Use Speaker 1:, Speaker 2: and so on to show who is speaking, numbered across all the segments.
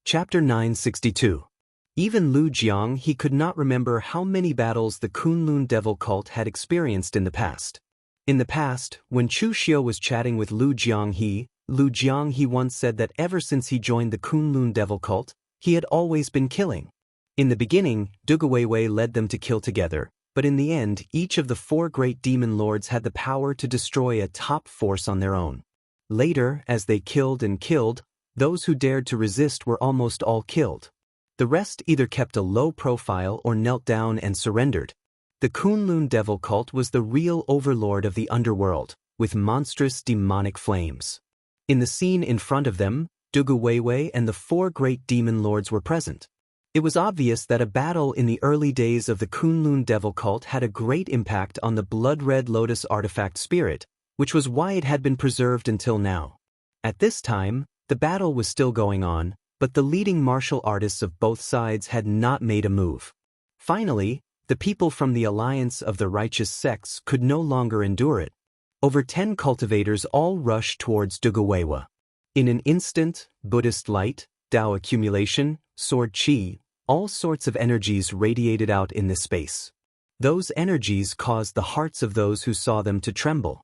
Speaker 1: Chapter 962. Even Lu Jiang he could not remember how many battles the Kunlun devil cult had experienced in the past. In the past, when Chu Xiu was chatting with Lu Jiang he once said that ever since he joined the Kunlun devil cult, he had always been killing. In the beginning, Duguwei led them to kill together, but in the end each of the 4 great demon lords had the power to destroy a top force on their own. Later, as they killed and killed, those who dared to resist were almost all killed. The rest either kept a low profile or knelt down and surrendered. The Kunlun devil cult was the real overlord of the underworld, with monstrous demonic flames. In the scene in front of them, Duguwei and the 4 great demon lords were present. It was obvious that a battle in the early days of the Kunlun devil cult had a great impact on the blood-red lotus artifact spirit, which was why it had been preserved until now. At this time, the battle was still going on, but the leading martial artists of both sides had not made a move. Finally, the people from the alliance of the righteous sects could no longer endure it. Over 10 cultivators all rushed towards Duguwei. In an instant, Buddhist light, Tao accumulation, sword qi, all sorts of energies radiated out in this space. Those energies caused the hearts of those who saw them to tremble.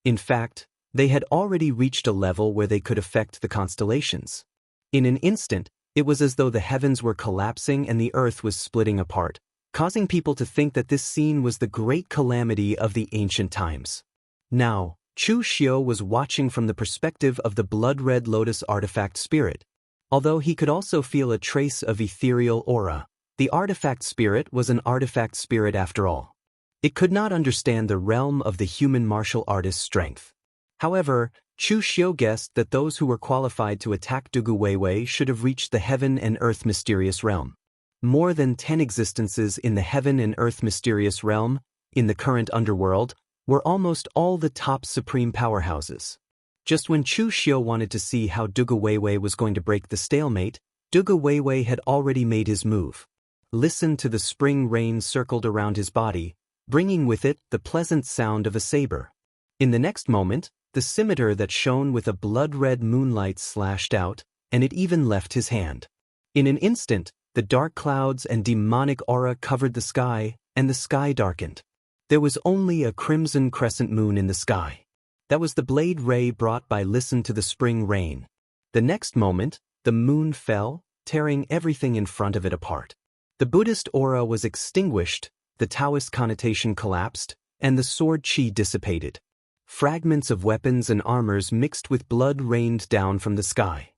Speaker 1: In fact, they had already reached a level where they could affect the constellations. In an instant, it was as though the heavens were collapsing and the earth was splitting apart, causing people to think that this scene was the great calamity of the ancient times. Now, Chu Xiu was watching from the perspective of the blood-red lotus artifact spirit. Although he could also feel a trace of ethereal aura, the artifact spirit was an artifact spirit after all. It could not understand the realm of the human martial artist's strength. However, Chu Xiu guessed that those who were qualified to attack Duguwei should have reached the heaven and earth mysterious realm. More than 10 existences in the heaven and earth mysterious realm, in the current underworld, were almost all the top supreme powerhouses. Just when Chu Xiu wanted to see how Duguwei was going to break the stalemate, Duguwei had already made his move. Listen to the spring rain circled around his body, bringing with it the pleasant sound of a saber. In the next moment, the scimitar that shone with a blood-red moonlight slashed out, and it even left his hand. In an instant, the dark clouds and demonic aura covered the sky, and the sky darkened. There was only a crimson crescent moon in the sky. That was the blade ray brought by Listen to the Spring Rain. The next moment, the moon fell, tearing everything in front of it apart. The Buddhist aura was extinguished, the Taoist connotation collapsed, and the sword qi dissipated. Fragments of weapons and armors mixed with blood rained down from the sky.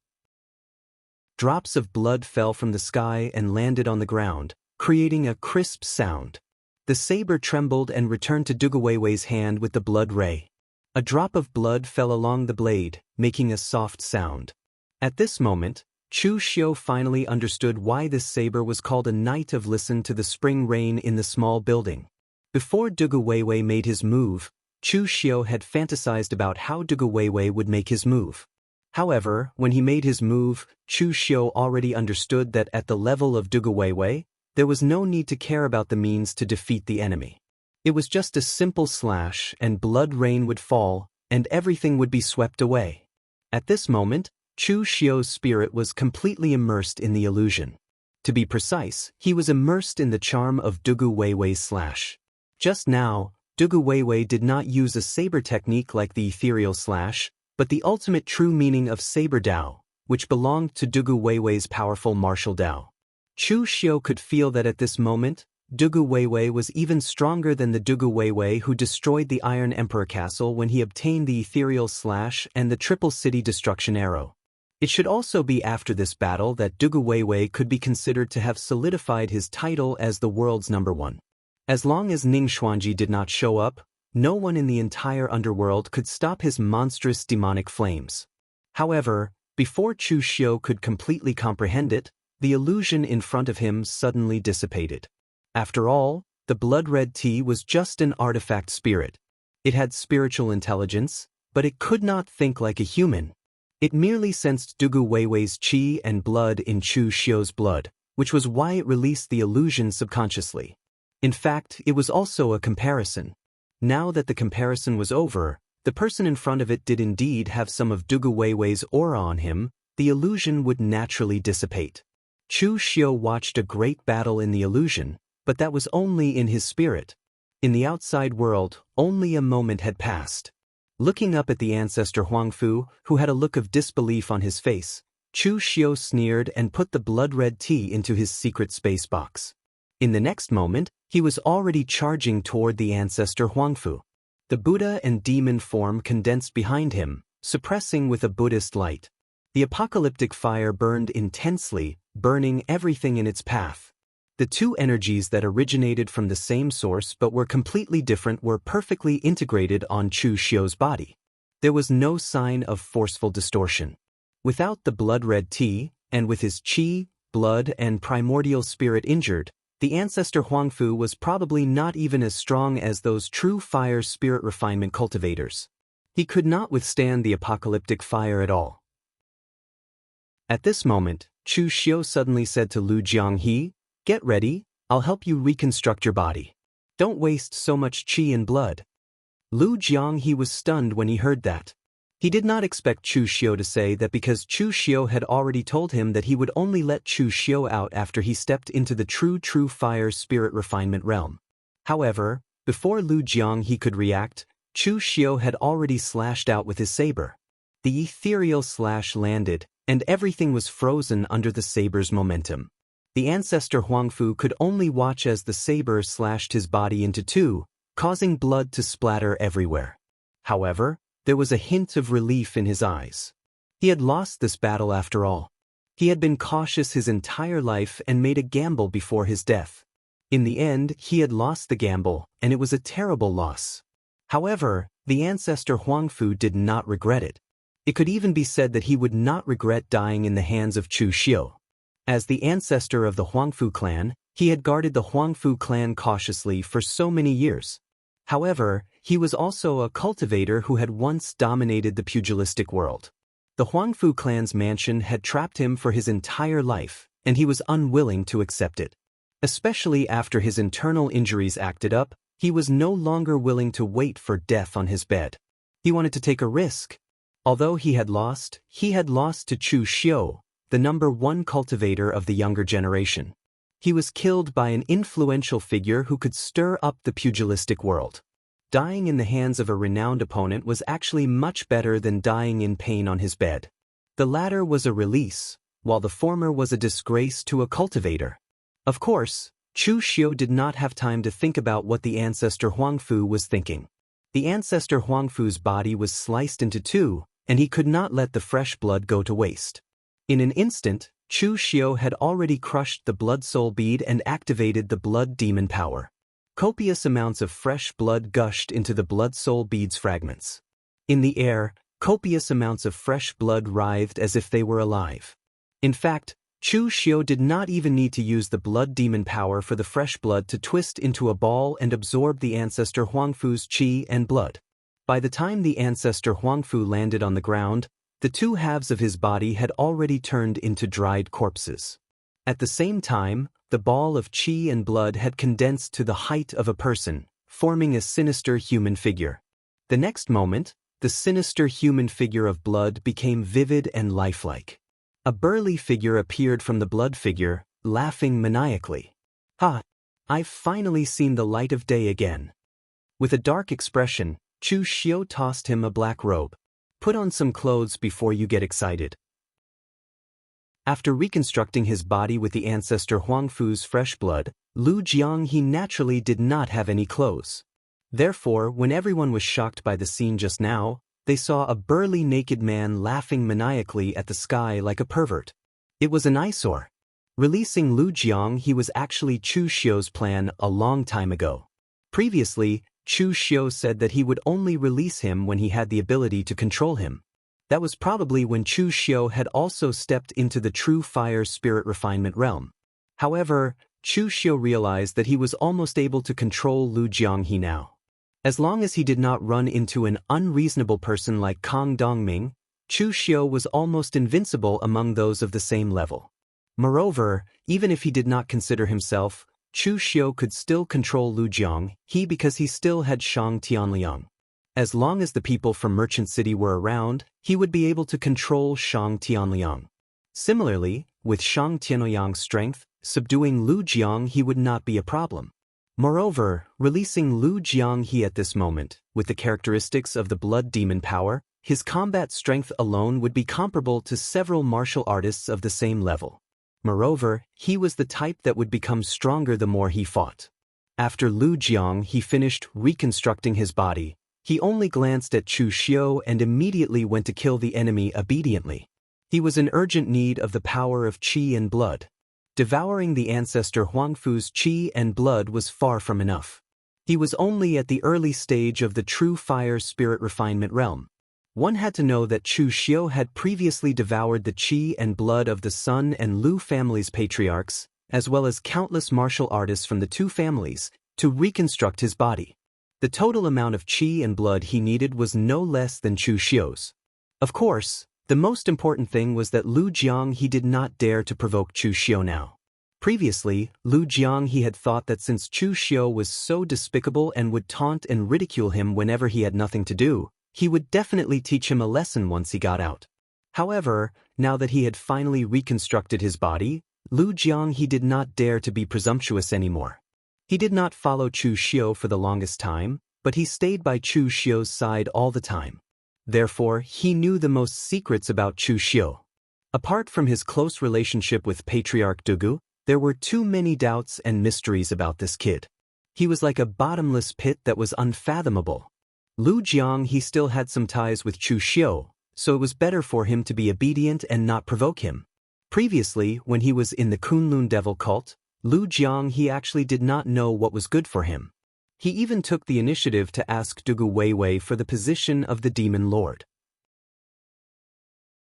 Speaker 1: Drops of blood fell from the sky and landed on the ground, creating a crisp sound. The saber trembled and returned to Duguwei's hand with the blood ray. A drop of blood fell along the blade, making a soft sound. At this moment, Chu Xiu finally understood why this saber was called a Knight of Listen to the Spring Rain in the small building. Before Duguwei made his move, Chu Xiu had fantasized about how Duguwei would make his move. However, when he made his move, Chu Xiu already understood that at the level of Duguwei, there was no need to care about the means to defeat the enemy. It was just a simple slash and blood rain would fall, and everything would be swept away. At this moment, Chu Xiu's spirit was completely immersed in the illusion. To be precise, he was immersed in the charm of Duguwei's slash. Just now, Duguwei did not use a saber technique like the ethereal slash, but the ultimate true meaning of saber Dao, which belonged to Duguwei's powerful martial Dao. Chu Xiu could feel that at this moment, Duguwei was even stronger than the Duguwei who destroyed the Iron Emperor Castle when he obtained the ethereal slash and the Triple City Destruction Arrow. It should also be after this battle that Duguwei could be considered to have solidified his title as the world's #1. As long as Ning Xuanji did not show up, no one in the entire underworld could stop his monstrous demonic flames. However, before Chu Xiu could completely comprehend it, the illusion in front of him suddenly dissipated. After all, the blood-red tea was just an artifact spirit. It had spiritual intelligence, but it could not think like a human. It merely sensed Duguwei's qi and blood in Chu Xiu's blood, which was why it released the illusion subconsciously. In fact, it was also a comparison. Now that the comparison was over, the person in front of it did indeed have some of Duguwei's aura on him, the illusion would naturally dissipate. Chu Xiu watched a great battle in the illusion, but that was only in his spirit. In the outside world, only a moment had passed. Looking up at the ancestor Huangfu, who had a look of disbelief on his face, Chu Xiu sneered and put the blood-red tea into his secret space box. In the next moment, he was already charging toward the ancestor Huangfu. The Buddha and demon form condensed behind him, suppressing with a Buddhist light. The apocalyptic fire burned intensely, burning everything in its path. The two energies that originated from the same source but were completely different were perfectly integrated on Chu Xiu's body. There was no sign of forceful distortion. Without the blood-red tea, and with his qi, blood and primordial spirit injured, the ancestor Huangfu was probably not even as strong as those true fire spirit refinement cultivators. He could not withstand the apocalyptic fire at all. At this moment, Chu Xiu suddenly said to Lu Jianghu, "Get ready, I'll help you reconstruct your body. Don't waste so much qi and blood." Lu Jianghu was stunned when he heard that. He did not expect Chu Xiu to say that because Chu Xiu had already told him that he would only let Chu Xiu out after he stepped into the true fire spirit refinement realm. However, before Lu Jianghu could react, Chu Xiu had already slashed out with his saber. The ethereal slash landed, and everything was frozen under the saber's momentum. The ancestor Huangfu could only watch as the saber slashed his body into two, causing blood to splatter everywhere. However, there was a hint of relief in his eyes. He had lost this battle after all. He had been cautious his entire life and made a gamble before his death. In the end, he had lost the gamble, and it was a terrible loss. However, the ancestor Huangfu did not regret it. It could even be said that he would not regret dying in the hands of Chu Xiu. As the ancestor of the Huangfu clan, he had guarded the Huangfu clan cautiously for so many years. However, he was also a cultivator who had once dominated the pugilistic world. The Huangfu clan's mansion had trapped him for his entire life, and he was unwilling to accept it. Especially after his internal injuries acted up, he was no longer willing to wait for death on his bed. He wanted to take a risk. Although he had lost to Chu Xiu, the #1 cultivator of the younger generation. He was killed by an influential figure who could stir up the pugilistic world. Dying in the hands of a renowned opponent was actually much better than dying in pain on his bed. The latter was a release, while the former was a disgrace to a cultivator. Of course, Chu Xiu did not have time to think about what the ancestor Huangfu was thinking. The ancestor Huangfu's body was sliced into two, and he could not let the fresh blood go to waste. In an instant, Chu Xiu had already crushed the blood soul bead and activated the blood demon power. Copious amounts of fresh blood gushed into the blood soul bead's fragments. In the air, copious amounts of fresh blood writhed as if they were alive. In fact, Chu Xiu did not even need to use the blood demon power for the fresh blood to twist into a ball and absorb the ancestor Huangfu's qi and blood. By the time the ancestor Huangfu landed on the ground, the two halves of his body had already turned into dried corpses. At the same time, the ball of qi and blood had condensed to the height of a person, forming a sinister human figure. The next moment, the sinister human figure of blood became vivid and lifelike. A burly figure appeared from the blood figure, laughing maniacally. "Ha! I've finally seen the light of day again." With a dark expression, Chu Xiu tossed him a black robe. "Put on some clothes before you get excited." After reconstructing his body with the ancestor Huangfu's fresh blood, Lu Jianghu naturally did not have any clothes. Therefore, when everyone was shocked by the scene just now, they saw a burly naked man laughing maniacally at the sky like a pervert. It was an eyesore. Releasing Lu Jianghu was actually Chu Xiu's plan a long time ago. Previously, Chu Xiu said that he would only release him when he had the ability to control him. That was probably when Chu Xiu had also stepped into the true fire spirit refinement realm. However, Chu Xiu realized that he was almost able to control Lu Jianghu now. As long as he did not run into an unreasonable person like Kang Dongming, Chu Xiu was almost invincible among those of the same level. Moreover, even if he did not consider himself, Chu Xiu could still control Lu Jianghu because he still had Shang Tianliang. As long as the people from Merchant City were around, he would be able to control Shang Tianliang. Similarly, with Shang Tianliang's strength, subduing Lu Jianghe would not be a problem. Moreover, releasing Lu Jianghe at this moment, with the characteristics of the blood demon power, his combat strength alone would be comparable to several martial artists of the same level. Moreover, he was the type that would become stronger the more he fought. After Lu Jianghe finished reconstructing his body, he only glanced at Chu Xiu and immediately went to kill the enemy obediently. He was in urgent need of the power of qi and blood. Devouring the ancestor Huangfu's qi and blood was far from enough. He was only at the early stage of the true fire spirit refinement realm. One had to know that Chu Xiu had previously devoured the qi and blood of the Sun and Lu family's patriarchs, as well as countless martial artists from the two families, to reconstruct his body. The total amount of qi and blood he needed was no less than Chu Xiu's. Of course, the most important thing was that Lu Jianghe did not dare to provoke Chu Xiu now. Previously, Lu Jianghe had thought that since Chu Xiu was so despicable and would taunt and ridicule him whenever he had nothing to do, he would definitely teach him a lesson once he got out. However, now that he had finally reconstructed his body, Lu Jianghe did not dare to be presumptuous anymore. He did not follow Chu Xiu for the longest time, but he stayed by Chu Xiu's side all the time. Therefore, he knew the most secrets about Chu Xiu. Apart from his close relationship with Patriarch Dugu, there were too many doubts and mysteries about this kid. He was like a bottomless pit that was unfathomable. Lu Jianghe still had some ties with Chu Xiu, so it was better for him to be obedient and not provoke him. Previously, when he was in the Kunlun Devil cult, Lu Jianghe actually did not know what was good for him. He even took the initiative to ask Dugu Weiwei for the position of the Demon Lord.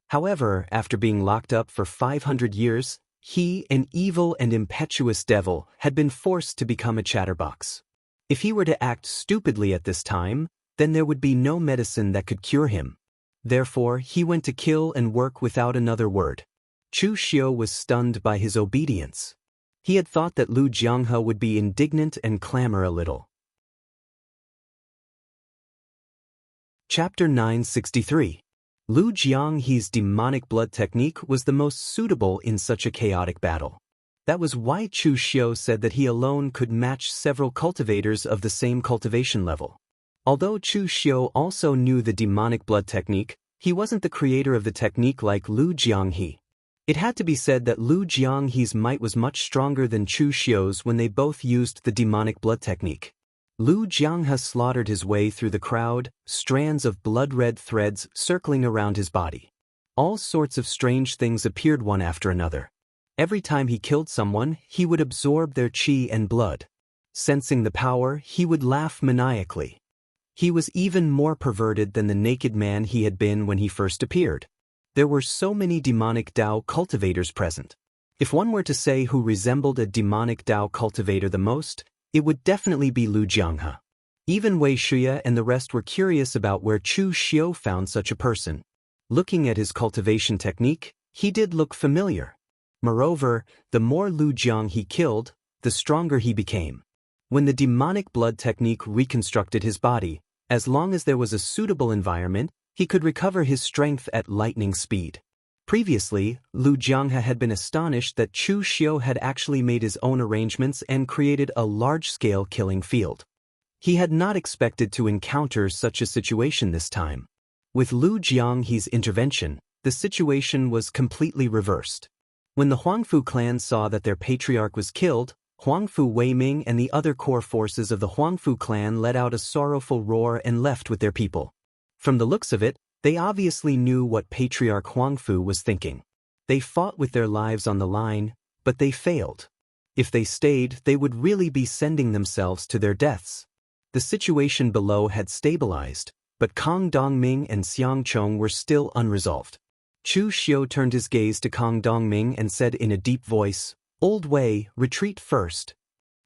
Speaker 1: However, after being locked up for 500 years, he, an evil and impetuous devil, had been forced to become a chatterbox. If he were to act stupidly at this time, then there would be no medicine that could cure him. Therefore, he went to kill and work without another word. Chu Xiu was stunned by his obedience. He had thought that Lu Jianghe would be indignant and clamor a little. Chapter 963. Lu Jianghe's demonic blood technique was the most suitable in such a chaotic battle. That was why Chu Xiu said that he alone could match several cultivators of the same cultivation level. Although Chu Xiu also knew the demonic blood technique, he wasn't the creator of the technique like Lu Jianghe. It had to be said that Lu Jianghe's might was much stronger than Chu Xiu's when they both used the demonic blood technique. Lu Jianghe slaughtered his way through the crowd, strands of blood-red threads circling around his body. All sorts of strange things appeared one after another. Every time he killed someone, he would absorb their qi and blood. Sensing the power, he would laugh maniacally. He was even more perverted than the naked man he had been when he first appeared. There were so many demonic Dao cultivators present. If one were to say who resembled a demonic Dao cultivator the most, it would definitely be Lu Jianghe. Even Wei Shuya and the rest were curious about where Chu Xiu found such a person. Looking at his cultivation technique, he did look familiar. Moreover, the more Lu Jianghe killed, the stronger he became. When the demonic blood technique reconstructed his body, as long as there was a suitable environment, he could recover his strength at lightning speed. Previously, Lu Jianghe had been astonished that Chu Xiu had actually made his own arrangements and created a large-scale killing field. He had not expected to encounter such a situation this time. With Lu Jianghe's intervention, the situation was completely reversed. When the Huangfu clan saw that their patriarch was killed, Huangfu Weiming and the other core forces of the Huangfu clan let out a sorrowful roar and left with their people. From the looks of it, they obviously knew what Patriarch Huangfu was thinking. They fought with their lives on the line, but they failed. If they stayed, they would really be sending themselves to their deaths. The situation below had stabilized, but Kang Dongming and Xiang Chong were still unresolved. Chu Xiu turned his gaze to Kang Dongming and said in a deep voice, "Old Wei, retreat first."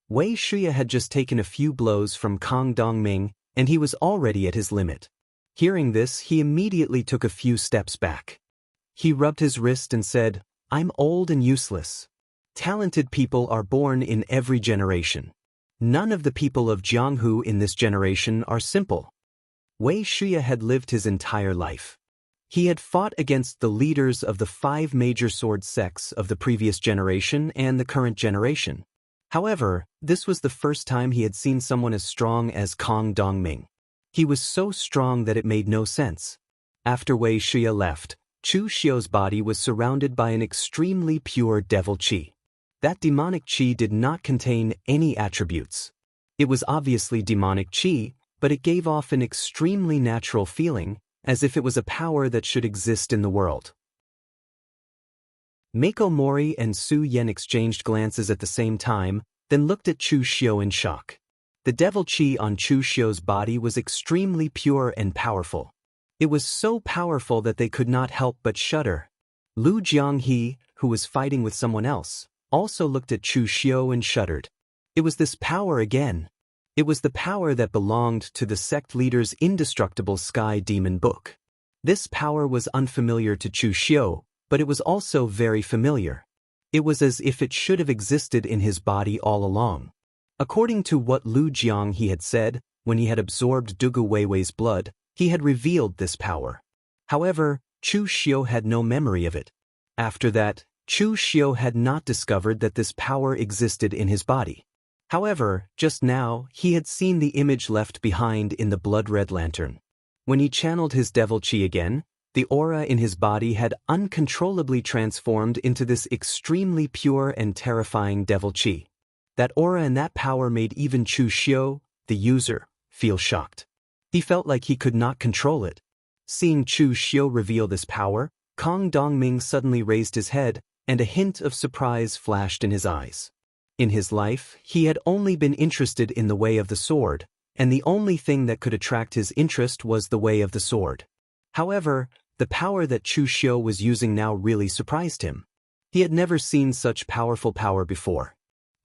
Speaker 1: Wei Shuya had just taken a few blows from Kang Dongming, and he was already at his limit. Hearing this, he immediately took a few steps back. He rubbed his wrist and said, "I'm old and useless. Talented people are born in every generation. None of the people of Jianghu in this generation are simple. Wuxia had lived his entire life. He had fought against the leaders of the 5 major sword sects of the previous generation and the current generation. However, this was the first time he had seen someone as strong as Kang Dongming. He was so strong that it made no sense. After Wuxia left, Chu Xiu's body was surrounded by an extremely pure devil qi. That demonic qi did not contain any attributes. It was obviously demonic qi, but it gave off an extremely natural feeling, as if it was a power that should exist in the world. Mako Mori and Su Yen exchanged glances at the same time, then looked at Chu Xiu in shock. The devil qi on Chu Xiu's body was extremely pure and powerful. It was so powerful that they could not help but shudder. Lu Jianghu, who was fighting with someone else, also looked at Chu Xiu and shuddered. It was this power again. It was the power that belonged to the sect leader's indestructible Sky Demon book. This power was unfamiliar to Chu Xiu, but it was also very familiar. It was as if it should have existed in his body all along. According to what Lu Jianghu had said, when he had absorbed Dugu Weiwei's blood, he had revealed this power. However, Chu Xiu had no memory of it. After that, Chu Xiu had not discovered that this power existed in his body. However, just now, he had seen the image left behind in the blood-red lantern. When he channeled his devil qi again, the aura in his body had uncontrollably transformed into this extremely pure and terrifying devil qi. That aura and that power made even Chu Xiu, the user, feel shocked. He felt like he could not control it. Seeing Chu Xiu reveal this power, Kang Dongming suddenly raised his head, and a hint of surprise flashed in his eyes. In his life, he had only been interested in the way of the sword, and the only thing that could attract his interest was the way of the sword. However, the power that Chu Xiu was using now really surprised him. He had never seen such powerful power before.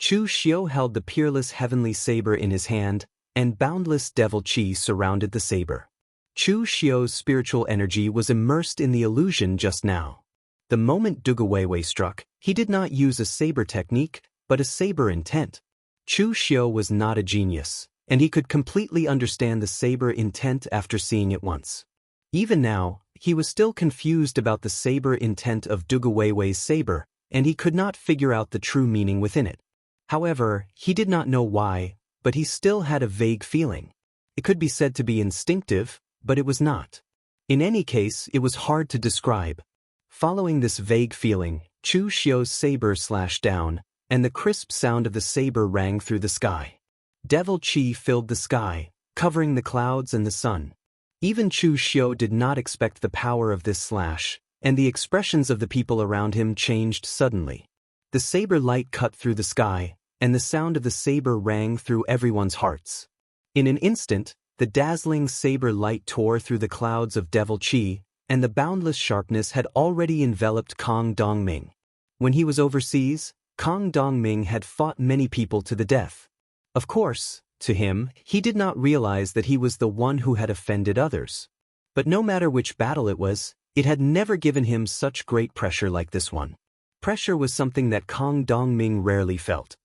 Speaker 1: Chu Xiu held the peerless heavenly saber in his hand, and boundless devil qi surrounded the saber. Chu Xiu's spiritual energy was immersed in the illusion just now. The moment Dugu Weiwei struck, he did not use a saber technique, but a saber intent. Chu Xiu was not a genius, and he could completely understand the saber intent after seeing it once. Even now, he was still confused about the saber intent of Dugu Weiwei's saber, and he could not figure out the true meaning within it. However, he did not know why, but he still had a vague feeling. It could be said to be instinctive, but it was not. In any case, it was hard to describe. Following this vague feeling, Chu Xiu's saber slashed down, and the crisp sound of the saber rang through the sky. Devil qi filled the sky, covering the clouds and the sun. Even Chu Xiu did not expect the power of this slash, and the expressions of the people around him changed suddenly. The saber light cut through the sky, and the sound of the saber rang through everyone's hearts. In an instant, the dazzling saber light tore through the clouds of devil qi, and the boundless sharpness had already enveloped Kang Dongming. When he was overseas, Kang Dongming had fought many people to the death. Of course, to him, he did not realize that he was the one who had offended others. But no matter which battle it was, it had never given him such great pressure like this one. Pressure was something that Kang Dongming rarely felt.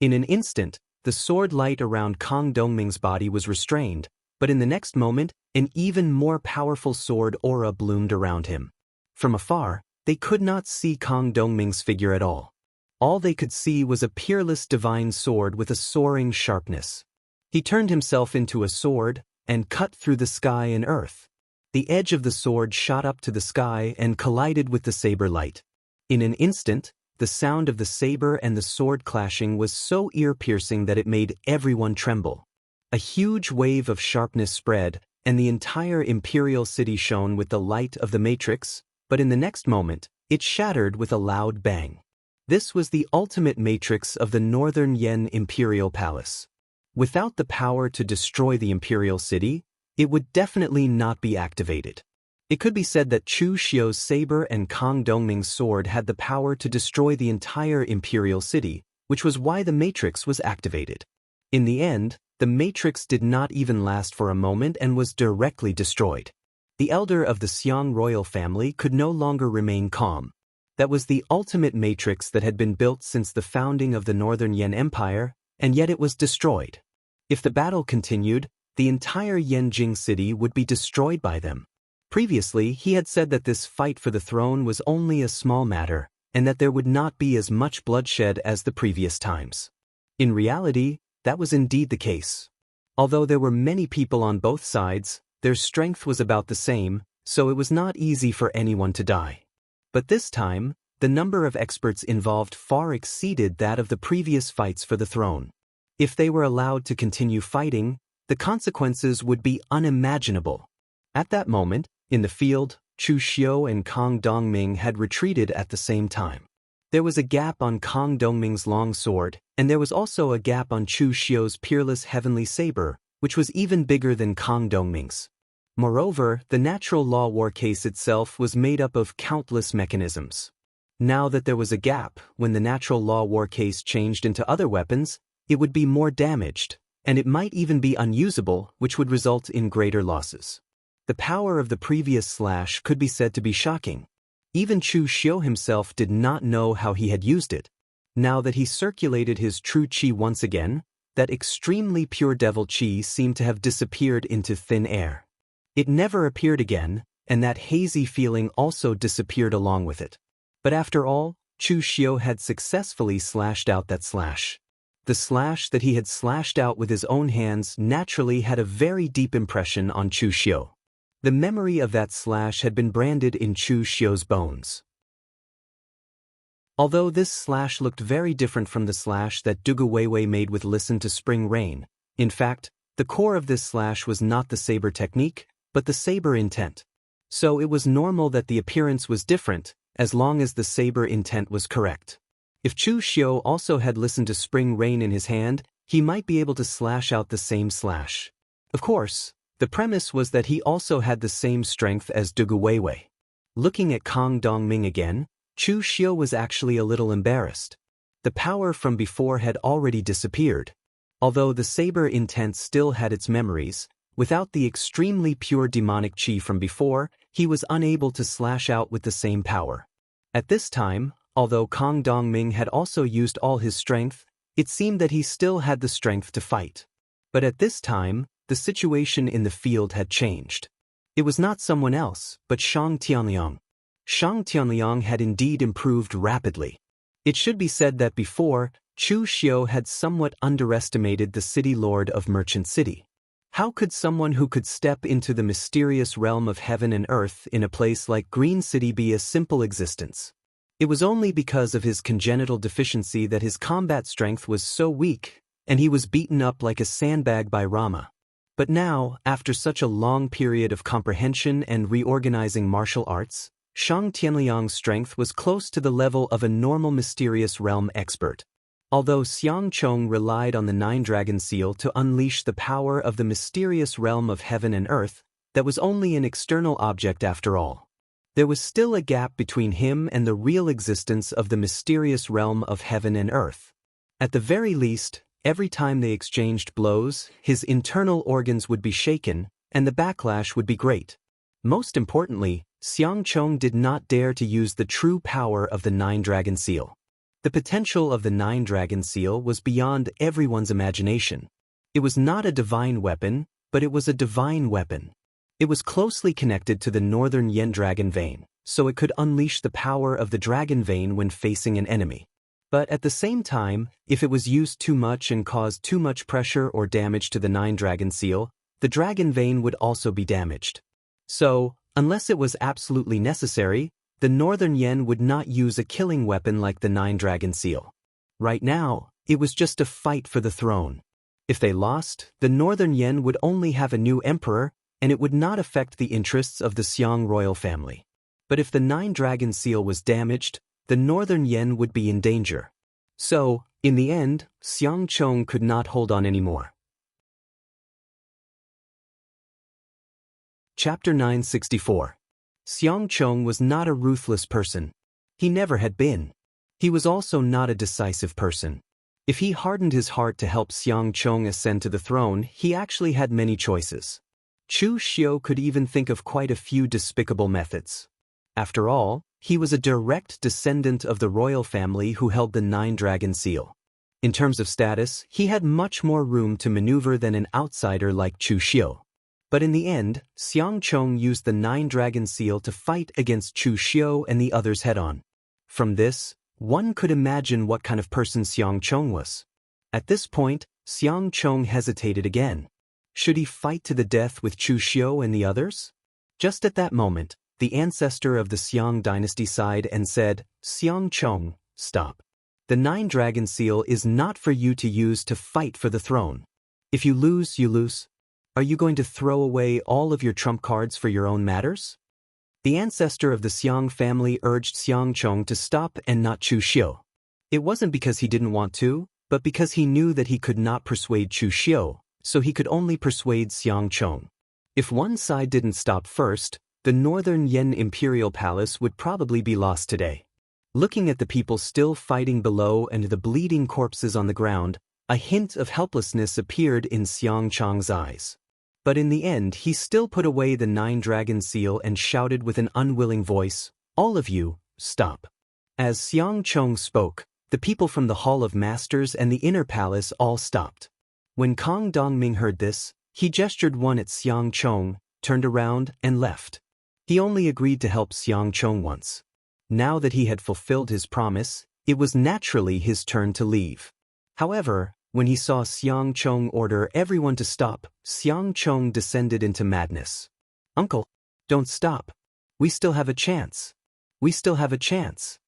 Speaker 1: In an instant, the sword light around Kang Dongming's body was restrained, but in the next moment, an even more powerful sword aura bloomed around him. From afar, they could not see Kang Dongming's figure at all. All they could see was a peerless divine sword with a soaring sharpness. He turned himself into a sword, and cut through the sky and earth. The edge of the sword shot up to the sky and collided with the saber light. In an instant, the sound of the saber and the sword clashing was so ear-piercing that it made everyone tremble. A huge wave of sharpness spread, and the entire imperial city shone with the light of the matrix, but in the next moment, it shattered with a loud bang. This was the ultimate matrix of the Northern Yen Imperial Palace. Without the power to destroy the imperial city, it would definitely not be activated. It could be said that Chu Xiu's saber and Kang Dongming's sword had the power to destroy the entire imperial city, which was why the matrix was activated. In the end, the matrix did not even last for a moment and was directly destroyed. The elder of the Xiang royal family could no longer remain calm. That was the ultimate matrix that had been built since the founding of the Northern Yen Empire, and yet it was destroyed. If the battle continued, the entire Yanjing city would be destroyed by them. Previously, he had said that this fight for the throne was only a small matter, and that there would not be as much bloodshed as the previous times. In reality, that was indeed the case. Although there were many people on both sides, their strength was about the same, so it was not easy for anyone to die. But this time, the number of experts involved far exceeded that of the previous fights for the throne. If they were allowed to continue fighting, the consequences would be unimaginable. At that moment, in the field, Chu Xiu and Kang Dongming had retreated at the same time. There was a gap on Kang Dongming's long sword, and there was also a gap on Chu Xiu's peerless heavenly saber, which was even bigger than Kang Dongming's. Moreover, the natural law war case itself was made up of countless mechanisms. Now that there was a gap, when the natural law war case changed into other weapons, it would be more damaged, and it might even be unusable, which would result in greater losses. The power of the previous slash could be said to be shocking. Even Chu Xiu himself did not know how he had used it. Now that he circulated his true qi once again, that extremely pure devil qi seemed to have disappeared into thin air. It never appeared again, and that hazy feeling also disappeared along with it. But after all, Chu Xiu had successfully slashed out that slash. The slash that he had slashed out with his own hands naturally had a very deep impression on Chu Xiu. The memory of that slash had been branded in Chu Xiu's bones. Although this slash looked very different from the slash that Dugu Weiwei made with Listen to Spring Rain, in fact, the core of this slash was not the saber technique, but the saber intent. So it was normal that the appearance was different, as long as the saber intent was correct. If Chu Xiu also had Listened to Spring Rain in his hand, he might be able to slash out the same slash. Of course, the premise was that he also had the same strength as Dugu Weiwei. Looking at Kang Dongming again, Chu Xiu was actually a little embarrassed. The power from before had already disappeared. Although the saber intent still had its memories, without the extremely pure demonic qi from before, he was unable to slash out with the same power. At this time, although Kang Dongming had also used all his strength, it seemed that he still had the strength to fight. But at this time, the situation in the field had changed. It was not someone else, but Shang Tianliang. Shang Tianliang had indeed improved rapidly. It should be said that before, Chu Xiu had somewhat underestimated the city lord of Merchant City. How could someone who could step into the mysterious realm of heaven and earth in a place like Green City be a simple existence? It was only because of his congenital deficiency that his combat strength was so weak, and he was beaten up like a sandbag by Rama. But now, after such a long period of comprehension and reorganizing martial arts, Shang Tianliang's strength was close to the level of a normal mysterious realm expert. Although Xiang Chong relied on the Nine Dragon Seal to unleash the power of the mysterious realm of heaven and earth, that was only an external object after all. There was still a gap between him and the real existence of the mysterious realm of heaven and earth. At the very least, every time they exchanged blows, his internal organs would be shaken, and the backlash would be great. Most importantly, Xiang Chong did not dare to use the true power of the Nine Dragon Seal. The potential of the Nine Dragon Seal was beyond everyone's imagination. It was not a divine weapon, but it was a divine weapon. It was closely connected to the Northern Yen Dragon Vein, so it could unleash the power of the Dragon Vein when facing an enemy. But at the same time, if it was used too much and caused too much pressure or damage to the Nine Dragon Seal, the Dragon Vein would also be damaged. So, unless it was absolutely necessary, the Northern Yen would not use a killing weapon like the Nine Dragon Seal. Right now, it was just a fight for the throne. If they lost, the Northern Yen would only have a new emperor, and it would not affect the interests of the Xiang royal family. But if the Nine Dragon Seal was damaged, the Northern Yen would be in danger. So, in the end, Xiang Chong could not hold on anymore. Chapter 964. Xiang Chong was not a ruthless person. He never had been. He was also not a decisive person. If he hardened his heart to help Xiang Chong ascend to the throne, he actually had many choices. Chu Xiu could even think of quite a few despicable methods. After all, he was a direct descendant of the royal family who held the Nine Dragon Seal. In terms of status, he had much more room to maneuver than an outsider like Chu Xiu. But in the end, Xiang Chong used the 9-dragon seal to fight against Chu Xiu and the others head-on. From this, one could imagine what kind of person Xiang Chong was. At this point, Xiang Chong hesitated again. Should he fight to the death with Chu Xiu and the others? Just at that moment, the ancestor of the Xiang dynasty sighed and said, "Xiang Chong, stop. The 9-dragon seal is not for you to use to fight for the throne. If you lose, you lose. Are you going to throw away all of your trump cards for your own matters?" The ancestor of the Xiang family urged Xiang Chong to stop and not Chu Xiu. It wasn't because he didn't want to, but because he knew that he could not persuade Chu Xiu, so he could only persuade Xiang Chong. If one side didn't stop first, the northern Yan imperial palace would probably be lost today. Looking at the people still fighting below and the bleeding corpses on the ground, a hint of helplessness appeared in Xiang Chong's eyes. But in the end he still put away the 9-dragon seal and shouted with an unwilling voice, "All of you, stop." As Xiang Chong spoke, the people from the Hall of Masters and the inner palace all stopped. When Kong Dongming heard this, he gestured one at Xiang Chong, turned around, and left. He only agreed to help Xiang Chong once. Now that he had fulfilled his promise, it was naturally his turn to leave. However, when he saw Xiang Chong order everyone to stop, Xiang Chong descended into madness. "Uncle, don't stop. We still have a chance. We still have a chance."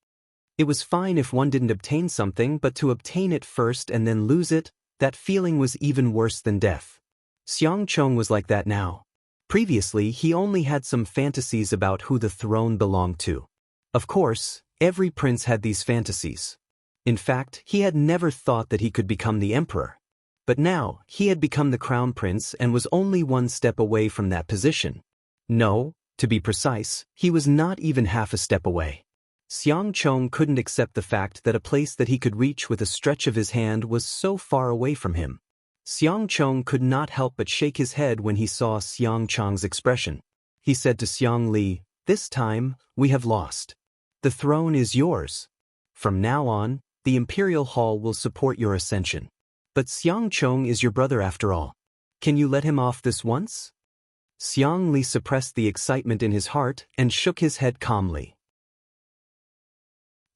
Speaker 1: It was fine if one didn't obtain something, but to obtain it first and then lose it, that feeling was even worse than death. Xiang Chong was like that now. Previously, he only had some fantasies about who the throne belonged to. Of course, every prince had these fantasies. In fact, he had never thought that he could become the emperor. But now, he had become the crown prince and was only one step away from that position. No, to be precise, he was not even half a step away. Xiang Chong couldn't accept the fact that a place that he could reach with a stretch of his hand was so far away from him. Xiang Chong could not help but shake his head when he saw Xiang Chong's expression. He said to Xiang Li, "This time, we have lost. The throne is yours. From now on, the Imperial Hall will support your ascension. But Xiang Chong is your brother after all. Can you let him off this once?" Xiang Li suppressed the excitement in his heart and shook his head calmly.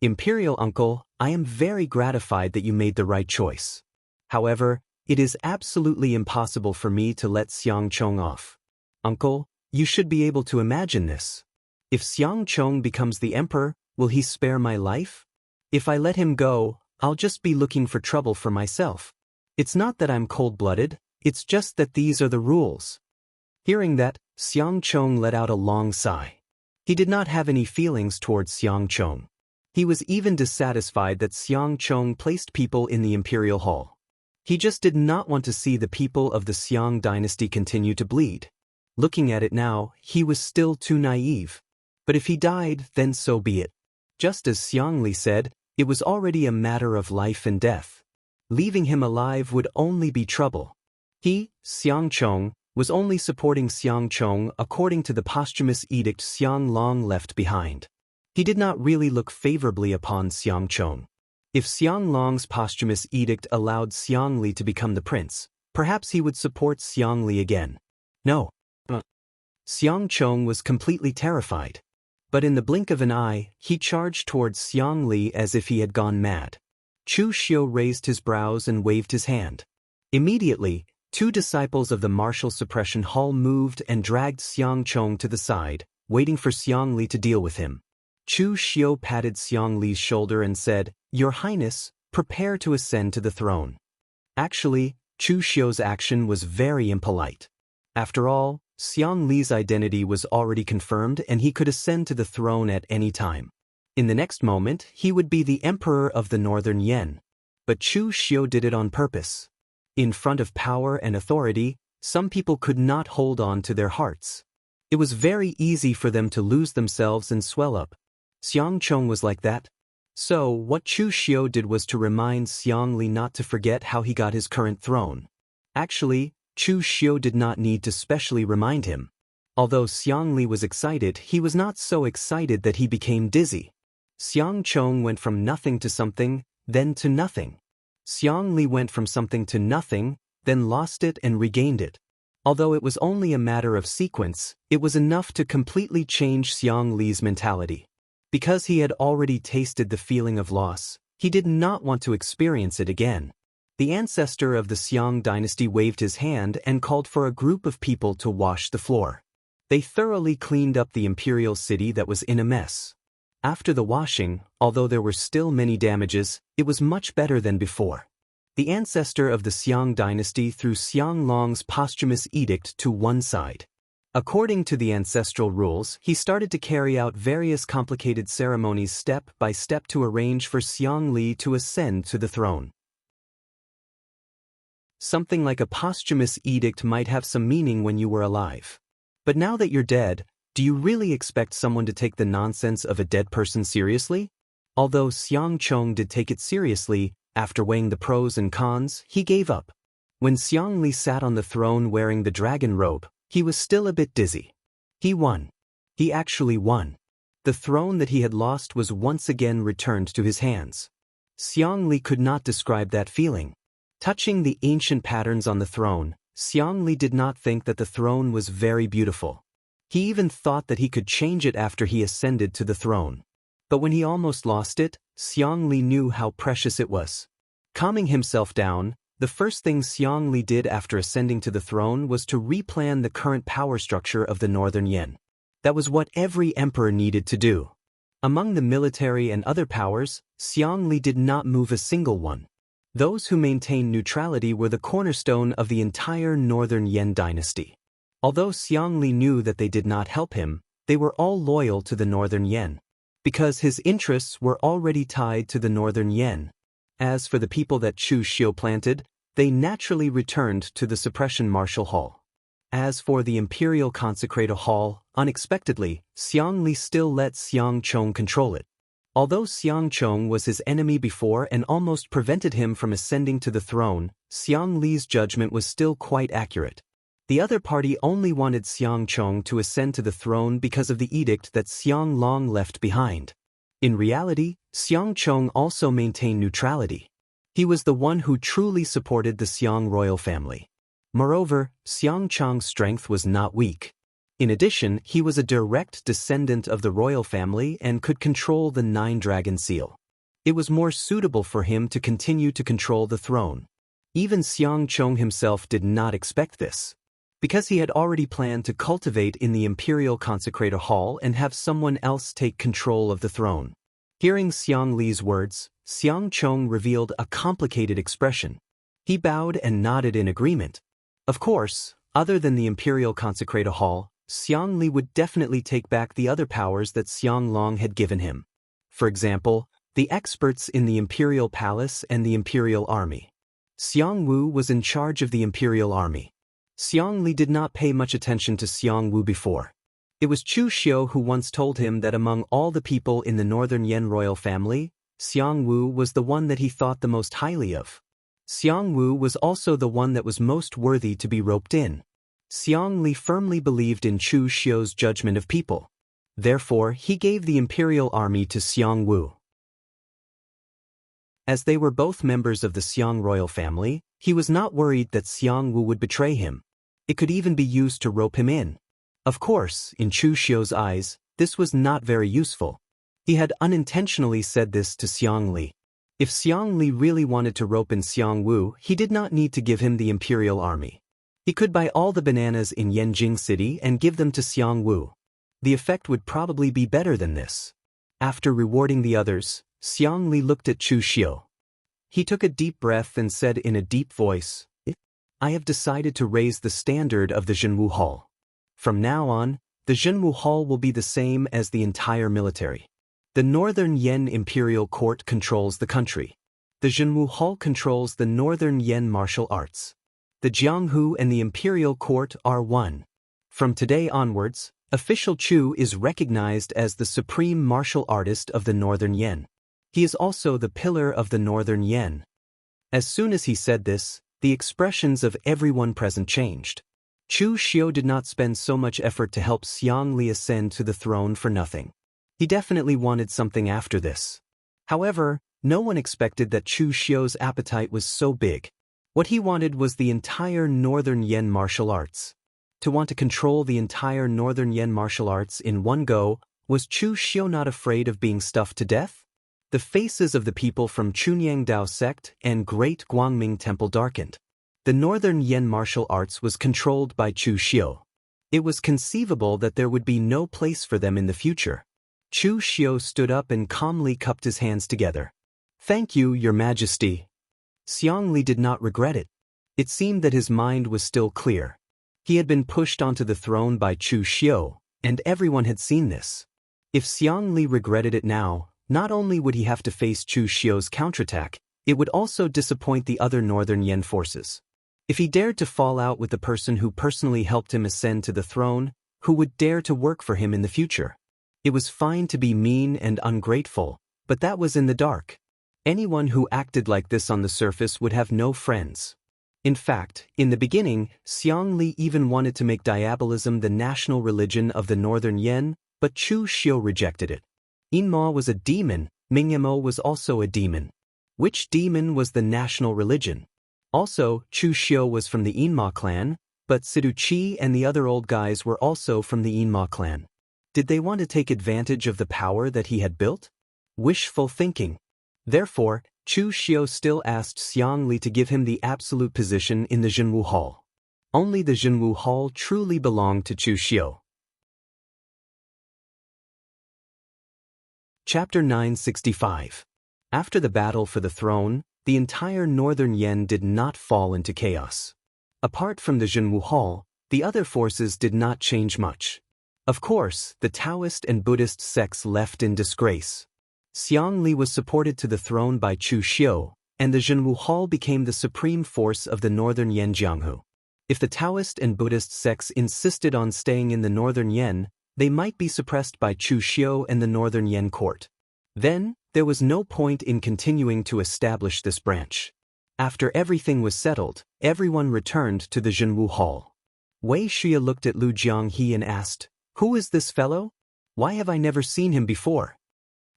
Speaker 1: "Imperial Uncle, I am very gratified that you made the right choice. However, it is absolutely impossible for me to let Xiang Chong off. Uncle, you should be able to imagine this. If Xiang Chong becomes the emperor, will he spare my life? If I let him go, I'll just be looking for trouble for myself. It's not that I'm cold-blooded, it's just that these are the rules." Hearing that, Xiang Chong let out a long sigh. He did not have any feelings towards Xiang Chong. He was even dissatisfied that Xiang Chong placed people in the Imperial Hall. He just did not want to see the people of the Xiang dynasty continue to bleed. Looking at it now, he was still too naive. But if he died, then so be it. Just as Xiang Li said, it was already a matter of life and death. Leaving him alive would only be trouble. He, Xiang Chong, was only supporting Xiang Chong according to the posthumous edict Xiang Long left behind. He did not really look favorably upon Xiang Chong. If Xiang Long's posthumous edict allowed Xiang Li to become the prince, perhaps he would support Xiang Li again. No. Xiang Chong was completely terrified. But in the blink of an eye, he charged towards Xiang Li as if he had gone mad. Chu Xiu raised his brows and waved his hand. Immediately, 2 disciples of the martial suppression hall moved and dragged Xiang Chong to the side, waiting for Xiang Li to deal with him. Chu Xiu patted Xiang Li's shoulder and said, "Your Highness, prepare to ascend to the throne." Actually, Chu Xiu's action was very impolite. After all, Xiang Li's identity was already confirmed and he could ascend to the throne at any time. In the next moment, he would be the emperor of the Northern Yan. But Chu Xiu did it on purpose. In front of power and authority, some people could not hold on to their hearts. It was very easy for them to lose themselves and swell up. Xiang Chong was like that. So, what Chu Xiu did was to remind Xiang Li not to forget how he got his current throne. Actually, Chu Xiu did not need to specially remind him. Although Xiang Li was excited, he was not so excited that he became dizzy. Xiang Chong went from nothing to something, then to nothing. Xiang Li went from something to nothing, then lost it and regained it. Although it was only a matter of sequence, it was enough to completely change Xiang Li's mentality. Because he had already tasted the feeling of loss, he did not want to experience it again. The ancestor of the Xiang dynasty waved his hand and called for a group of people to wash the floor. They thoroughly cleaned up the imperial city that was in a mess. After the washing, although there were still many damages, it was much better than before. The ancestor of the Xiang dynasty threw Xiang Long's posthumous edict to one side. According to the ancestral rules, he started to carry out various complicated ceremonies step by step to arrange for Xiang Li to ascend to the throne. Something like a posthumous edict might have some meaning when you were alive. But now that you're dead, do you really expect someone to take the nonsense of a dead person seriously? Although Xiang Chong did take it seriously, after weighing the pros and cons, he gave up. When Xiang Li sat on the throne wearing the dragon robe, he was still a bit dizzy. He won. He actually won. The throne that he had lost was once again returned to his hands. Xiang Li could not describe that feeling. Touching the ancient patterns on the throne, Xiang Li did not think that the throne was very beautiful. He even thought that he could change it after he ascended to the throne. But when he almost lost it, Xiang Li knew how precious it was. Calming himself down, the first thing Xiang Li did after ascending to the throne was to replan the current power structure of the Northern Yan. That was what every emperor needed to do. Among the military and other powers, Xiang Li did not move a single one. Those who maintained neutrality were the cornerstone of the entire Northern Yan dynasty. Although Xiang Li knew that they did not help him, they were all loyal to the Northern Yan. Because his interests were already tied to the Northern Yan. As for the people that Chu Xiu planted, they naturally returned to the Suppression Martial Hall. As for the Imperial Consecrator Hall, unexpectedly, Xiang Li still let Xiang Chong control it. Although Xiang Chong was his enemy before and almost prevented him from ascending to the throne, Xiang Li's judgment was still quite accurate. The other party only wanted Xiang Chong to ascend to the throne because of the edict that Xiang Long left behind. In reality, Xiang Chong also maintained neutrality. He was the one who truly supported the Xiang royal family. Moreover, Xiang Chong's strength was not weak. In addition, he was a direct descendant of the royal family and could control the Nine-Dragon Seal. It was more suitable for him to continue to control the throne. Even Xiang Chong himself did not expect this. Because he had already planned to cultivate in the Imperial Consecrator Hall and have someone else take control of the throne. Hearing Xiang Li's words, Xiang Chong revealed a complicated expression. He bowed and nodded in agreement. Of course, other than the Imperial Consecrator Hall, Xiang Li would definitely take back the other powers that Xiang Long had given him. For example, the experts in the Imperial Palace and the Imperial Army. Xiang Wu was in charge of the Imperial Army. Xiang Li did not pay much attention to Xiang Wu before. It was Chu Xiu who once told him that among all the people in the Northern Yan royal family, Xiang Wu was the one that he thought the most highly of. Xiang Wu was also the one that was most worthy to be roped in. Xiang Li firmly believed in Chu Xiu's judgment of people. Therefore, he gave the imperial army to Xiang Wu. As they were both members of the Xiang royal family, he was not worried that Xiang Wu would betray him. It could even be used to rope him in. Of course, in Chu Xiu's eyes, this was not very useful. He had unintentionally said this to Xiang Li. If Xiang Li really wanted to rope in Xiang Wu, he did not need to give him the imperial army. He could buy all the bananas in Yanjing City and give them to Xiang Wu. The effect would probably be better than this. After rewarding the others, Xiang Li looked at Chu Xiu. He took a deep breath and said in a deep voice, "I have decided to raise the standard of the Jianghu Hall. From now on, the Jianghu Hall will be the same as the entire military. The Northern Yan Imperial Court controls the country. The Jianghu Hall controls the Northern Yan martial arts. The Jianghu and the Imperial Court are one. From today onwards, official Chu is recognized as the supreme martial artist of the Northern Yan. He is also the pillar of the Northern Yan." As soon as he said this, the expressions of everyone present changed. Chu Xiu did not spend so much effort to help Xiang Li ascend to the throne for nothing. He definitely wanted something after this. However, no one expected that Chu Xiu's appetite was so big. What he wanted was the entire Northern Yen martial arts. To want to control the entire Northern Yen martial arts in one go, was Chu Xiu not afraid of being stuffed to death? The faces of the people from Chunyang Dao sect and Great Guangming Temple darkened. The Northern Yen martial arts was controlled by Chu Xiu. It was conceivable that there would be no place for them in the future. Chu Xiu stood up and calmly cupped his hands together. "Thank you, Your Majesty." Xiang Li did not regret it. It seemed that his mind was still clear. He had been pushed onto the throne by Chu Xiu, and everyone had seen this. If Xiang Li regretted it now, not only would he have to face Chu Xiu's counterattack, it would also disappoint the other Northern Yen forces. If he dared to fall out with the person who personally helped him ascend to the throne, who would dare to work for him in the future? It was fine to be mean and ungrateful, but that was in the dark. Anyone who acted like this on the surface would have no friends. In fact, in the beginning, Xiang Li even wanted to make diabolism the national religion of the Northern Yen, but Chu Xiu rejected it. Yinma was a demon, Mingyamo was also a demon. Which demon was the national religion? Also, Chu Xiu was from the Yinma clan, but Sidu Qi and the other old guys were also from the Yinma clan. Did they want to take advantage of the power that he had built? Wishful thinking. Therefore, Chu Xiu still asked Xiang Li to give him the absolute position in the Jianghu Hall. Only the Jianghu Hall truly belonged to Chu Xiu. Chapter 965. After the battle for the throne, the entire Northern Yen did not fall into chaos. Apart from the Jianghu Hall, the other forces did not change much. Of course, the Taoist and Buddhist sects left in disgrace. Xiang Li was supported to the throne by Chu Xiu, and the Jianghu Hall became the supreme force of the Northern Yen Jianghu. If the Taoist and Buddhist sects insisted on staying in the Northern Yen, they might be suppressed by Chu Xiu and the Northern Yen court. Then, there was no point in continuing to establish this branch. After everything was settled, everyone returned to the Jianghu Hall. Wei Xia looked at Lu Jianghe and asked, "Who is this fellow? Why have I never seen him before?"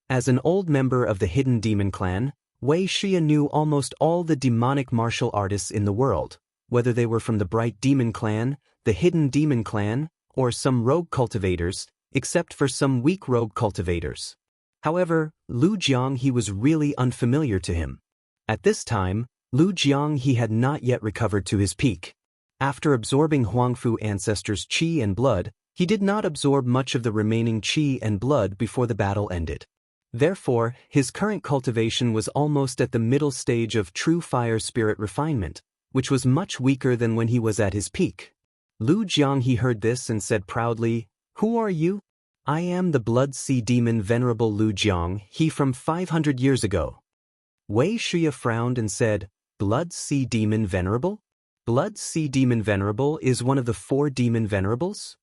Speaker 1: As an old member of the Hidden Demon Clan, Wei Xia knew almost all the demonic martial artists in the world, whether they were from the Bright Demon Clan, the Hidden Demon Clan, or some rogue cultivators, except for some weak rogue cultivators. However, Lu Jianghe was really unfamiliar to him. At this time, Lu Jianghe had not yet recovered to his peak. After absorbing Huangfu ancestors' qi and blood, he did not absorb much of the remaining qi and blood before the battle ended. Therefore, his current cultivation was almost at the middle stage of true fire spirit refinement, which was much weaker than when he was at his peak. Lu Jianghe heard this and said proudly, "Who are you?" "I am the Blood Sea Demon Venerable Lu Jianghe from 500 years ago." Wei Xia frowned and said, "Blood Sea Demon Venerable? Blood Sea Demon Venerable is one of the 4 demon venerables?"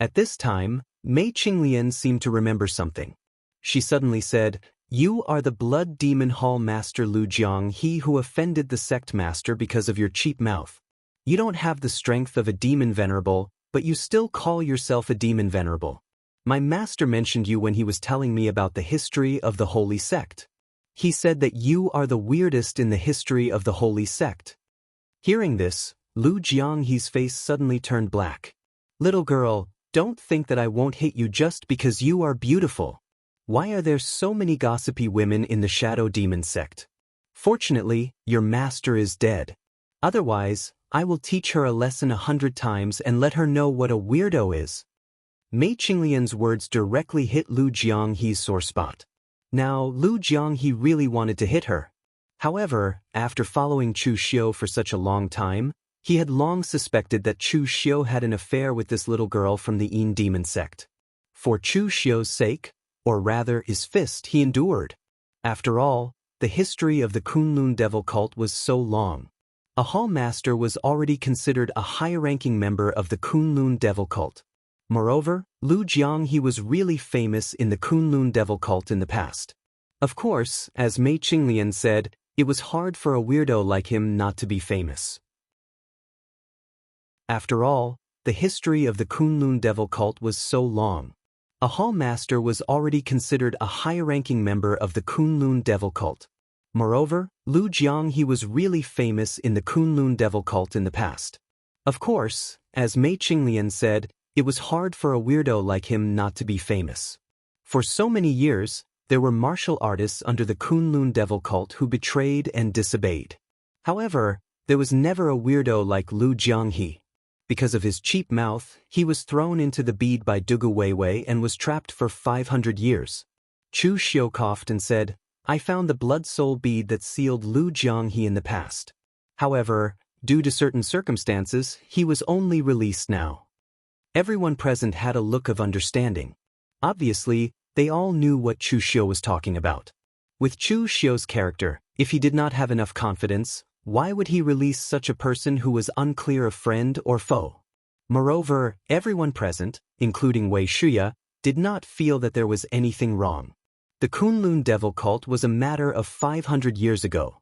Speaker 1: At this time, Mei Qinglian seemed to remember something. She suddenly said, "You are the Blood Demon Hall Master Lu Jianghe who offended the sect master because of your cheap mouth. You don't have the strength of a demon venerable, but you still call yourself a demon venerable. My master mentioned you when he was telling me about the history of the holy sect. He said that you are the weirdest in the history of the holy sect." Hearing this, Lu Jianghe's face suddenly turned black. "Little girl, don't think that I won't hate you just because you are beautiful. Why are there so many gossipy women in the Shadow Demon sect? Fortunately, your master is dead. Otherwise, I will teach her a lesson 100 times and let her know what a weirdo is." Mei Qinglian's words directly hit Lu Jianghe's sore spot. Now, Lu Jianghe really wanted to hit her. However, after following Chu Xiu for such a long time, he had long suspected that Chu Xiu had an affair with this little girl from the Yin Demon sect. For Chu Xiu's sake, or rather his fist, he endured. After all, the history of the Kunlun devil cult was so long. A hall master was already considered a high-ranking member of the Kunlun devil cult. Moreover, Lu Jianghe was really famous in the Kunlun devil cult in the past. Of course, as Mei Qinglian said, it was hard for a weirdo like him not to be famous. After all, the history of the Kunlun devil cult was so long. A hall master was already considered a high-ranking member of the Kunlun devil cult. Moreover, Lu Jianghu was really famous in the Kunlun devil cult in the past. Of course, as Mei Qinglian said, it was hard for a weirdo like him not to be famous. For so many years, there were martial artists under the Kunlun devil cult who betrayed and disobeyed. However, there was never a weirdo like Lu Jianghu. Because of his cheap mouth, he was thrown into the bead by Dugu Weiwei and was trapped for 500 years. Chu Xiu coughed and said, I found the blood soul bead that sealed Lu Jianghu in the past. However, due to certain circumstances, he was only released now. Everyone present had a look of understanding. Obviously, they all knew what Chu Xiu was talking about. With Chu Xiu's character, if he did not have enough confidence, why would he release such a person who was unclear of friend or foe? Moreover, everyone present, including Wei Shuya, did not feel that there was anything wrong. The Kunlun devil cult was a matter of 500 years ago.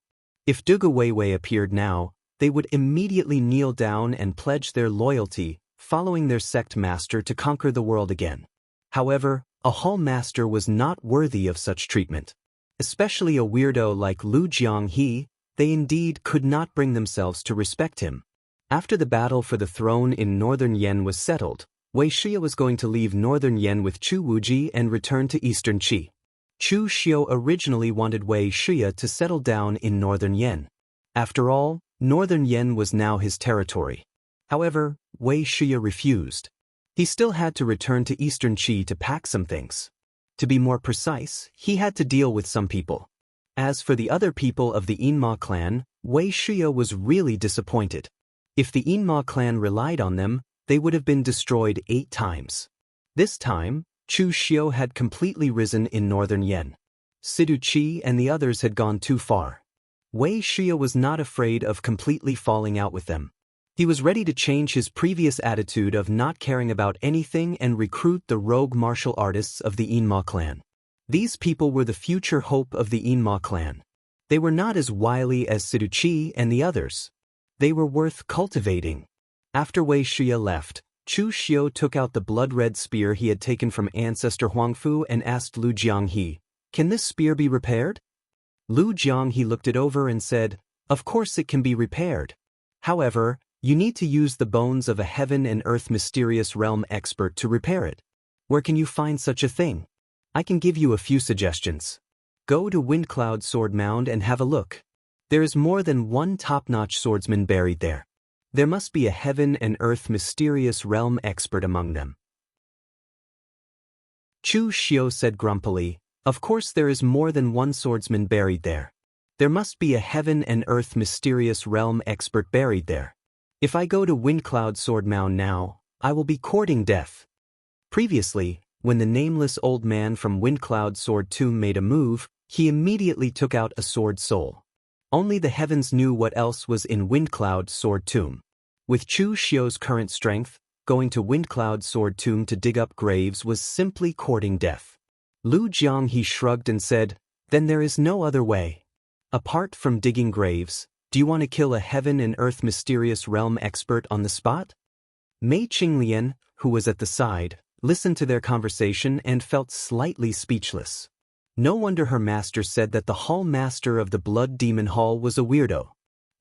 Speaker 1: If Dugu Weiwei appeared now, they would immediately kneel down and pledge their loyalty, following their sect master to conquer the world again. However, a hall master was not worthy of such treatment. Especially a weirdo like Lu Jianghu, they indeed could not bring themselves to respect him. After the battle for the throne in northern Yen was settled, Wei Shuya was going to leave northern Yen with Chu Wuji and return to eastern Qi. Chu Xiu originally wanted Wei Shuya to settle down in northern Yen. After all, northern Yen was now his territory. However, Wei Shuya refused. He still had to return to eastern Qi to pack some things. To be more precise, he had to deal with some people. As for the other people of the Yinma clan, Wei Shuya was really disappointed. If the Yinma clan relied on them, they would have been destroyed 8 times. This time, Chu Xiu had completely risen in northern Yen. Sidu Qi and the others had gone too far. Wei Shuya was not afraid of completely falling out with them. He was ready to change his previous attitude of not caring about anything and recruit the rogue martial artists of the Yinma clan. These people were the future hope of the Yinma clan. They were not as wily as Sidu Qi and the others. They were worth cultivating. After Wei Shuya left, Chu Xiu took out the blood-red spear he had taken from ancestor Huangfu and asked Lu Jianghu, "Can this spear be repaired?" Lu Jianghu looked it over and said, "Of course it can be repaired. However, you need to use the bones of a heaven and earth mysterious realm expert to repair it. Where can you find such a thing? I can give you a few suggestions. Go to Windcloud Sword Mound and have a look. There is more than one top-notch swordsman buried there. There must be a heaven and earth mysterious realm expert among them." Chu Xiu said grumpily, "Of course there is more than one swordsman buried there. There must be a heaven and earth mysterious realm expert buried there. If I go to Windcloud Sword Mound now, I will be courting death." Previously, when the nameless old man from Windcloud Sword Tomb made a move, he immediately took out a sword soul. Only the heavens knew what else was in Windcloud Sword Tomb. With Chu Xiu's current strength, going to Windcloud Sword Tomb to dig up graves was simply courting death. Lu Jianghu shrugged and said, "Then there is no other way. Apart from digging graves, do you want to kill a heaven and earth mysterious realm expert on the spot?" Mei Qinglian, who was at the side, listened to their conversation and felt slightly speechless. No wonder her master said that the hall master of the Blood Demon Hall was a weirdo.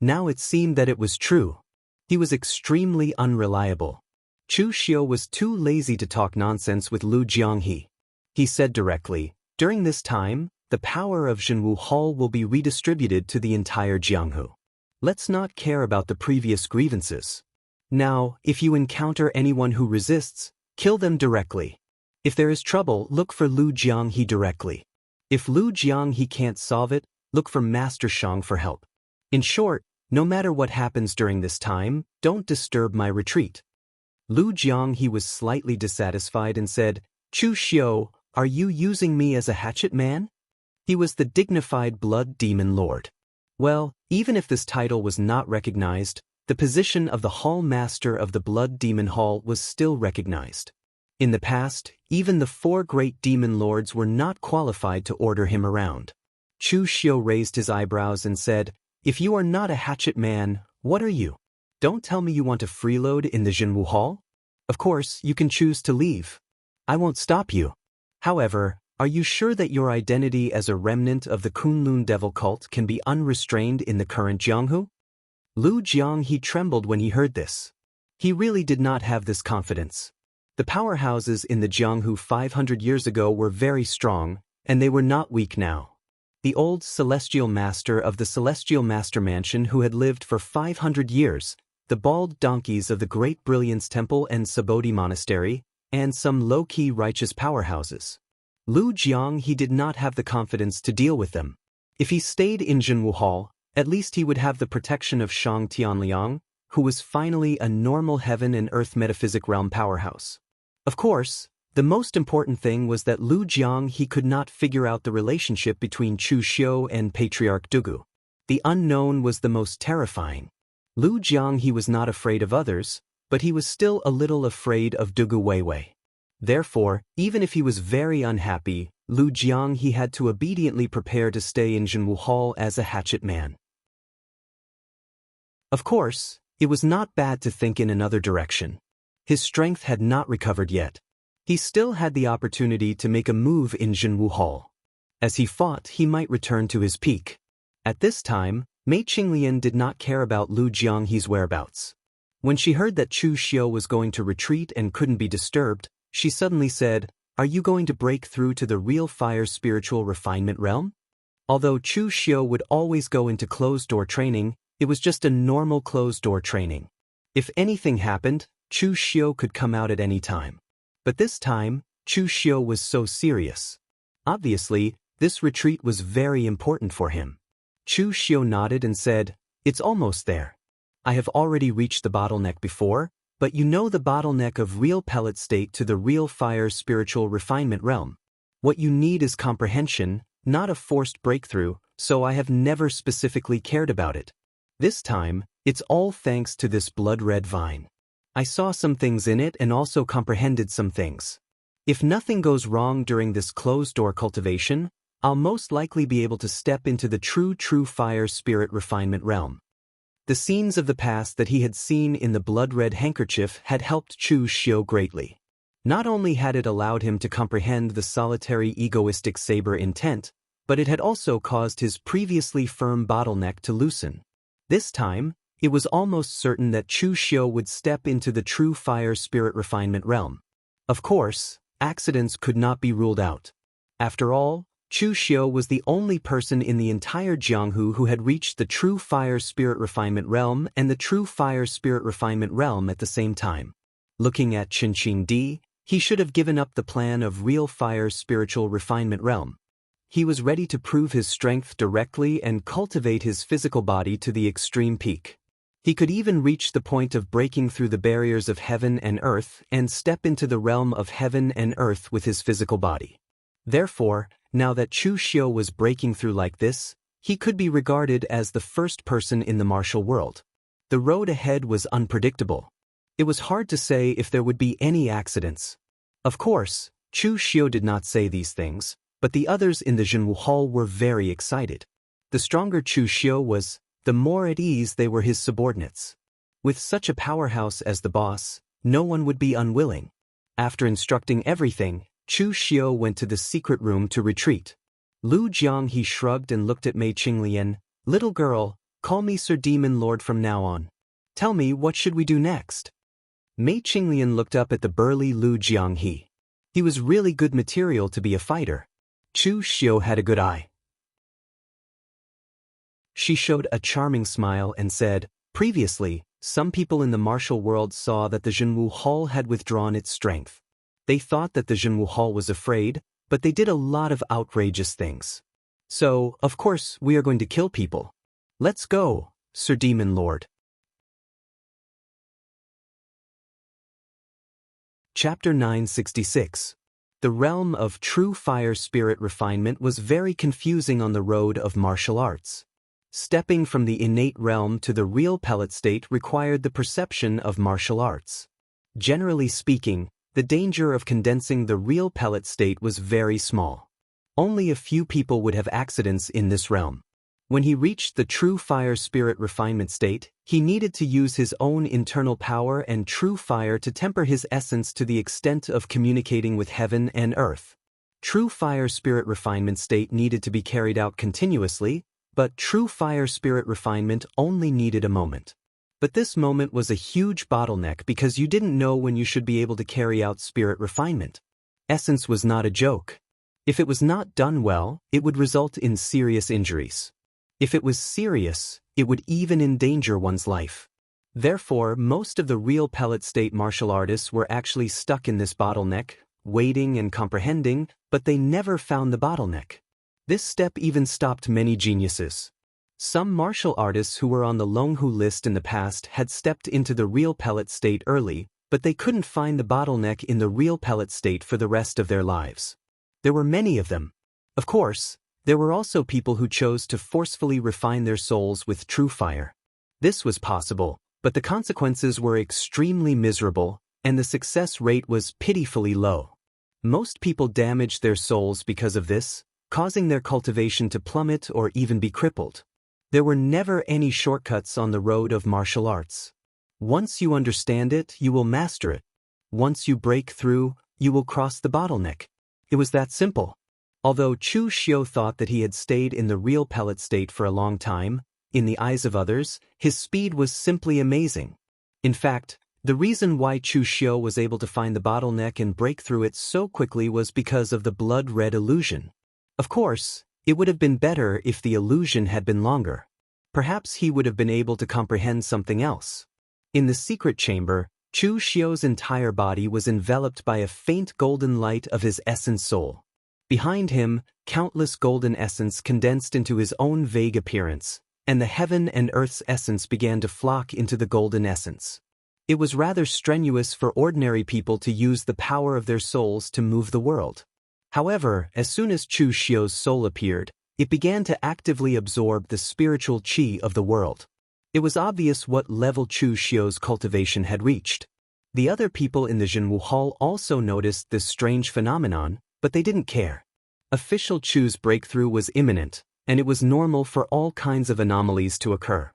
Speaker 1: Now it seemed that it was true. He was extremely unreliable. Chu Xiu was too lazy to talk nonsense with Lu Jianghu. He said directly, "During this time, the power of Jianghu Hall will be redistributed to the entire Jianghu. Let's not care about the previous grievances. Now, if you encounter anyone who resists, kill them directly. If there is trouble, look for Lu Jianghu directly. If Lu Jianghu can't solve it, look for Master Shang for help. In short, no matter what happens during this time, don't disturb my retreat." Lu Jianghu was slightly dissatisfied and said, "Chu Xiu, are you using me as a hatchet man?" He was the dignified Blood Demon Lord. Well, even if this title was not recognized, the position of the Hall Master of the Blood Demon Hall was still recognized. In the past, even the 4 great demon lords were not qualified to order him around. Chu Xiu raised his eyebrows and said, "If you are not a hatchet man, what are you? Don't tell me you want to freeload in the Jianghu Hall? Of course, you can choose to leave." I won't stop you. However, are you sure that your identity as a remnant of the Kunlun devil cult can be unrestrained in the current Jianghu? Lu Jianghe trembled when he heard this. He really did not have this confidence. The powerhouses in the Jianghu 500 years ago were very strong, and they were not weak now. The old celestial master of the celestial master mansion who had lived for 500 years, the bald donkeys of the Great Brilliance Temple and Subodhi Monastery, and some low-key righteous powerhouses. Lu Jianghe did not have the confidence to deal with them. If he stayed in Jianghu Hall, at least he would have the protection of Shang Tianliang, who was finally a normal heaven and earth metaphysic realm powerhouse. Of course, the most important thing was that Lu Jianghe could not figure out the relationship between Chu Xiu and Patriarch Dugu. The unknown was the most terrifying. Lu Jianghe was not afraid of others, but he was still a little afraid of Dugu Weiwei. Therefore, even if he was very unhappy, Lu Jianghe had to obediently prepare to stay in Jianghu Hall as a hatchet man. Of course, it was not bad to think in another direction. His strength had not recovered yet. He still had the opportunity to make a move in Jianghu Hall. As he fought, he might return to his peak. At this time, Mei Qinglian did not care about Lu Jianghe's whereabouts. When she heard that Chu Xiu was going to retreat and couldn't be disturbed, she suddenly said, "Are you going to break through to the real fire spiritual refinement realm?" Although Chu Xiu would always go into closed-door training, it was just a normal closed-door training. If anything happened, Chu Xiu could come out at any time. But this time, Chu Xiu was so serious. Obviously, this retreat was very important for him. Chu Xiu nodded and said, "It's almost there. I have already reached the bottleneck before, but you know the bottleneck of real pellet state to the real fire spiritual refinement realm. What you need is comprehension, not a forced breakthrough, so I have never specifically cared about it. This time, it's all thanks to this blood-red vine. I saw some things in it and also comprehended some things. If nothing goes wrong during this closed-door cultivation, I'll most likely be able to step into the true fire spirit refinement realm." The scenes of the past that he had seen in the blood-red handkerchief had helped Chu Xiu greatly. Not only had it allowed him to comprehend the solitary egoistic saber intent, but it had also caused his previously firm bottleneck to loosen. This time, it was almost certain that Chu Xiu would step into the true fire spirit refinement realm. Of course, accidents could not be ruled out. After all, Chu Xiu was the only person in the entire Jianghu who had reached the true fire spirit refinement realm and the true fire spirit refinement realm at the same time. Looking at Qinqing Di, he should have given up the plan of real fire spiritual refinement realm. He was ready to prove his strength directly and cultivate his physical body to the extreme peak. He could even reach the point of breaking through the barriers of heaven and earth and step into the realm of heaven and earth with his physical body. Therefore, now that Chu Xiu was breaking through like this, he could be regarded as the first person in the martial world. The road ahead was unpredictable. It was hard to say if there would be any accidents. Of course, Chu Xiu did not say these things, but the others in the Jianghu Hall were very excited. The stronger Chu Xiu was, the more at ease they were his subordinates. With such a powerhouse as the boss, no one would be unwilling. After instructing everything, Chu Xiu went to the secret room to retreat. Lu Jianghe shrugged and looked at Mei Qinglian. "Little girl, call me Sir Demon Lord from now on. Tell me, what should we do next?" Mei Qinglian looked up at the burly Lu Jianghe. He was really good material to be a fighter. Chu Xiu had a good eye. She showed a charming smile and said, "Previously, some people in the martial world saw that the Jianghu Hall had withdrawn its strength. They thought that the Jianghu Hall was afraid, but they did a lot of outrageous things. So, of course, we are going to kill people. Let's go, Sir Demon Lord." Chapter 966. The realm of true fire spirit refinement was very confusing on the road of martial arts. Stepping from the innate realm to the real pellet state required the perception of martial arts. Generally speaking, the danger of condensing the real pellet state was very small. Only a few people would have accidents in this realm. When he reached the true fire spirit refinement state, he needed to use his own internal power and true fire to temper his essence to the extent of communicating with heaven and earth. True fire spirit refinement state needed to be carried out continuously, but true fire spirit refinement only needed a moment. But this moment was a huge bottleneck because you didn't know when you should be able to carry out spirit refinement. Essence was not a joke. If it was not done well, it would result in serious injuries. If it was serious, it would even endanger one's life. Therefore, most of the real pellet state martial artists were actually stuck in this bottleneck, waiting and comprehending, but they never found the bottleneck. This step even stopped many geniuses. Some martial artists who were on the Longhu list in the past had stepped into the real pellet state early, but they couldn't find the bottleneck in the real pellet state for the rest of their lives. There were many of them. Of course, there were also people who chose to forcefully refine their souls with true fire. This was possible, but the consequences were extremely miserable, and the success rate was pitifully low. Most people damaged their souls because of this, causing their cultivation to plummet or even be crippled. There were never any shortcuts on the road of martial arts. Once you understand it, you will master it. Once you break through, you will cross the bottleneck. It was that simple. Although Chu Xiu thought that he had stayed in the real pellet state for a long time, in the eyes of others, his speed was simply amazing. In fact, the reason why Chu Xiu was able to find the bottleneck and break through it so quickly was because of the blood-red illusion. Of course, it would have been better if the illusion had been longer. Perhaps he would have been able to comprehend something else. In the secret chamber, Chu Xiu's entire body was enveloped by a faint golden light of his essence soul. Behind him, countless golden essence condensed into his own vague appearance, and the heaven and earth's essence began to flock into the golden essence. It was rather strenuous for ordinary people to use the power of their souls to move the world. However, as soon as Chu Xiu's soul appeared, it began to actively absorb the spiritual qi of the world. It was obvious what level Chu Xiu's cultivation had reached. The other people in the Jianghu hall also noticed this strange phenomenon, but they didn't care. Official Chu's breakthrough was imminent, and it was normal for all kinds of anomalies to occur.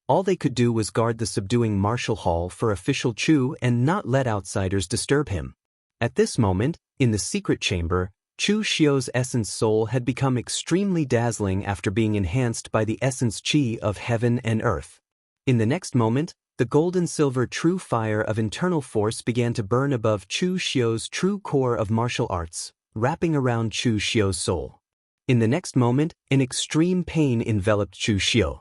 Speaker 1: All they could do was guard the subduing martial hall for official Chu and not let outsiders disturb him. At this moment, in the secret chamber, Chu Xiu's essence soul had become extremely dazzling after being enhanced by the essence qi of heaven and earth. In the next moment, the golden-silver true fire of internal force began to burn above Chu Xiu's true core of martial arts, wrapping around Chu Xiu's soul. In the next moment, an extreme pain enveloped Chu Xiu.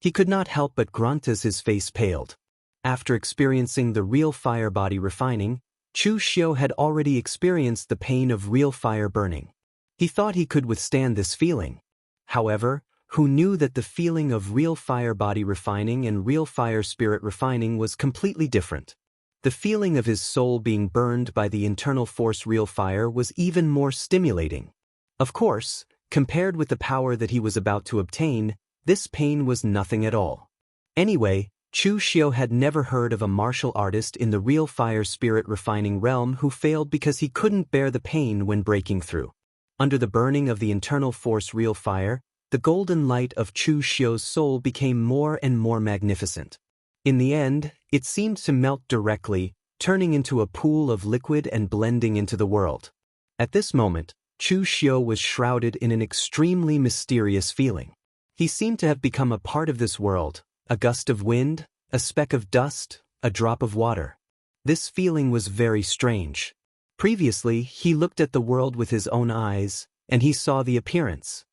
Speaker 1: He could not help but grunt as his face paled. After experiencing the real fire body refining, Chu Xiu had already experienced the pain of real fire burning. He thought he could withstand this feeling. However, who knew that the feeling of real fire body refining and real fire spirit refining was completely different? The feeling of his soul being burned by the internal force real fire was even more stimulating. Of course, compared with the power that he was about to obtain, this pain was nothing at all. Anyway, Chu Xiu had never heard of a martial artist in the real fire spirit refining realm who failed because he couldn't bear the pain when breaking through. Under the burning of the internal force real fire, the golden light of Chu Xiu's soul became more and more magnificent. In the end, it seemed to melt directly, turning into a pool of liquid and blending into the world. At this moment, Chu Xiu was shrouded in an extremely mysterious feeling. He seemed to have become a part of this world, a gust of wind, a speck of dust, a drop of water. This feeling was very strange. Previously, he looked at the world with his own eyes, and he saw the appearance.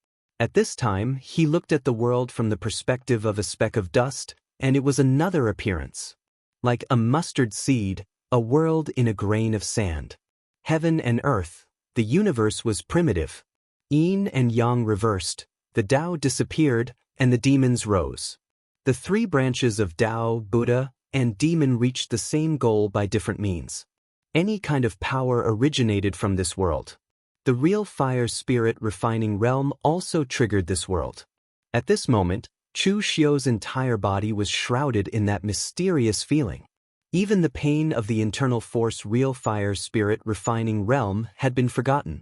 Speaker 1: At this time, he looked at the world from the perspective of a speck of dust, and it was another appearance. Like a mustard seed, a world in a grain of sand. Heaven and earth, the universe was primitive. Yin and yang reversed, the Tao disappeared, and the demons rose. The three branches of Tao, Buddha, and demon reached the same goal by different means. Any kind of power originated from this world. The real fire spirit refining realm also triggered this world. At this moment, Chu Xiu's entire body was shrouded in that mysterious feeling. Even the pain of the internal force real fire spirit refining realm had been forgotten.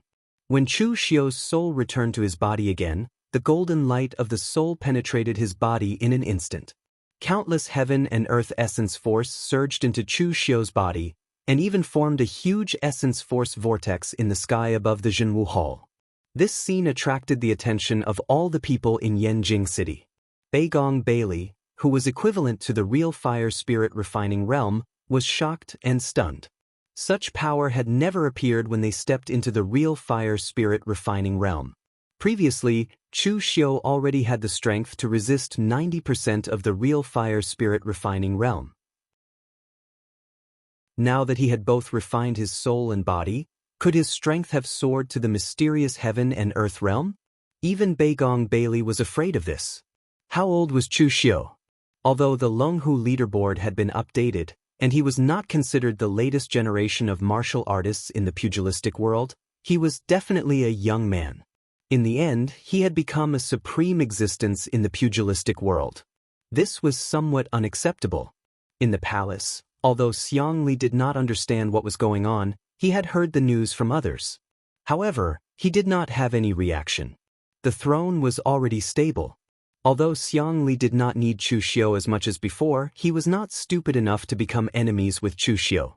Speaker 1: When Chu Xiu's soul returned to his body again, the golden light of the soul penetrated his body in an instant. Countless heaven and earth essence force surged into Chu Xiu's body, and even formed a huge essence force vortex in the sky above the Jianghu Hall. This scene attracted the attention of all the people in Yanjing City. Beigong Bailey, who was equivalent to the real fire spirit refining realm, was shocked and stunned. Such power had never appeared when they stepped into the real fire spirit refining realm. Previously, Chu Xiu already had the strength to resist 90% of the real fire spirit refining realm. Now that he had both refined his soul and body, could his strength have soared to the mysterious heaven and earth realm? Even Beigong Bailey was afraid of this. How old was Chu Xiu? Although the Longhu leaderboard had been updated, and he was not considered the latest generation of martial artists in the pugilistic world, he was definitely a young man. In the end, he had become a supreme existence in the pugilistic world. This was somewhat unacceptable. In the palace, although Xiang Li did not understand what was going on, he had heard the news from others. However, he did not have any reaction. The throne was already stable. Although Xiang Li did not need Chu Xiu as much as before, he was not stupid enough to become enemies with Chu Xiu.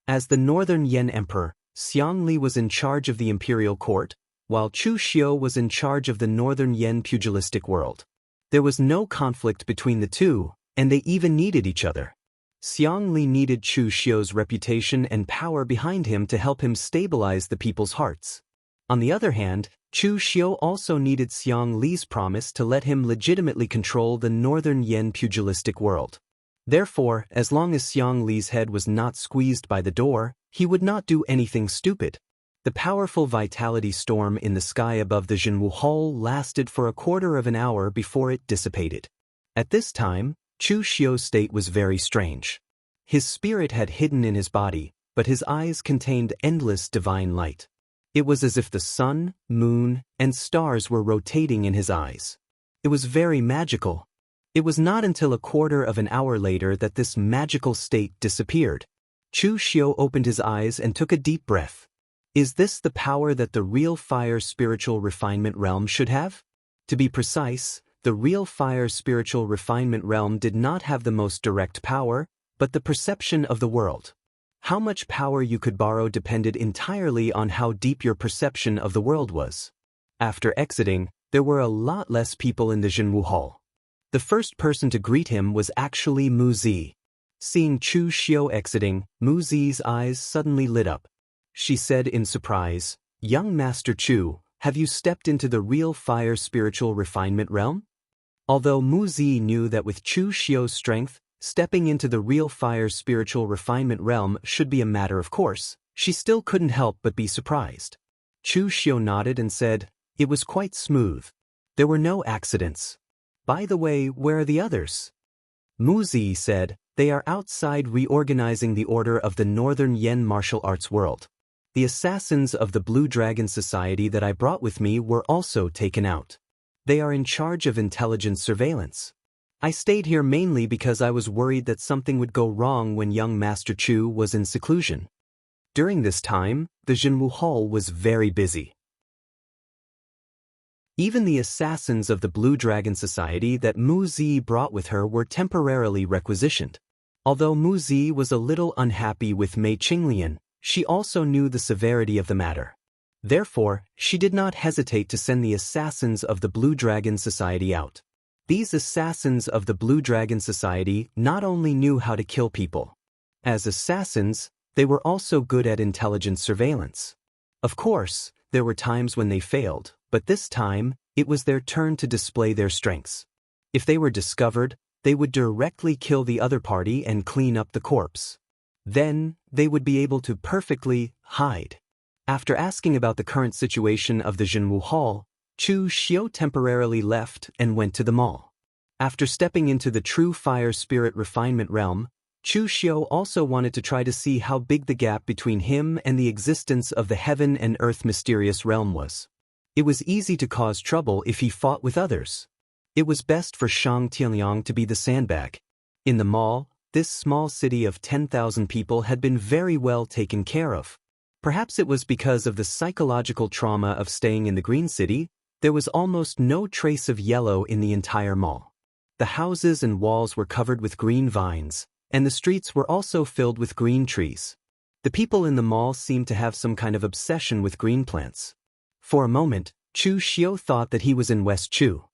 Speaker 1: As the Northern Yan Emperor, Xiang Li was in charge of the imperial court, while Chu Xiu was in charge of the Northern Yan pugilistic world. There was no conflict between the two, and they even needed each other. Xiang Li needed Chu Xiu's reputation and power behind him to help him stabilize the people's hearts. On the other hand, Chu Xiu also needed Xiang Li's promise to let him legitimately control the Northern Yan pugilistic world. Therefore, as long as Xiang Li's head was not squeezed by the door, he would not do anything stupid. The powerful vitality storm in the sky above the Jianghu Hall lasted for a quarter of an hour before it dissipated. At this time, Chu Xiu's state was very strange. His spirit had hidden in his body, but his eyes contained endless divine light. It was as if the sun, moon, and stars were rotating in his eyes. It was very magical. It was not until a quarter of an hour later that this magical state disappeared. Chu Xiu opened his eyes and took a deep breath. Is this the power that the real fire spiritual refinement realm should have? To be precise, the real fire spiritual refinement realm did not have the most direct power, but the perception of the world. How much power you could borrow depended entirely on how deep your perception of the world was. After exiting, there were a lot less people in the Jianghu Hall. The first person to greet him was actually Mu Zi. Seeing Chu Xiu exiting, Mu Zi's eyes suddenly lit up. She said in surprise, "Young Master Chu, have you stepped into the real fire spiritual refinement realm?" Although Mu Zi knew that with Chu Xiu's strength, stepping into the real fire spiritual refinement realm should be a matter of course, she still couldn't help but be surprised. Chu Xiu nodded and said, "It was quite smooth. There were no accidents. By the way, where are the others?" Mu Zi said, "They are outside reorganizing the order of the Northern Yan martial arts world. The assassins of the Blue Dragon Society that I brought with me were also taken out. They are in charge of intelligence surveillance. I stayed here mainly because I was worried that something would go wrong when young Master Chu was in seclusion." During this time, the Jianghu Hall was very busy. Even the assassins of the Blue Dragon Society that Mu Zi brought with her were temporarily requisitioned. Although Mu Zi was a little unhappy with Mei Qinglian, she also knew the severity of the matter. Therefore, she did not hesitate to send the assassins of the Blue Dragon Society out. These assassins of the Blue Dragon Society not only knew how to kill people. As assassins, they were also good at intelligence surveillance. Of course, there were times when they failed, but this time, it was their turn to display their strengths. If they were discovered, they would directly kill the other party and clean up the corpse. Then, they would be able to perfectly hide. After asking about the current situation of the Jianghu Hall, Chu Xiu temporarily left and went to the mall. After stepping into the true fire spirit refinement realm, Chu Xiu also wanted to try to see how big the gap between him and the existence of the heaven and earth mysterious realm was. It was easy to cause trouble if he fought with others. It was best for Shang Tianliang to be the sandbag. In the mall, this small city of 10,000 people had been very well taken care of. Perhaps it was because of the psychological trauma of staying in the Green City, there was almost no trace of yellow in the entire mall. The houses and walls were covered with green vines, and the streets were also filled with green trees. The people in the mall seemed to have some kind of obsession with green plants. For a moment, Chu Xiu thought that he was in West Chu.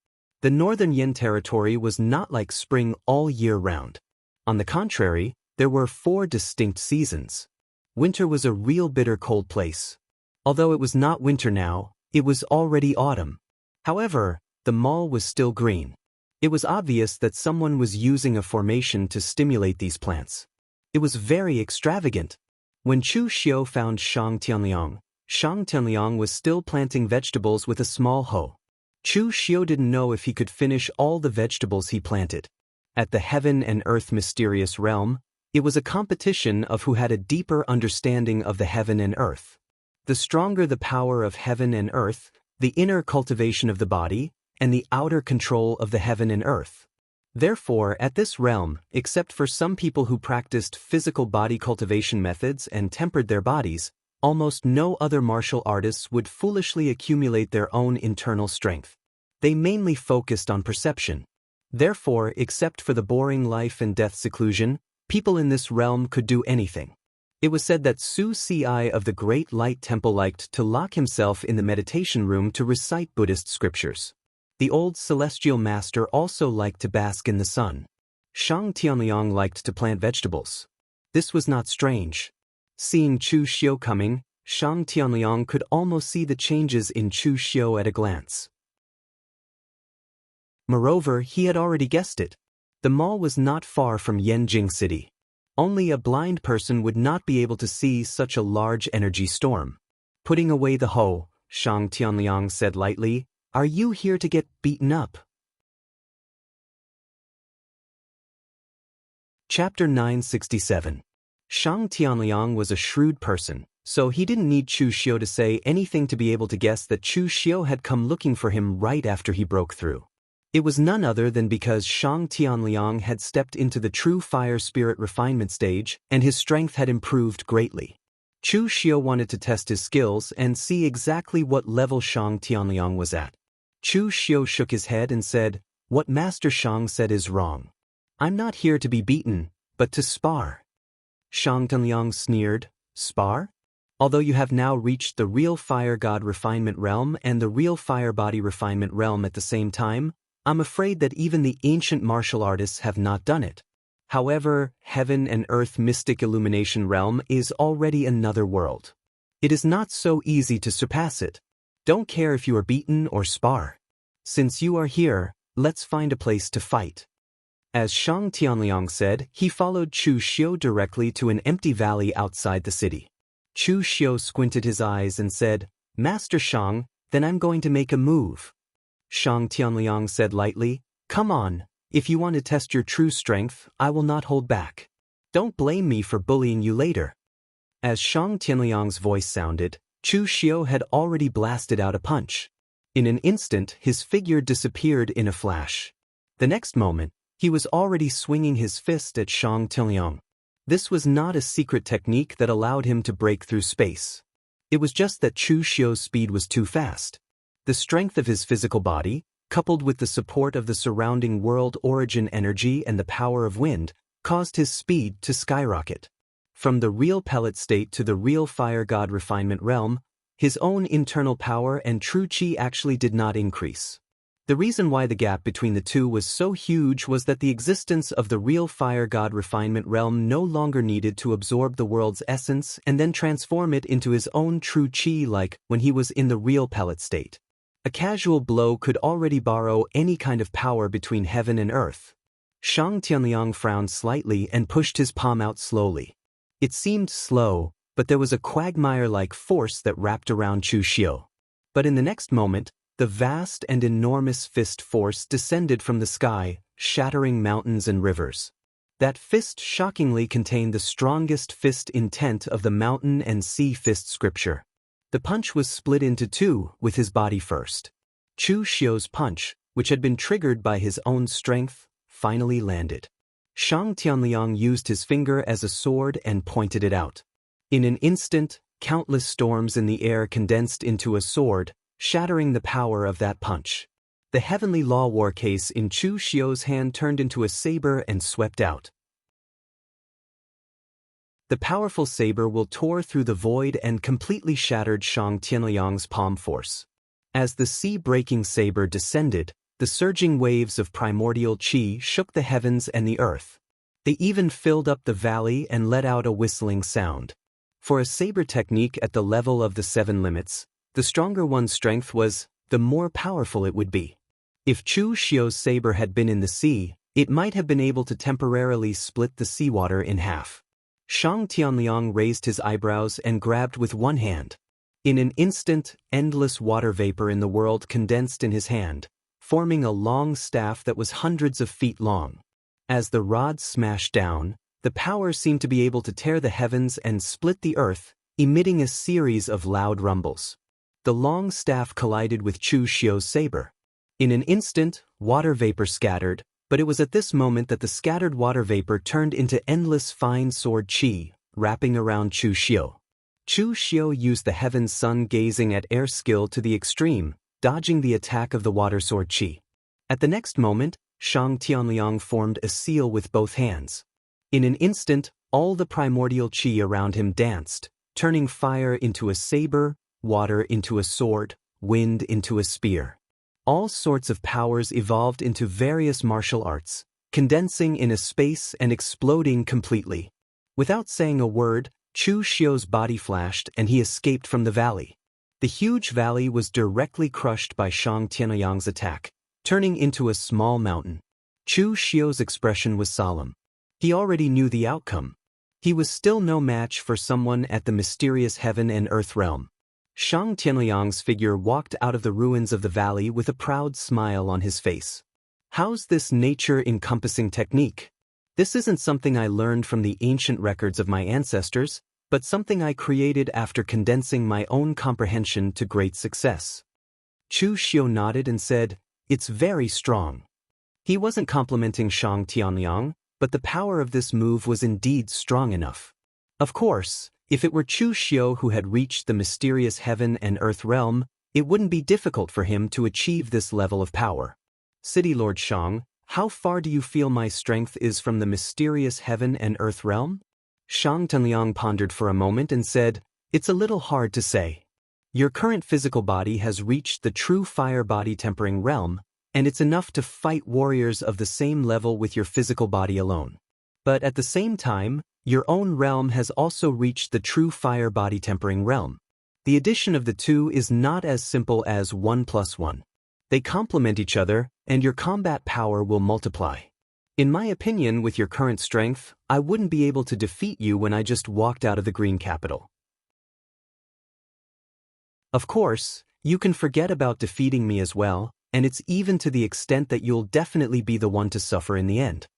Speaker 1: The northern Yin territory was not like spring all year round. On the contrary, there were 4 distinct seasons. Winter was a real bitter cold place. Although it was not winter now, it was already autumn. However, the mall was still green. It was obvious that someone was using a formation to stimulate these plants. It was very extravagant. When Chu Xiu found Shang Tianliang was still planting vegetables with a small hoe. Chu Xiu didn't know if he could finish all the vegetables he planted. At the Heaven and Earth mysterious realm, it was a competition of who had a deeper understanding of the heaven and earth. The stronger the power of heaven and earth, the inner cultivation of the body, and the outer control of the heaven and earth. Therefore, at this realm, except for some people who practiced physical body cultivation methods and tempered their bodies, almost no other martial artists would foolishly accumulate their own internal strength. They mainly focused on perception. Therefore, except for the boring life and death seclusion, people in this realm could do anything. It was said that Su Ci of the Great Light Temple liked to lock himself in the meditation room to recite Buddhist scriptures. The old celestial master also liked to bask in the sun. Shang Tianliang liked to plant vegetables. This was not strange. Seeing Chu Xiu coming, Shang Tianliang could almost see the changes in Chu Xiu at a glance. Moreover, he had already guessed it. The mall was not far from Yanjing City. Only a blind person would not be able to see such a large energy storm. Putting away the hoe, Shang Tianliang said lightly, "Are you here to get beaten up?" Chapter 967. Shang Tianliang was a shrewd person, so he didn't need Chu Xiu to say anything to be able to guess that Chu Xiu had come looking for him right after he broke through. It was none other than because Shang Tianliang had stepped into the true fire spirit refinement stage, and his strength had improved greatly. Chu Xiu wanted to test his skills and see exactly what level Shang Tianliang was at. Chu Xiu shook his head and said, "What Master Shang said is wrong. I'm not here to be beaten, but to spar." Shang Tianliang sneered, "Spar? Although you have now reached the real fire god refinement realm and the real fire body refinement realm at the same time, I'm afraid that even the ancient martial artists have not done it. However, heaven and earth mystic illumination realm is already another world. It is not so easy to surpass it. Don't care if you are beaten or spar. Since you are here, let's find a place to fight." As Shang Tianliang said, he followed Chu Xiu directly to an empty valley outside the city. Chu Xiu squinted his eyes and said, "Master Shang, then I'm going to make a move." Shang Tianliang said lightly, "Come on, if you want to test your true strength, I will not hold back. Don't blame me for bullying you later." As Shang Tianliang's voice sounded, Chu Xiu had already blasted out a punch. In an instant, his figure disappeared in a flash. The next moment, he was already swinging his fist at Shang Tianliang. This was not a secret technique that allowed him to break through space. It was just that Chu Xiu's speed was too fast. The strength of his physical body, coupled with the support of the surrounding world origin energy and the power of wind, caused his speed to skyrocket. From the real pellet state to the real fire god refinement realm, his own internal power and true qi actually did not increase. The reason why the gap between the two was so huge was that the existence of the real fire god refinement realm no longer needed to absorb the world's essence and then transform it into his own true qi like when he was in the real pellet state. A casual blow could already borrow any kind of power between heaven and earth. Shang Tianliang frowned slightly and pushed his palm out slowly. It seemed slow, but there was a quagmire-like force that wrapped around Chu Xiu. But in the next moment, the vast and enormous fist force descended from the sky, shattering mountains and rivers. That fist shockingly contained the strongest fist intent of the mountain and sea fist scripture. The punch was split into two, with his body first. Chu Xiu's punch, which had been triggered by his own strength, finally landed. Shang Tianliang used his finger as a sword and pointed it out. In an instant, countless storms in the air condensed into a sword, shattering the power of that punch. The heavenly law war case in Chu Xiu's hand turned into a saber and swept out. The powerful saber will tore through the void and completely shattered Shang Tianliang's palm force. As the sea-breaking saber descended, the surging waves of primordial qi shook the heavens and the earth. They even filled up the valley and let out a whistling sound. For a saber technique at the level of the 7 limits, the stronger one's strength was, the more powerful it would be. If Chu Xiu's saber had been in the sea, it might have been able to temporarily split the seawater in half. Shang Tianliang raised his eyebrows and grabbed with one hand. In an instant, endless water vapor in the world condensed in his hand, forming a long staff that was hundreds of feet long. As the rod smashed down, the power seemed to be able to tear the heavens and split the earth, emitting a series of loud rumbles. The long staff collided with Chu Xiu's saber. In an instant, water vapor scattered, but it was at this moment that the scattered water vapor turned into endless fine sword qi, wrapping around Chu Xiu. Chu Xiu used the heaven's sun-gazing at air skill to the extreme, dodging the attack of the water sword qi. At the next moment, Shang Tianliang formed a seal with both hands. In an instant, all the primordial qi around him danced, turning fire into a saber, water into a sword, wind into a spear. All sorts of powers evolved into various martial arts, condensing in a space and exploding completely. Without saying a word, Chu Xiu's body flashed and he escaped from the valley. The huge valley was directly crushed by Shang Tianliang's attack, turning into a small mountain. Chu Xiu's expression was solemn. He already knew the outcome. He was still no match for someone at the mysterious heaven and earth realm. Shang Tianliang's figure walked out of the ruins of the valley with a proud smile on his face. How's this nature-encompassing technique? This isn't something I learned from the ancient records of my ancestors, but something I created after condensing my own comprehension to great success. Chu Xiu nodded and said, "It's very strong." He wasn't complimenting Shang Tianliang, but the power of this move was indeed strong enough. Of course, if it were Chu Xiu who had reached the mysterious heaven and earth realm, it wouldn't be difficult for him to achieve this level of power. City Lord Shang, how far do you feel my strength is from the mysterious heaven and earth realm? Shang Tianliang pondered for a moment and said, "It's a little hard to say. Your current physical body has reached the true fire body tempering realm, and it's enough to fight warriors of the same level with your physical body alone. But at the same time, your own realm has also reached the true fire body tempering realm. The addition of the two is not as simple as 1 + 1. They complement each other, and your combat power will multiply. In my opinion, with your current strength, I wouldn't be able to defeat you when I just walked out of the Green Capital. Of course, you can forget about defeating me as well, and it's even to the extent that you'll definitely be the one to suffer in the end."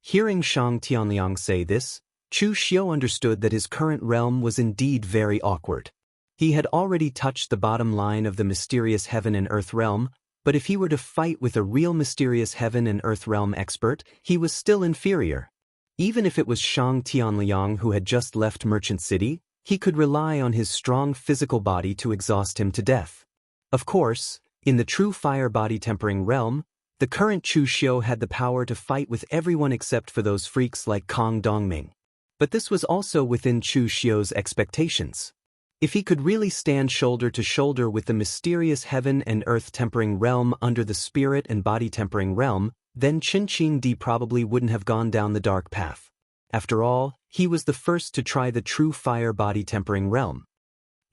Speaker 1: Hearing Shang Tianliang say this, Chu Xiu understood that his current realm was indeed very awkward. He had already touched the bottom line of the mysterious heaven and earth realm, but if he were to fight with a real mysterious heaven and earth realm expert, he was still inferior. Even if it was Shang Tianliang who had just left Merchant City, he could rely on his strong physical body to exhaust him to death. Of course, in the true fire body tempering realm, the current Chu Xiu had the power to fight with everyone except for those freaks like Kong Dongming. But this was also within Chu Xiu's expectations. If he could really stand shoulder to shoulder with the mysterious heaven and earth tempering realm under the spirit and body tempering realm, then Qin Qingdi probably wouldn't have gone down the dark path. After all, he was the first to try the true fire body tempering realm.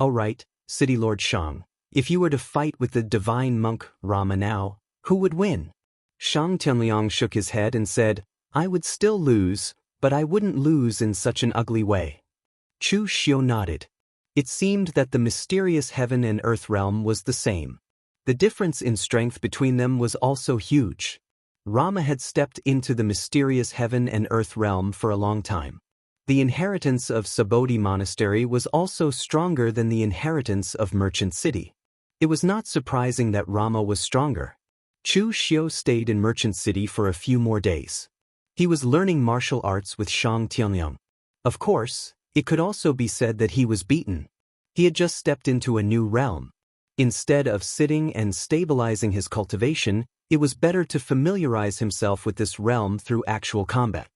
Speaker 1: All right, City Lord Shang, if you were to fight with the divine monk Rama now, who would win? Shang Tianliang shook his head and said, "I would still lose, but I wouldn't lose in such an ugly way." Chu Xiu nodded. It seemed that the mysterious heaven and earth realm was the same. The difference in strength between them was also huge. Rama had stepped into the mysterious heaven and earth realm for a long time. The inheritance of Sabodhi Monastery was also stronger than the inheritance of Merchant City. It was not surprising that Rama was stronger. Chu Xiu stayed in Merchant City for a few more days. He was learning martial arts with Shang Tianliang. Of course, it could also be said that he was beaten. He had just stepped into a new realm. Instead of sitting and stabilizing his cultivation, it was better to familiarize himself with this realm through actual combat.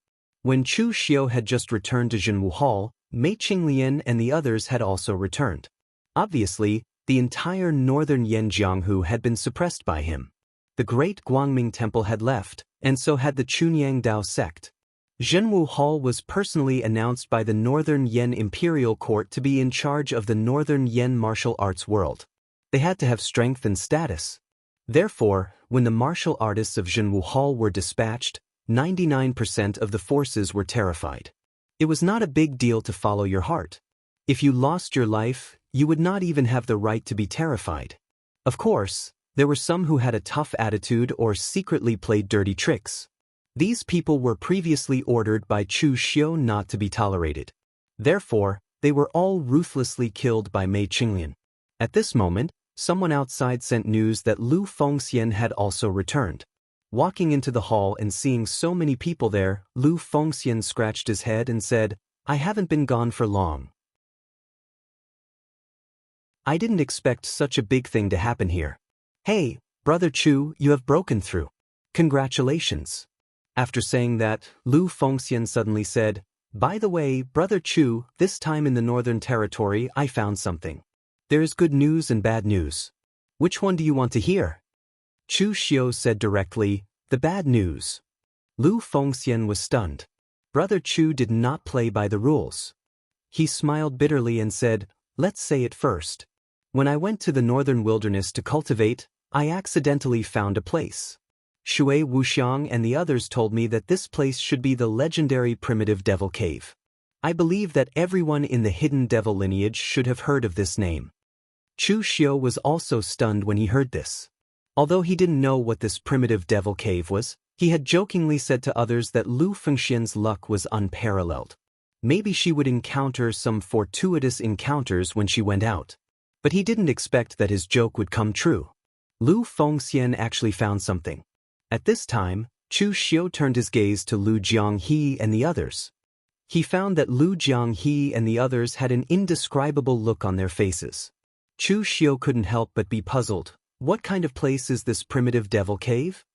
Speaker 1: When Chu Xiu had just returned to Jianghu Hall, Mei Qinglian and the others had also returned. Obviously, the entire northern Jianghu had been suppressed by him. The great Guangming Temple had left, and so had the Chunyang Dao sect. Jianghu Hall was personally announced by the Northern Yen Imperial Court to be in charge of the Northern Yen martial arts world. They had to have strength and status. Therefore, when the martial artists of Jianghu Hall were dispatched, 99% of the forces were terrified. It was not a big deal to follow your heart. If you lost your life, you would not even have the right to be terrified. Of course, there were some who had a tough attitude or secretly played dirty tricks. These people were previously ordered by Chu Xiu not to be tolerated. Therefore, they were all ruthlessly killed by Mei Qinglian. At this moment, someone outside sent news that Lu Fengxian had also returned. Walking into the hall and seeing so many people there, Lu Fengxian scratched his head and said, "I haven't been gone for long. I didn't expect such a big thing to happen here. Hey, Brother Chu, you have broken through. Congratulations." After saying that, Lu Fengxian suddenly said, "By the way, Brother Chu, this time in the Northern Territory I found something. There is good news and bad news. Which one do you want to hear?" Chu Xiu said directly, "The bad news." Lu Fengxian was stunned. Brother Chu did not play by the rules. He smiled bitterly and said, "Let's say it first. When I went to the northern wilderness to cultivate, I accidentally found a place. Shui Wuxiang and the others told me that this place should be the legendary primitive devil cave. I believe that everyone in the hidden devil lineage should have heard of this name." Chu Xiu was also stunned when he heard this. Although he didn't know what this primitive devil cave was, he had jokingly said to others that Lu Fengxian's luck was unparalleled. Maybe she would encounter some fortuitous encounters when she went out. But he didn't expect that his joke would come true. Lu Fengxian actually found something. At this time, Chu Xiu turned his gaze to Lu Jianghe and the others. He found that Lu Jianghe and the others had an indescribable look on their faces. Chu Xiu couldn't help but be puzzled. What kind of place is this primitive devil cave?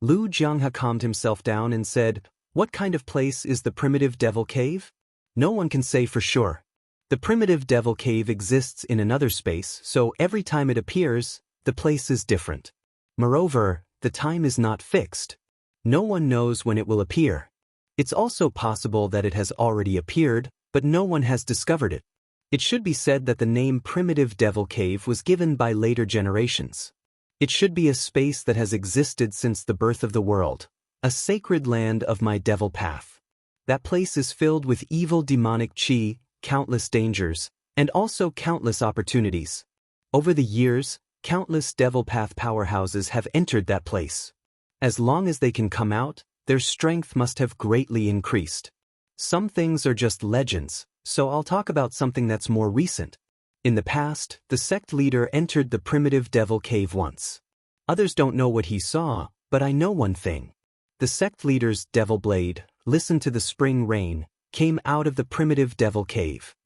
Speaker 1: Lu Jianghe calmed himself down and said, "What kind of place is the primitive devil cave? No one can say for sure. The primitive devil cave exists in another space, so every time it appears, the place is different. Moreover, the time is not fixed. No one knows when it will appear. It's also possible that it has already appeared, but no one has discovered it. It should be said that the name Primitive Devil Cave was given by later generations. It should be a space that has existed since the birth of the world, a sacred land of my devil path. That place is filled with evil demonic chi, countless dangers, and also countless opportunities. Over the years, countless devil path powerhouses have entered that place. As long as they can come out, their strength must have greatly increased. Some things are just legends, so I'll talk about something that's more recent. In the past, the sect leader entered the primitive devil cave once. Others don't know what he saw, but I know one thing. The sect leader's devil blade, listen to the spring rain, came out of the primitive devil cave.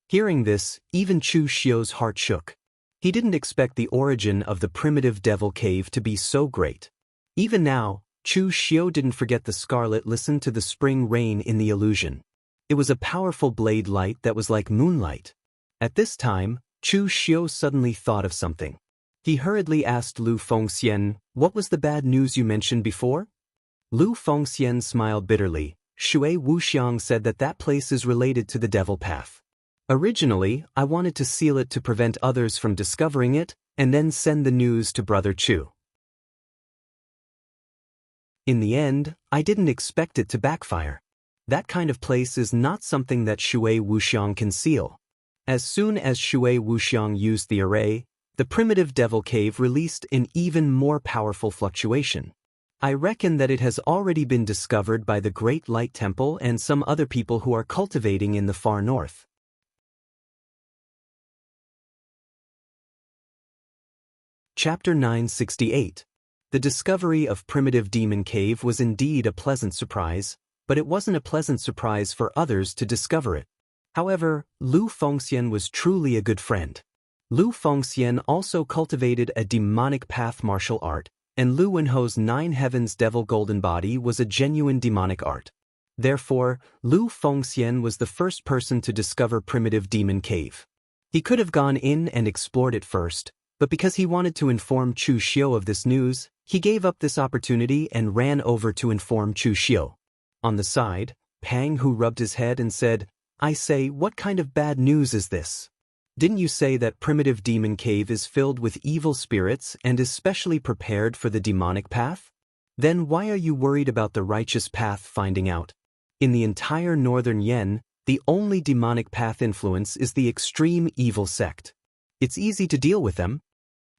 Speaker 1: Hearing this, even Chu Xiu's heart shook. He didn't expect the origin of the primitive devil cave to be so great. Even now, Chu Xiu didn't forget the scarlet listen to the spring rain in the illusion. It was a powerful blade light that was like moonlight. At this time, Chu Xiu suddenly thought of something. He hurriedly asked Lu Fengxian, "What was the bad news you mentioned before?" Lu Fengxian smiled bitterly. Shui Wuxiang said that that place is related to the devil path. Originally, I wanted to seal it to prevent others from discovering it, and then send the news to Brother Chu. In the end, I didn't expect it to backfire. That kind of place is not something that Shui Wuxiang can seal. As soon as Shui Wuxiang used the array, the primitive devil cave released an even more powerful fluctuation. I reckon that it has already been discovered by the Great Light Temple and some other people who are cultivating in the far north. Chapter 968. The discovery of Primitive Demon Cave was indeed a pleasant surprise, but it wasn't a pleasant surprise for others to discover it. However, Lu Fengxian was truly a good friend. Lu Fengxian also cultivated a demonic path martial art, and Lu Wenho's Nine Heavens Devil Golden Body was a genuine demonic art. Therefore, Lu Fengxian was the first person to discover Primitive Demon Cave. He could have gone in and explored it first, but because he wanted to inform Chu Xiu of this news, he gave up this opportunity and ran over to inform Chu Xiu. On the side, Pang Hu rubbed his head and said, "I say, what kind of bad news is this? Didn't you say that Primitive Demon Cave is filled with evil spirits and is specially prepared for the demonic path? Then why are you worried about the righteous path finding out? In the entire northern Yen, the only demonic path influence is the extreme evil sect. It's easy to deal with them."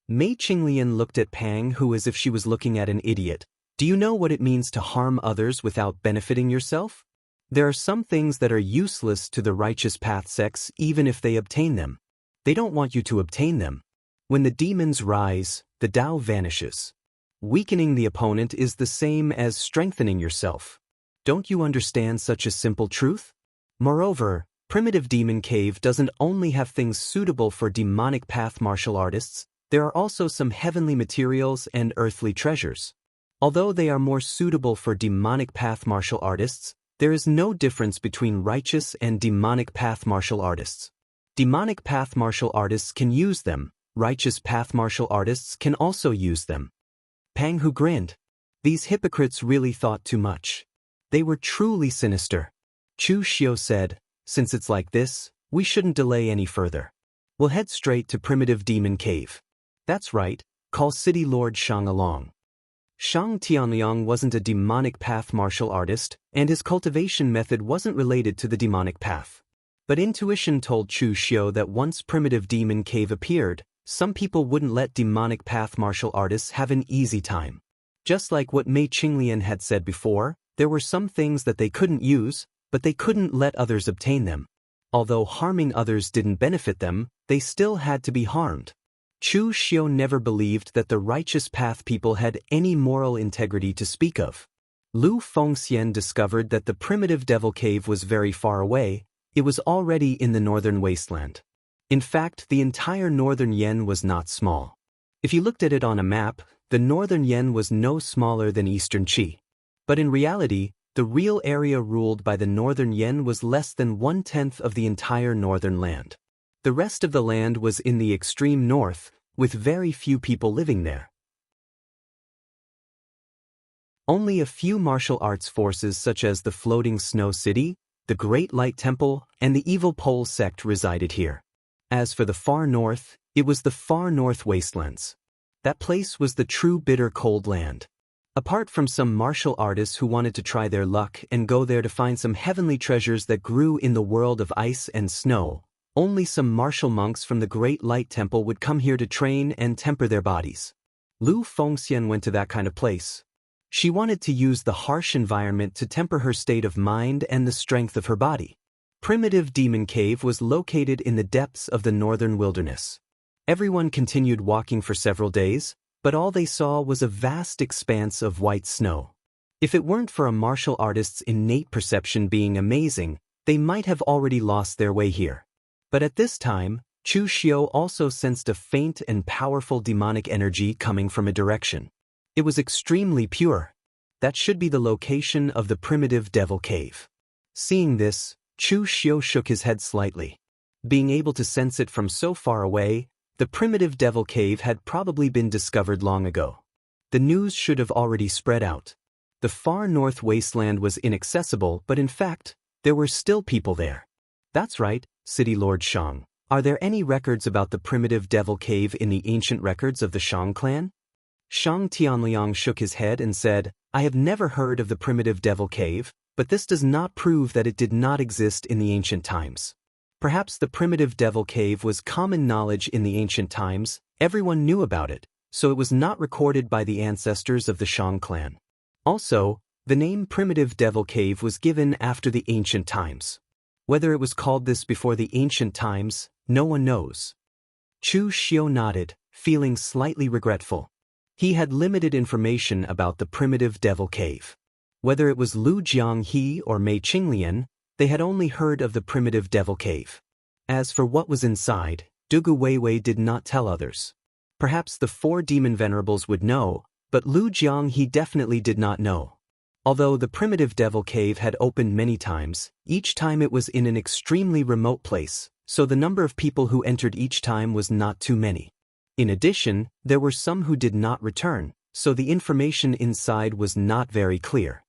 Speaker 1: Mei Qinglian looked at Pang Hu as if she was looking at an idiot. "Do you know what it means to harm others without benefiting yourself? There are some things that are useless to the righteous path sects even if they obtain them. They don't want you to obtain them. When the demons rise, the Tao vanishes. Weakening the opponent is the same as strengthening yourself. Don't you understand such a simple truth? Moreover, Primitive Demon Cave doesn't only have things suitable for demonic path martial artists, there are also some heavenly materials and earthly treasures. Although they are more suitable for demonic path martial artists, there is no difference between righteous and demonic path martial artists. Demonic path martial artists can use them, righteous path martial artists can also use them." Pang Hu grinned. These hypocrites really thought too much. They were truly sinister. Chu Xiu said, "Since it's like this, we shouldn't delay any further. We'll head straight to Primitive Demon Cave. That's right, call City Lord Shang along." Shang Tianliang wasn't a demonic path martial artist, and his cultivation method wasn't related to the demonic path. But intuition told Chu Xiu that once Primitive Demon Cave appeared, some people wouldn't let demonic path martial artists have an easy time. Just like what Mei Qinglian had said before, there were some things that they couldn't use, but they couldn't let others obtain them. Although harming others didn't benefit them, they still had to be harmed. Chu Xiu never believed that the righteous path people had any moral integrity to speak of. Lu Fengxian discovered that the Primitive Devil Cave was very far away. It was already in the northern wasteland. In fact, the entire northern Yen was not small. If you looked at it on a map, the northern Yen was no smaller than eastern Qi. But in reality, the real area ruled by the northern Yen was less than 1/10 of the entire northern land. The rest of the land was in the extreme north, with very few people living there. Only a few martial arts forces such as the Floating Snow City, the Great Light Temple, and the Evil Pole sect resided here. As for the far north, it was the far north wastelands. That place was the true bitter cold land. Apart from some martial artists who wanted to try their luck and go there to find some heavenly treasures that grew in the world of ice and snow, only some martial monks from the Great Light Temple would come here to train and temper their bodies. Lu Fengxian went to that kind of place. She wanted to use the harsh environment to temper her state of mind and the strength of her body. Primitive Demon Cave was located in the depths of the northern wilderness. Everyone continued walking for several days, but all they saw was a vast expanse of white snow. If it weren't for a martial artist's innate perception being amazing, they might have already lost their way here. But at this time, Chu Xiu also sensed a faint and powerful demonic energy coming from a direction. It was extremely pure. That should be the location of the Primitive Devil Cave. Seeing this, Chu Xiu shook his head slightly. Being able to sense it from so far away, the Primitive Devil Cave had probably been discovered long ago. The news should have already spread out. The far north wasteland was inaccessible, but in fact, there were still people there. That's right, City Lord Shang. Are there any records about the Primitive Devil Cave in the ancient records of the Shang clan? Shang Tianliang shook his head and said, I have never heard of the Primitive Devil Cave, but this does not prove that it did not exist in the ancient times. Perhaps the Primitive Devil Cave was common knowledge in the ancient times, everyone knew about it, so it was not recorded by the ancestors of the Shang clan. Also, the name Primitive Devil Cave was given after the ancient times. Whether it was called this before the ancient times, no one knows. Chu Xiu nodded, feeling slightly regretful. He had limited information about the Primitive Devil Cave. Whether it was Lu Jianghe or Mei Qinglian, They had only heard of the primitive devil cave. As for what was inside, Dugu Weiwei did not tell others. Perhaps the 4 demon venerables would know, but Lu Jiang he definitely did not know. Although the primitive devil cave had opened many times, each time it was in an extremely remote place, so the number of people who entered each time was not too many. In addition, there were some who did not return, so the information inside was not very clear.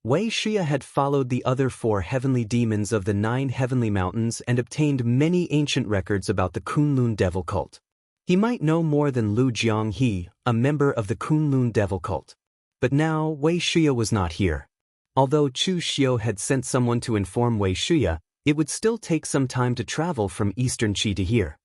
Speaker 1: Wuxia had followed the other 4 heavenly demons of the 9 heavenly mountains and obtained many ancient records about the Kunlun devil cult. He might know more than Lu Jianghe, a member of the Kunlun devil cult. But now Wuxia was not here. Although Chu Xiu had sent someone to inform Wuxia, it would still take some time to travel from Eastern Qi to here.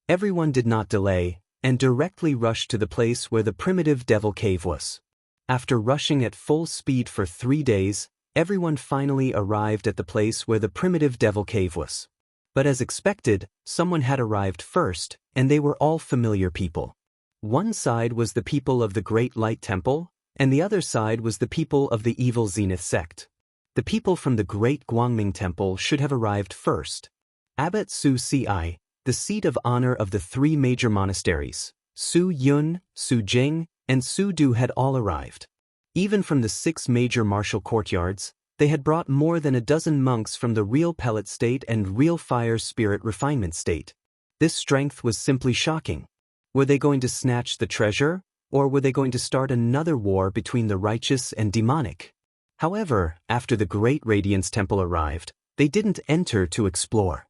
Speaker 1: Everyone did not delay, and directly rushed to the place where the primitive devil cave was. After rushing at full speed for 3 days, everyone finally arrived at the place where the primitive devil cave was. But as expected, someone had arrived first, and they were all familiar people. One side was the people of the Great Light Temple, and the other side was the people of the evil Zenith sect. The people from the Great Guangming Temple should have arrived first. Abbot Su Ci, the seat of honor of the 3 major monasteries, Su Yun, Su Jing, and Su Du had all arrived. Even from the 6 major martial courtyards, they had brought more than a dozen monks from the real pellet state and real fire spirit refinement state. This strength was simply shocking. Were they going to snatch the treasure, or were they going to start another war between the righteous and demonic? However, after the Great Radiance Temple arrived, they didn't enter to explore.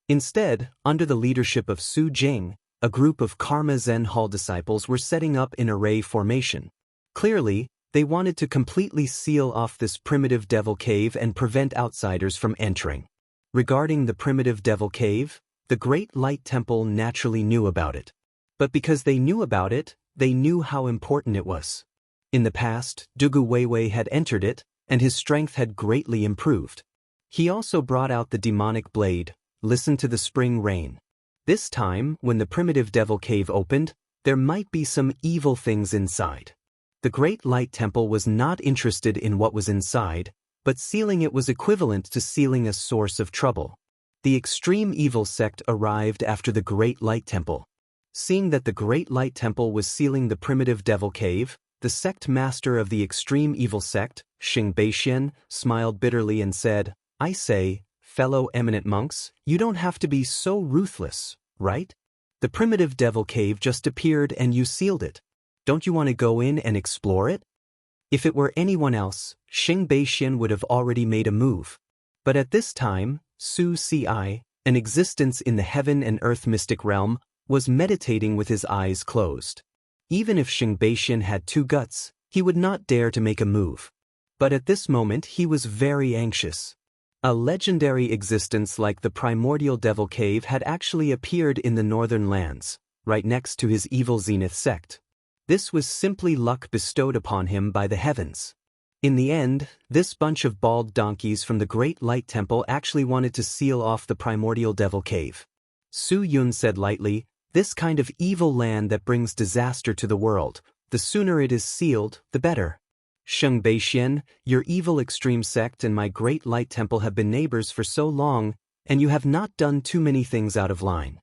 Speaker 1: Instead, under the leadership of Su Jing, a group of Karma Zen Hall disciples were setting up in array formation. Clearly, they wanted to completely seal off this primitive devil cave and prevent outsiders from entering. Regarding the primitive devil cave, the Great Light Temple naturally knew about it. But because they knew about it, they knew how important it was. In the past, Dugu Weiwei had entered it, and his strength had greatly improved. He also brought out the demonic blade, listened to the spring rain. This time, when the primitive devil cave opened, there might be some evil things inside. The Great Light Temple was not interested in what was inside, but sealing it was equivalent to sealing a source of trouble. The extreme evil sect arrived after the Great Light Temple. Seeing that the Great Light Temple was sealing the primitive devil cave, the sect master of the extreme evil sect, Xing Beixian, smiled bitterly and said, "I say, fellow eminent monks, you don't have to be so ruthless, right? The primitive devil cave just appeared and you sealed it. Don't you want to go in and explore it?" If it were anyone else, Xing Beixian would have already made a move. But at this time, Su Ci, an existence in the heaven and earth mystic realm, was meditating with his eyes closed. Even if Xing Beixian had 2 guts, he would not dare to make a move. But at this moment he was very anxious. A legendary existence like the primordial devil cave had actually appeared in the northern lands, right next to his evil Zenith sect. This was simply luck bestowed upon him by the heavens. In the end, this bunch of bald donkeys from the Great Light Temple actually wanted to seal off the primordial devil cave. Su Yun said lightly, "This kind of evil land that brings disaster to the world, the sooner it is sealed, the better. Xing Beixian, your evil extreme sect and my Great Light Temple have been neighbors for so long, and you have not done too many things out of line.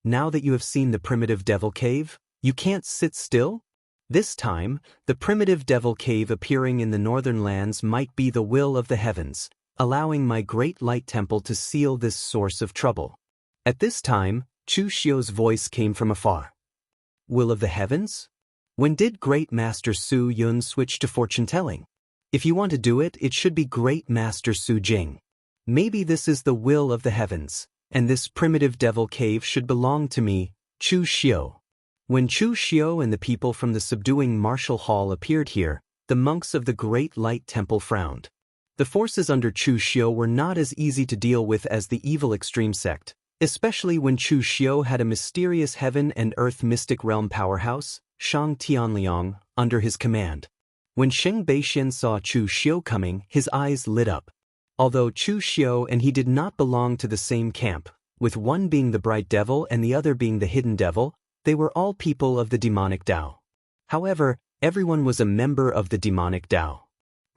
Speaker 1: Now that you have seen the primitive devil cave, you can't sit still?" This time, the primitive devil cave appearing in the northern lands might be the will of the heavens, allowing my Great Light Temple to seal this source of trouble. At this time, Chu Xiu's voice came from afar. Will of the heavens? When did Great Master Su Yun switch to fortune-telling? If you want to do it, it should be Great Master Su Jing. Maybe this is the will of the heavens, and this primitive devil cave should belong to me, Chu Xiu. When Chu Xiu and the people from the subduing martial hall appeared here, the monks of the Great Light Temple frowned. The forces under Chu Xiu were not as easy to deal with as the evil extreme sect, especially when Chu Xiu had a mysterious heaven and earth mystic realm powerhouse, Shang Tianliang, under his command. When Xing Beixian saw Chu Xiu coming, his eyes lit up. Although Chu Xiu and he did not belong to the same camp, with one being the bright devil and the other being the hidden devil, they were all people of the demonic Tao. However, Everyone was a member of the demonic Tao.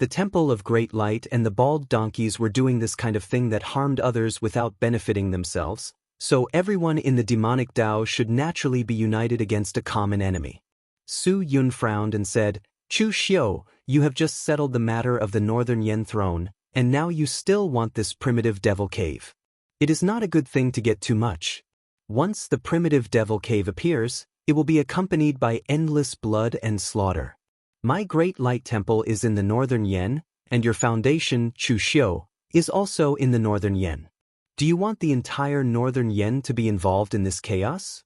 Speaker 1: The Temple of Great Light and the bald donkeys were doing this kind of thing that harmed others without benefiting themselves, so everyone in the demonic Tao should naturally be united against a common enemy. Su Yun frowned and said, Chu Xiu, you have just settled the matter of the Northern Yen throne, and now you still want this primitive devil cave. It is not a good thing to get too much. Once the primitive devil cave appears, it will be accompanied by endless blood and slaughter. My Great Light Temple is in the Northern Yen, and your foundation, Chu Xiu, is also in the Northern Yen. Do you want the entire Northern Yen to be involved in this chaos?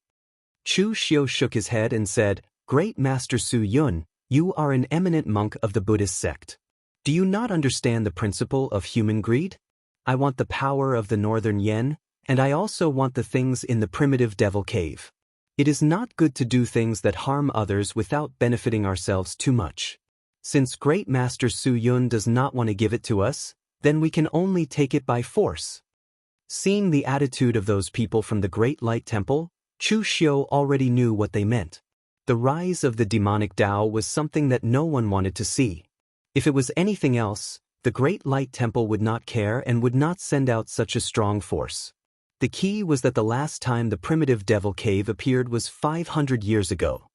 Speaker 1: Chu Xiu shook his head and said, Great Master Su Yun, you are an eminent monk of the Buddhist sect. Do you not understand the principle of human greed? I want the power of the Northern Yen, and I also want the things in the primitive devil cave. It is not good to do things that harm others without benefiting ourselves too much. Since Great Master Su Yun does not want to give it to us, then we can only take it by force. Seeing the attitude of those people from the Great Light Temple, Chu Xiu already knew what they meant. The rise of the demonic Tao was something that no one wanted to see. If it was anything else, the Great Light Temple would not care and would not send out such a strong force. The key was that the last time the primitive devil cave appeared was 500 years ago.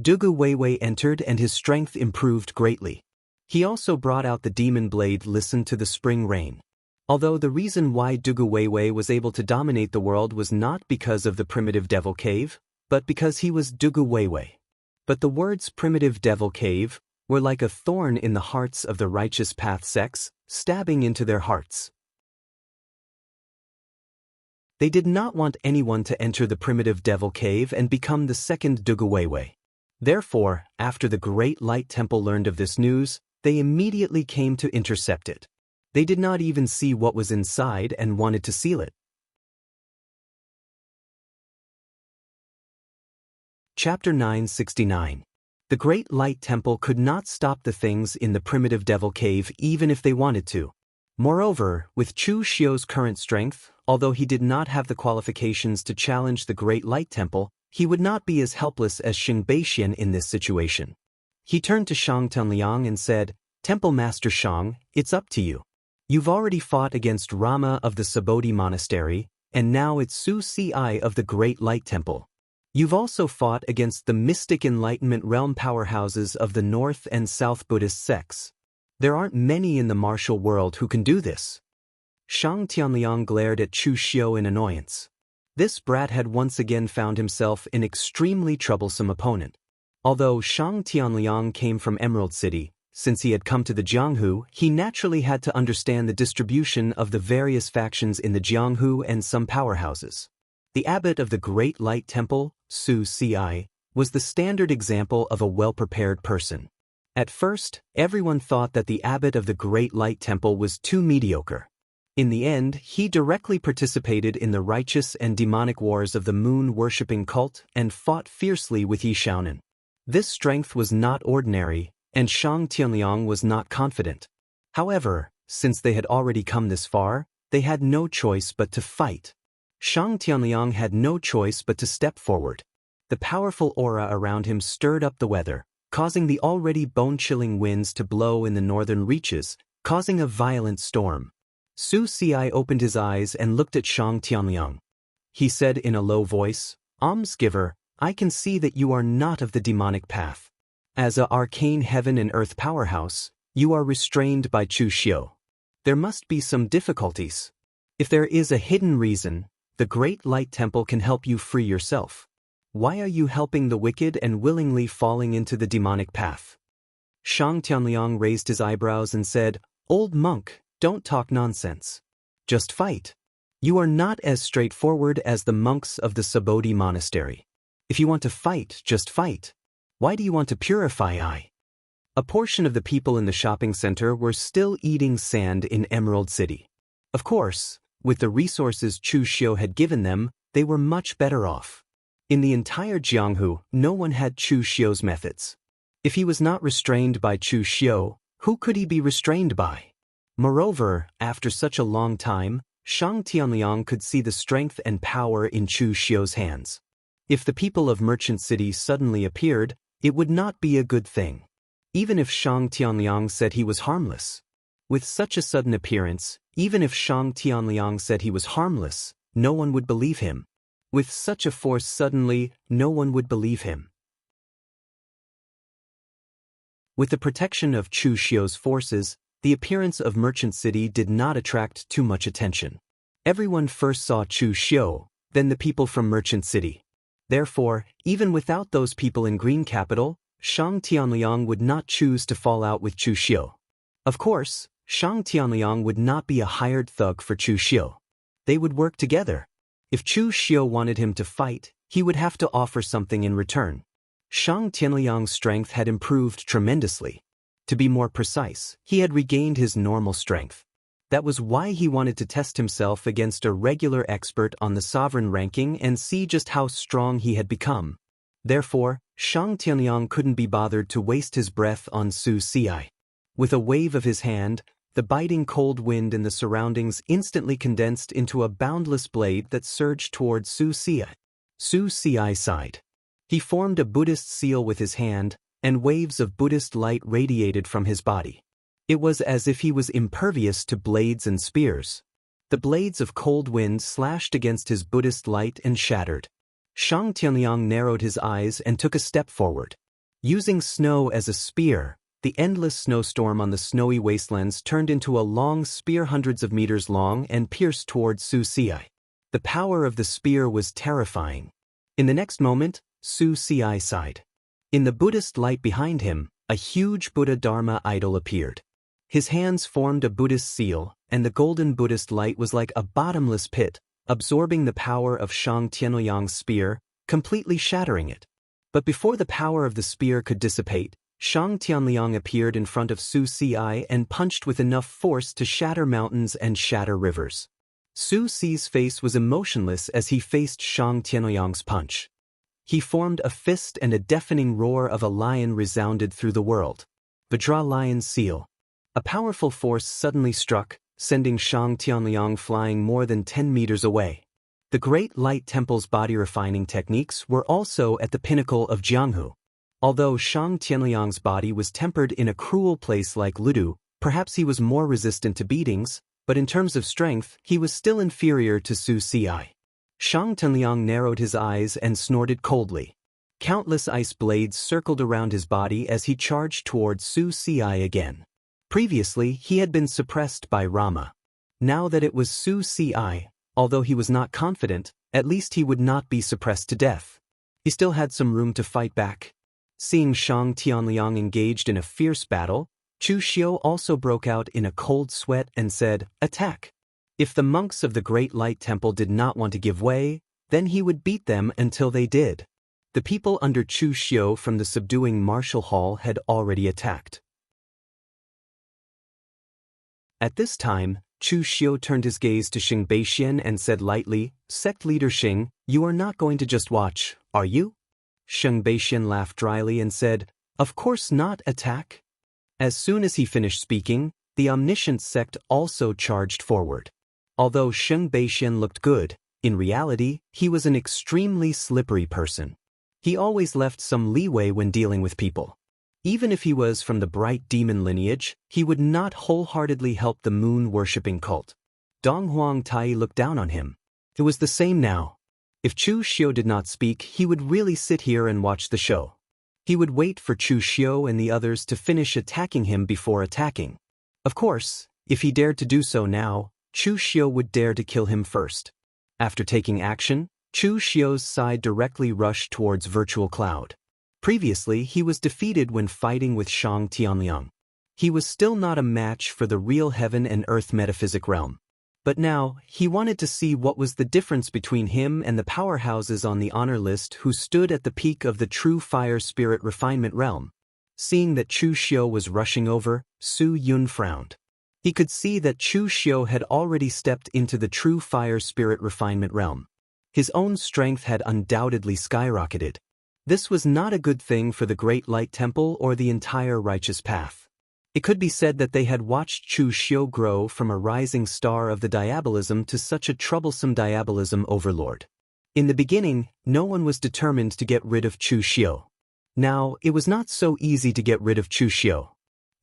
Speaker 1: Dugu Weiwei entered and his strength improved greatly. He also brought out the demon blade listened to the spring rain. Although the reason why Dugu Weiwei was able to dominate the world was not because of the primitive devil cave, but because he was Dugu Weiwei. But the words primitive devil cave were like a thorn in the hearts of the righteous path sects, stabbing into their hearts. They did not want anyone to enter the primitive devil cave and become the second Dugu Weiwei. Therefore, after the Great Light Temple learned of this news, they immediately came to intercept it. They did not even see what was inside and wanted to seal it. Chapter 969. The Great Light Temple could not stop the things in the primitive devil cave even if they wanted to. Moreover, with Chu Xiu's current strength, although he did not have the qualifications to challenge the Great Light Temple, he would not be as helpless as Xing Beixian in this situation. He turned to Shang Tenliang and said, Temple Master Shang, it's up to you. You've already fought against Rama of the Subodhi Monastery, and now it's Su Ci of the Great Light Temple. You've also fought against the mystic Enlightenment realm powerhouses of the North and South Buddhist sects. There aren't many in the martial world who can do this. Shang Tianliang glared at Chu Xiu in annoyance. This brat had once again found himself an extremely troublesome opponent. Although Shang Tianliang came from Emerald City, since he had come to the Jianghu, he naturally had to understand the distribution of the various factions in the Jianghu and some powerhouses. The abbot of the Great Light Temple, Su Ci, was the standard example of a well-prepared person. At first, everyone thought that the abbot of the Great Light Temple was too mediocre. In the end, he directly participated in the righteous and demonic wars of the moon-worshipping cult and fought fiercely with Yi Shaonan. This strength was not ordinary, and Shang Tianliang was not confident. However, since they had already come this far, they had no choice but to fight. Shang Tianliang had no choice but to step forward. The powerful aura around him stirred up the weather, causing the already bone-chilling winds to blow in the northern reaches, causing a violent storm. Su Ci opened his eyes and looked at Shang Tianliang. He said in a low voice, Almsgiver, I can see that you are not of the demonic path. As a arcane heaven and earth powerhouse, you are restrained by Chu Xiu. There must be some difficulties. If there is a hidden reason, the Great Light Temple can help you free yourself. Why are you helping the wicked and willingly falling into the demonic path? Shang Tianliang raised his eyebrows and said, Old monk, don't talk nonsense. Just fight. You are not as straightforward as the monks of the Subodhi Monastery. If you want to fight, just fight. Why do you want to purify? A portion of the people in the shopping center were still eating sand in Emerald City. Of course, with the resources Chu Xiu had given them, they were much better off. In the entire Jianghu, no one had Chu Xiu's methods. If he was not restrained by Chu Xiu, who could he be restrained by? Moreover, after such a long time, Shang Tianliang could see the strength and power in Chu Xiu's hands. If the people of Merchant City suddenly appeared, it would not be a good thing. even if Shang Tianliang said he was harmless. With such a sudden appearance, even if Shang Tianliang said he was harmless, no one would believe him. With such a force suddenly, no one would believe him. With the protection of Chu Xiu's forces, the appearance of Merchant City did not attract too much attention. Everyone first saw Chu Xiu, then the people from Merchant City. Therefore, even without those people in Green Capital, Shang Tianliang would not choose to fall out with Chu Xiu. Of course, Shang Tianliang would not be a hired thug for Chu Xiu. They would work together. If Chu Xiu wanted him to fight, he would have to offer something in return. Shang Tianliang's strength had improved tremendously. To be more precise, he had regained his normal strength. That was why he wanted to test himself against a regular expert on the sovereign ranking and see just how strong he had become. Therefore, Shang Tianliang couldn't be bothered to waste his breath on Su Xi. With a wave of his hand, the biting cold wind in the surroundings instantly condensed into a boundless blade that surged toward Su Xi. Su Xi sighed. He formed a Buddhist seal with his hand, and waves of Buddhist light radiated from his body. It was as if he was impervious to blades and spears. The blades of cold wind slashed against his Buddhist light and shattered. Shang Tianliang narrowed his eyes and took a step forward. Using snow as a spear, the endless snowstorm on the snowy wastelands turned into a long spear hundreds of meters long and pierced toward Su Xi. The power of the spear was terrifying. In the next moment, Su Xi sighed. In the Buddhist light behind him, a huge Buddha Dharma idol appeared. His hands formed a Buddhist seal, and the golden Buddhist light was like a bottomless pit, absorbing the power of Shang Tianliang's spear, completely shattering it. But before the power of the spear could dissipate, Shang Tianliang appeared in front of Su Xi and punched with enough force to shatter mountains and shatter rivers. Su Xi's face was emotionless as he faced Shang Tianliang's punch. He formed a fist and a deafening roar of a lion resounded through the world. Vajra Lion's Seal. A powerful force suddenly struck, sending Shang Tianliang flying more than 10 meters away. The Great Light Temple's body refining techniques were also at the pinnacle of Jianghu. Although Shang Tianliang's body was tempered in a cruel place like Ludu, perhaps he was more resistant to beatings, but in terms of strength, he was still inferior to Su Xi. Shang Tianliang narrowed his eyes and snorted coldly. Countless ice blades circled around his body as he charged toward Su Xi again. Previously, he had been suppressed by Rama. Now that it was Su Xi, although he was not confident, at least he would not be suppressed to death. He still had some room to fight back. Seeing Shang Tianliang engaged in a fierce battle, Chu Xiu also broke out in a cold sweat and said, "Attack!" If the monks of the Great Light Temple did not want to give way, then he would beat them until they did. The people under Chu Xiu from the subduing martial hall had already attacked. At this time, Chu Xiu turned his gaze to Xing Beixian and said lightly, "Sect leader Xing, you are not going to just watch, are you?" Xing Beixian laughed dryly and said, "Of course not, attack." As soon as he finished speaking, the omniscient sect also charged forward. Although Xing Beixian looked good, in reality, he was an extremely slippery person. He always left some leeway when dealing with people. Even if he was from the bright demon lineage, he would not wholeheartedly help the moon-worshipping cult. Dong Huang Tai looked down on him. It was the same now. If Chu Xiu did not speak, he would really sit here and watch the show. He would wait for Chu Xiu and the others to finish attacking him before attacking. Of course, if he dared to do so now, Chu Xiu would dare to kill him first. After taking action, Chu Xiu's side directly rushed towards Virtual Cloud. Previously, he was defeated when fighting with Shang Tianliang. He was still not a match for the real heaven and earth metaphysic realm. But now, he wanted to see what was the difference between him and the powerhouses on the honor list who stood at the peak of the true fire spirit refinement realm. Seeing that Chu Xiu was rushing over, Su Yun frowned. He could see that Chu Xiu had already stepped into the true fire spirit refinement realm. His own strength had undoubtedly skyrocketed. This was not a good thing for the Great Light Temple or the entire righteous path. It could be said that they had watched Chu Xiu grow from a rising star of the diabolism to such a troublesome diabolism overlord. In the beginning, no one was determined to get rid of Chu Xiu. Now, it was not so easy to get rid of Chu Xiu.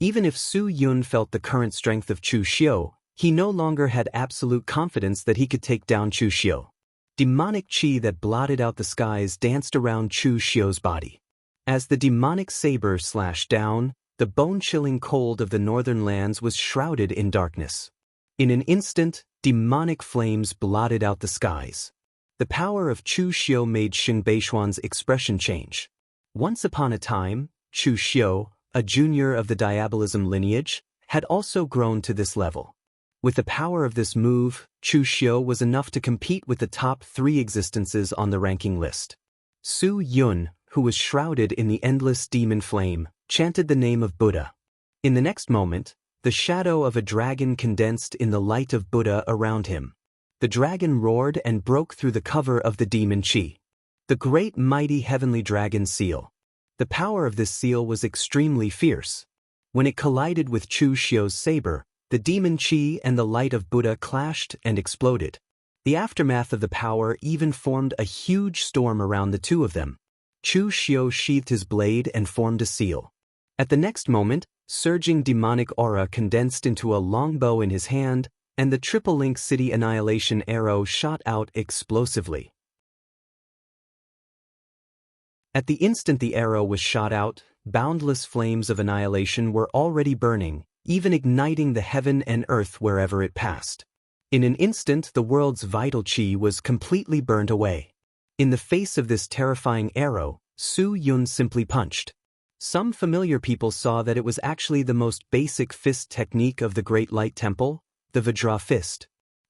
Speaker 1: Even if Su Yun felt the current strength of Chu Xiu, he no longer had absolute confidence that he could take down Chu Xiu. Demonic chi that blotted out the skies danced around Chu Xiu's body. As the demonic saber slashed down, the bone-chilling cold of the northern lands was shrouded in darkness. In an instant, demonic flames blotted out the skies. The power of Chu Xiu made Xing Beishuan's expression change. Once upon a time, Chu Xiu, a junior of the diabolism lineage, had also grown to this level. With the power of this move, Chu Xiu was enough to compete with the top 3 existences on the ranking list. Su Yun, who was shrouded in the endless demon flame, chanted the name of Buddha. In the next moment, the shadow of a dragon condensed in the light of Buddha around him. The dragon roared and broke through the cover of the demon chi. The great mighty heavenly dragon seal. The power of this seal was extremely fierce. When it collided with Chu Xiu's saber, the demon chi and the light of Buddha clashed and exploded. The aftermath of the power even formed a huge storm around the two of them. Chu Xiu sheathed his blade and formed a seal. At the next moment, surging demonic aura condensed into a longbow in his hand, and the triple-link city annihilation arrow shot out explosively. At the instant the arrow was shot out, boundless flames of annihilation were already burning, even igniting the heaven and earth wherever it passed. In an instant the world's vital chi was completely burnt away. In the face of this terrifying arrow, Su Yun simply punched. Some familiar people saw that it was actually the most basic fist technique of the Great Light Temple, the Vajra fist.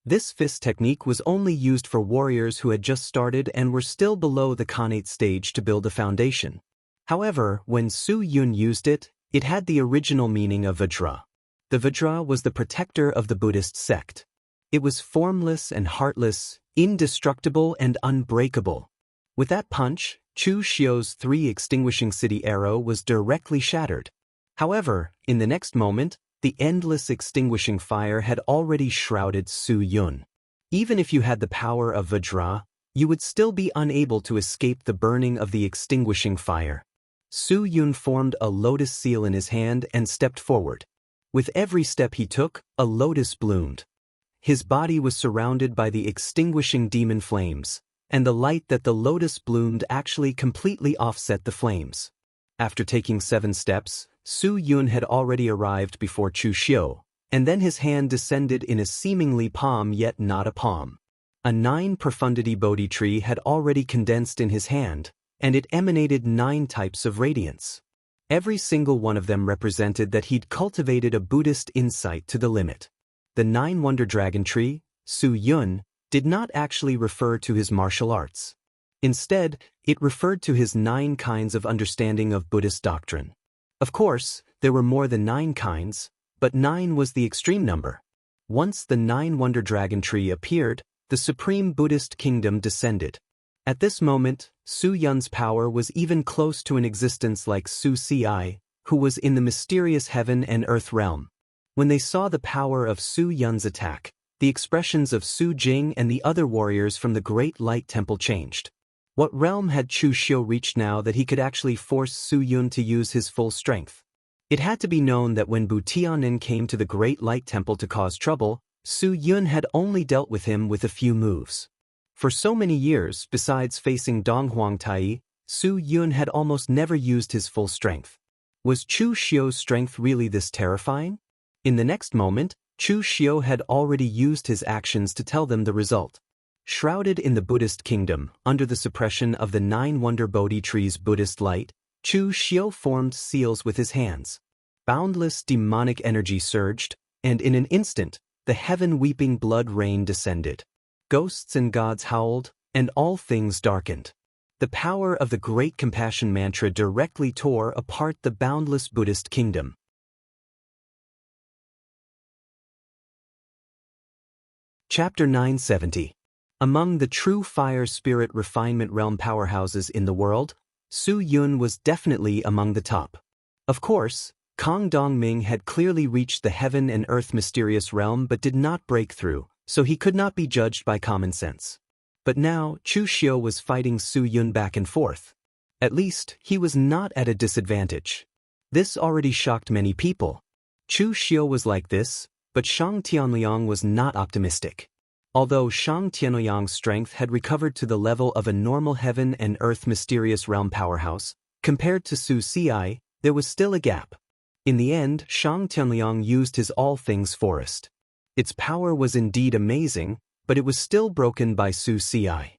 Speaker 1: This fist technique was only used for warriors who had just started and were still below the Khanate stage to build a foundation. However, when Su Yun used it, it had the original meaning of Vajra. The Vajra was the protector of the Buddhist sect. It was formless and heartless, indestructible and unbreakable. With that punch, Chu Xiu's 3 extinguishing city arrow was directly shattered. However, in the next moment, the endless extinguishing fire had already shrouded Su Yun. Even if you had the power of Vajra, you would still be unable to escape the burning of the extinguishing fire. Su Yun formed a lotus seal in his hand and stepped forward. With every step he took, a lotus bloomed. His body was surrounded by the extinguishing demon flames, and the light that the lotus bloomed actually completely offset the flames. After taking 7 steps, Su Yun had already arrived before Chu Xiu, and then his hand descended in a seemingly palm yet not a palm. A 9-profundity Bodhi tree had already condensed in his hand, and it emanated 9 types of radiance. Every single one of them represented that he'd cultivated a Buddhist insight to the limit. The 9-wonder dragon tree, Su Yun, did not actually refer to his martial arts. Instead, it referred to his 9 kinds of understanding of Buddhist doctrine. Of course, there were more than 9 kinds, but 9 was the extreme number. Once the 9-wonder dragon tree appeared, the supreme Buddhist kingdom descended. At this moment, Su Yun's power was even close to an existence like Su Ci, who was in the mysterious heaven and earth realm. When they saw the power of Su Yun's attack, the expressions of Su Jing and the other warriors from the Great Light Temple changed. What realm had Chu Xiu reached now that he could actually force Su Yun to use his full strength? It had to be known that when Bu Tiannin came to the Great Light Temple to cause trouble, Su Yun had only dealt with him with a few moves. For so many years, besides facing Dong Huangtai, Su Yun had almost never used his full strength. Was Chu Xiu's strength really this terrifying? In the next moment, Chu Xiu had already used his actions to tell them the result. Shrouded in the Buddhist kingdom, under the suppression of the 9-wonder Bodhi tree's Buddhist light, Chu Xiu formed seals with his hands. Boundless demonic energy surged, and in an instant, the heaven-weeping blood rain descended. Ghosts and gods howled, and all things darkened. The power of the Great Compassion Mantra directly tore apart the boundless Buddhist kingdom. Chapter 970. Among the true fire spirit refinement realm powerhouses in the world, Su Yun was definitely among the top. Of course, Kang Dongming had clearly reached the heaven and earth mysterious realm but did not break through, so he could not be judged by common sense. But now, Chu Xiu was fighting Su Yun back and forth. At least, he was not at a disadvantage. This already shocked many people. Chu Xiu was like this, but Shang Tianliang was not optimistic. Although Shang Tianliang's strength had recovered to the level of a normal heaven and earth mysterious realm powerhouse, compared to Su Xiai, there was still a gap. In the end, Shang Tianliang used his all things forest. Its power was indeed amazing, but it was still broken by Su Xiai.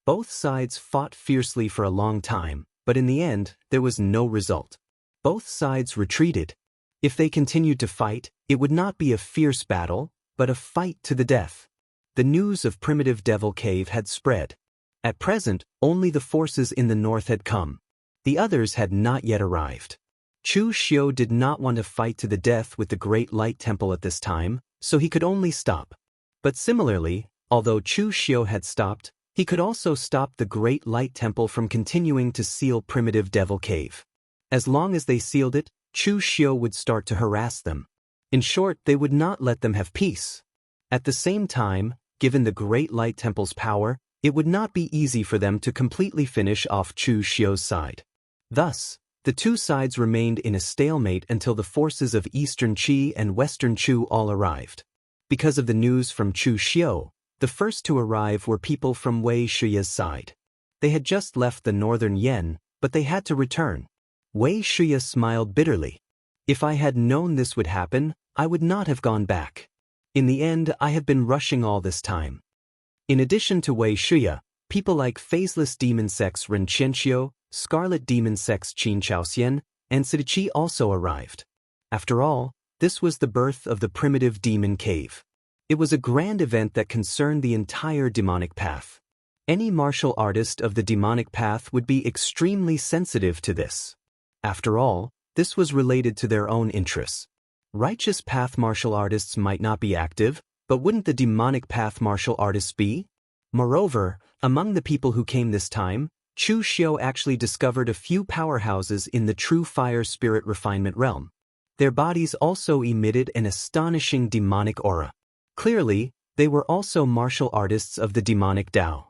Speaker 1: Both sides fought fiercely for a long time, but in the end, there was no result. Both sides retreated. If they continued to fight, it would not be a fierce battle, but a fight to the death. The news of primitive Devil Cave had spread. At present, only the forces in the north had come. The others had not yet arrived. Chu Xiu did not want to fight to the death with the Great Light Temple at this time, so he could only stop. But similarly, although Chu Xiu had stopped, he could also stop the Great Light Temple from continuing to seal primitive Devil Cave. As long as they sealed it, Chu Xiu would start to harass them. In short, they would not let them have peace. At the same time, given the Great Light Temple's power, it would not be easy for them to completely finish off Chu Xiu's side. Thus, the two sides remained in a stalemate until the forces of Eastern Qi and Western Chu all arrived. Because of the news from Chu Xiu, the first to arrive were people from Wei Shuya's side. They had just left the northern Yen, but they had to return. Wei Shuya smiled bitterly. If I had known this would happen, I would not have gone back. In the end, I have been rushing all this time. In addition to Wei Shuya, people like phaseless demon sects Ren Qianxiu, scarlet demon sects Qin Chaoxian, and Sidiqi also arrived. After all, this was the birth of the primitive demon cave. It was a grand event that concerned the entire demonic path. Any martial artist of the demonic path would be extremely sensitive to this. After all, this was related to their own interests. Righteous path martial artists might not be active, but wouldn't the demonic path martial artists be? Moreover, among the people who came this time, Chu Xiu actually discovered a few powerhouses in the true fire spirit refinement realm. Their bodies also emitted an astonishing demonic aura. Clearly, they were also martial artists of the demonic Dao.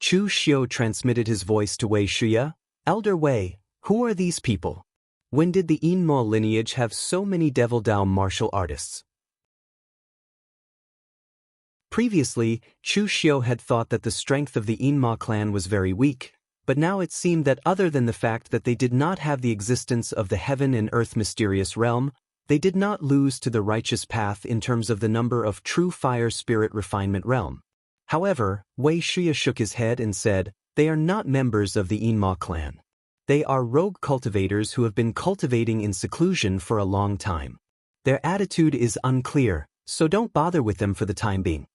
Speaker 1: Chu Xiu transmitted his voice to Wei Shuya. Elder Wei, who are these people? When did the Yinmo lineage have so many Devil Dao martial artists? Previously, Chu Xiu had thought that the strength of the Yinmo clan was very weak, but now it seemed that other than the fact that they did not have the existence of the heaven and earth mysterious realm, they did not lose to the righteous path in terms of the number of true fire spirit refinement realm. However, Wei Shuya shook his head and said, they are not members of the Yinmo clan. They are rogue cultivators who have been cultivating in seclusion for a long time. Their attitude is unclear, so don't bother with them for the time being.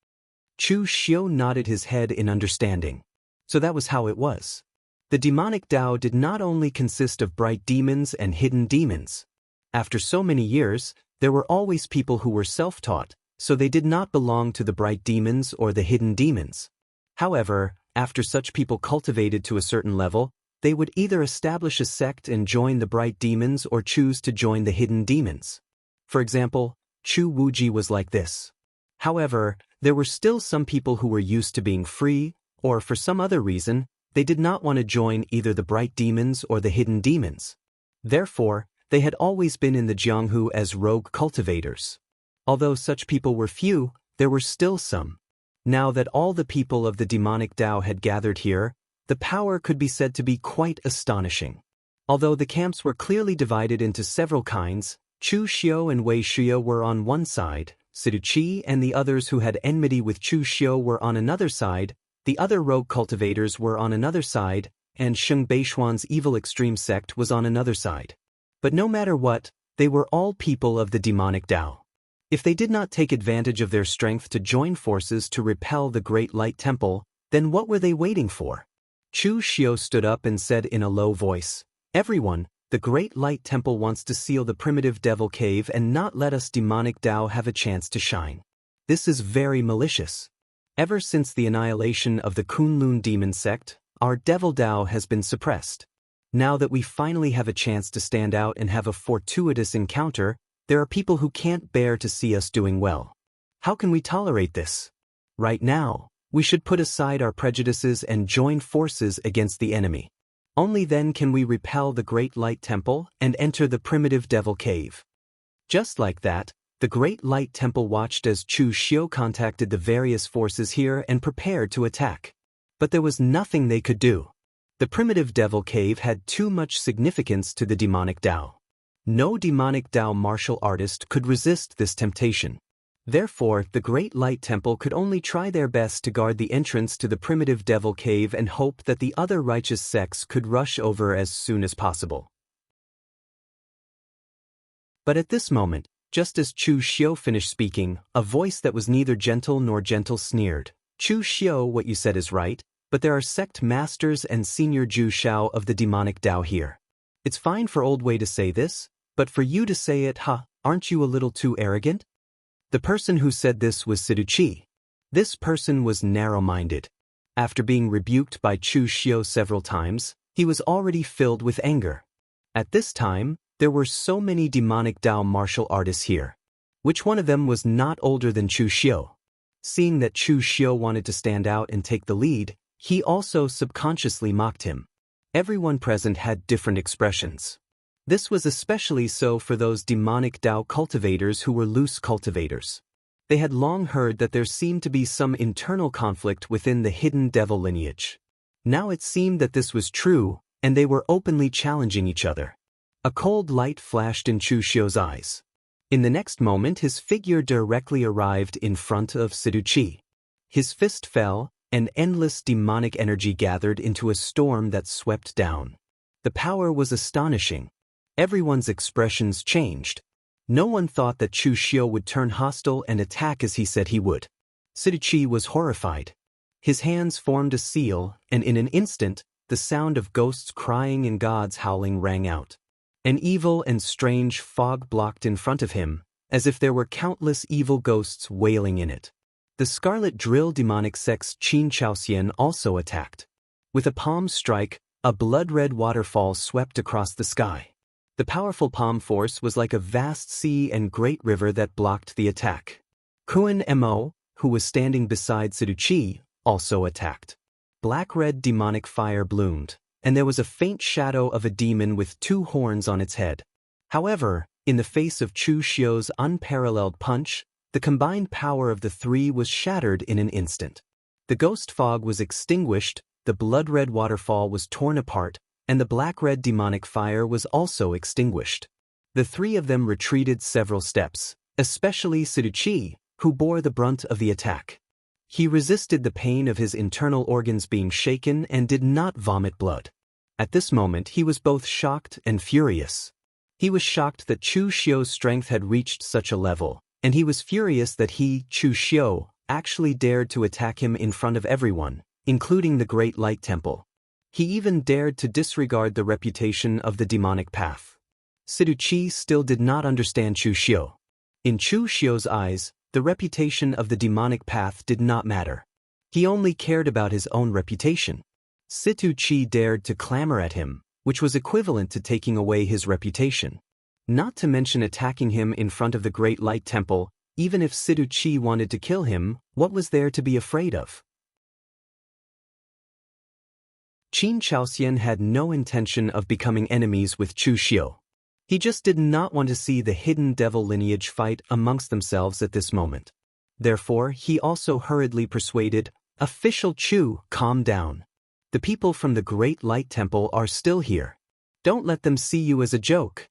Speaker 1: Chu Xiu nodded his head in understanding. So that was how it was. The demonic Dao did not only consist of bright demons and hidden demons. After so many years, there were always people who were self-taught, so they did not belong to the bright demons or the hidden demons. However, after such people cultivated to a certain level, they would either establish a sect and join the bright demons or choose to join the hidden demons. For example, Chu Wuji was like this. However, there were still some people who were used to being free, or for some other reason, they did not want to join either the bright demons or the hidden demons. Therefore, they had always been in the Jianghu as rogue cultivators. Although such people were few, there were still some. Now that all the people of the demonic Dao had gathered here, the power could be said to be quite astonishing. Although the camps were clearly divided into several kinds, Chu Xiu and Wei Shuya were on one side, Siduqi and the others who had enmity with Chu Xiu were on another side, the other rogue cultivators were on another side, and Sheng Beishuan's evil extreme sect was on another side. But no matter what, they were all people of the demonic Dao. If they did not take advantage of their strength to join forces to repel the Great Light Temple, then what were they waiting for? Chu Xiu stood up and said in a low voice, "Everyone, the Great Light Temple wants to seal the primitive Devil Cave and not let us demonic Dao have a chance to shine. This is very malicious. Ever since the annihilation of the Kunlun demon sect, our Devil Dao has been suppressed. Now that we finally have a chance to stand out and have a fortuitous encounter, there are people who can't bear to see us doing well. How can we tolerate this? Right now, we should put aside our prejudices and join forces against the enemy. Only then can we repel the Great Light Temple and enter the primitive Devil Cave. Just like that, the Great Light Temple watched as Chu Xiu contacted the various forces here and prepared to attack. But there was nothing they could do. The primitive Devil Cave had too much significance to the demonic Dao. No demonic Dao martial artist could resist this temptation. Therefore, the Great Light Temple could only try their best to guard the entrance to the primitive Devil Cave and hope that the other righteous sects could rush over as soon as possible. But at this moment, just as Chu Xiu finished speaking, a voice that was neither gentle nor gentle sneered, "Chu Xiu, what you said is right, but there are sect masters and senior Ju Shao of the demonic Dao here. It's fine for Old Wei to say this, but for you to say it, aren't you a little too arrogant?" The person who said this was Sidu Chi. This person was narrow-minded. After being rebuked by Chu Xiu several times, he was already filled with anger. At this time, there were so many demonic Dao martial artists here. Which one of them was not older than Chu Xiu? Seeing that Chu Xiu wanted to stand out and take the lead, he also subconsciously mocked him. Everyone present had different expressions. This was especially so for those demonic Dao cultivators who were loose cultivators. They had long heard that there seemed to be some internal conflict within the hidden devil lineage. Now it seemed that this was true, and they were openly challenging each other. A cold light flashed in Chu Xiu's eyes. In the next moment his figure directly arrived in front of Sidu Chi. His fist fell, and endless demonic energy gathered into a storm that swept down. The power was astonishing. Everyone's expressions changed. No one thought that Chu Xiu would turn hostile and attack as he said he would. Sidu Chi was horrified. His hands formed a seal, and in an instant, the sound of ghosts crying and gods howling rang out. An evil and strange fog blocked in front of him, as if there were countless evil ghosts wailing in it. The Scarlet Drill demonic sect's Qin Chaoxian also attacked. With a palm strike, a blood-red waterfall swept across the sky. The powerful palm force was like a vast sea and great river that blocked the attack. Kuan Mo, who was standing beside Sidu Chi, also attacked. Black-red demonic fire bloomed, and there was a faint shadow of a demon with two horns on its head. However, in the face of Chu Xiu's unparalleled punch, the combined power of the three was shattered in an instant. The ghost fog was extinguished, the blood-red waterfall was torn apart, and the black-red demonic fire was also extinguished. The three of them retreated several steps, especially Sidu Chi, who bore the brunt of the attack. He resisted the pain of his internal organs being shaken and did not vomit blood. At this moment he was both shocked and furious. He was shocked that Chu Xiu's strength had reached such a level, and he was furious that he, Chu Xiu, actually dared to attack him in front of everyone, including the Great Light Temple. He even dared to disregard the reputation of the demonic path. Sidu Chi still did not understand Chu Xiu. In Chu Xiu's eyes, the reputation of the demonic path did not matter. He only cared about his own reputation. Sidu Chi dared to clamor at him, which was equivalent to taking away his reputation. Not to mention attacking him in front of the Great Light Temple. Even if Sidu Chi wanted to kill him, what was there to be afraid of? Qin Chaoxian had no intention of becoming enemies with Chu Xiu. He just did not want to see the hidden devil lineage fight amongst themselves at this moment. Therefore, he also hurriedly persuaded, "Official Chu, calm down. The people from the Great Light Temple are still here. Don't let them see you as a joke."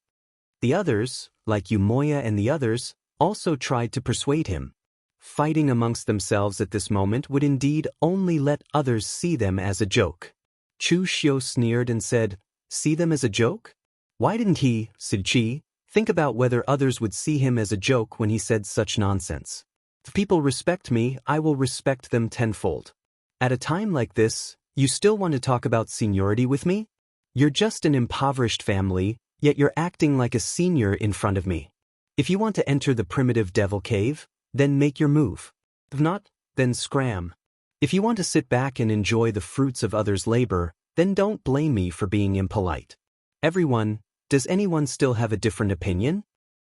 Speaker 1: The others, like Umoya and the others, also tried to persuade him. Fighting amongst themselves at this moment would indeed only let others see them as a joke. Chu Xiu sneered and said, "See them as a joke?" Why didn't he, Sidu Chi, think about whether others would see him as a joke when he said such nonsense? If people respect me, I will respect them tenfold. At a time like this, you still want to talk about seniority with me? You're just an impoverished family, yet you're acting like a senior in front of me. If you want to enter the primitive devil cave, then make your move. If not, then scram. If you want to sit back and enjoy the fruits of others' labor, then don't blame me for being impolite. Everyone, does anyone still have a different opinion?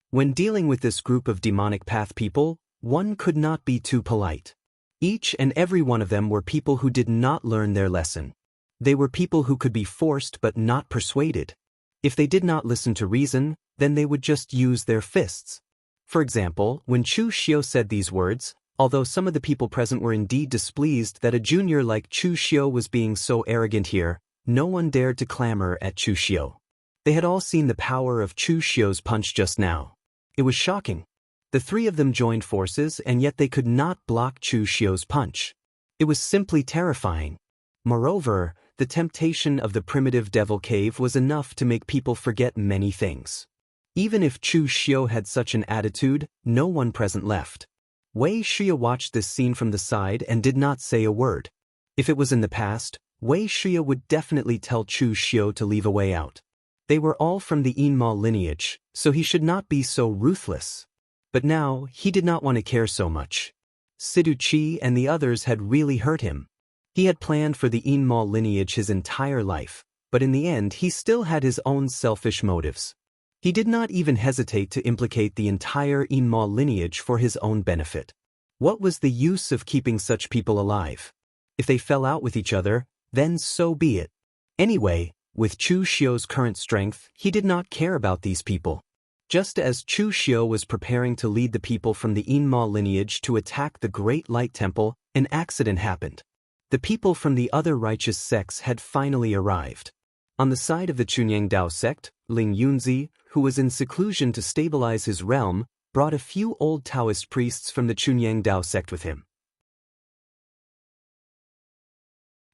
Speaker 1: When dealing with this group of demonic path people, one could not be too polite. Each and every one of them were people who did not learn their lesson. They were people who could be forced but not persuaded. If they did not listen to reason, then they would just use their fists. For example, when Chu Xiu said these words, although some of the people present were indeed displeased that a junior like Chu Xiu was being so arrogant here, no one dared to clamor at Chu Xiu. They had all seen the power of Chu Xiu's punch just now. It was shocking. The three of them joined forces and yet they could not block Chu Xiu's punch. It was simply terrifying. Moreover, the temptation of the primitive devil cave was enough to make people forget many things. Even if Chu Xiu had such an attitude, no one present left. Wei Xia watched this scene from the side and did not say a word. If it was in the past, Wei Xia would definitely tell Chu Xiu to leave a way out. They were all from the Immortal lineage, so he should not be so ruthless. But now, he did not want to care so much. Sidu Qi and the others had really hurt him. He had planned for the Immortal lineage his entire life, but in the end he still had his own selfish motives. He did not even hesitate to implicate the entire Immortal lineage for his own benefit. What was the use of keeping such people alive? If they fell out with each other, then so be it. Anyway, with Chu Xiu's current strength, he did not care about these people. Just as Chu Xiu was preparing to lead the people from the Immortal lineage to attack the Great Light Temple, an accident happened. The people from the other righteous sects had finally arrived. On the side of the Chunyang Dao sect, Ling Yunzi, who was in seclusion to stabilize his realm, brought a few old Taoist priests from the Chunyang Dao sect with him.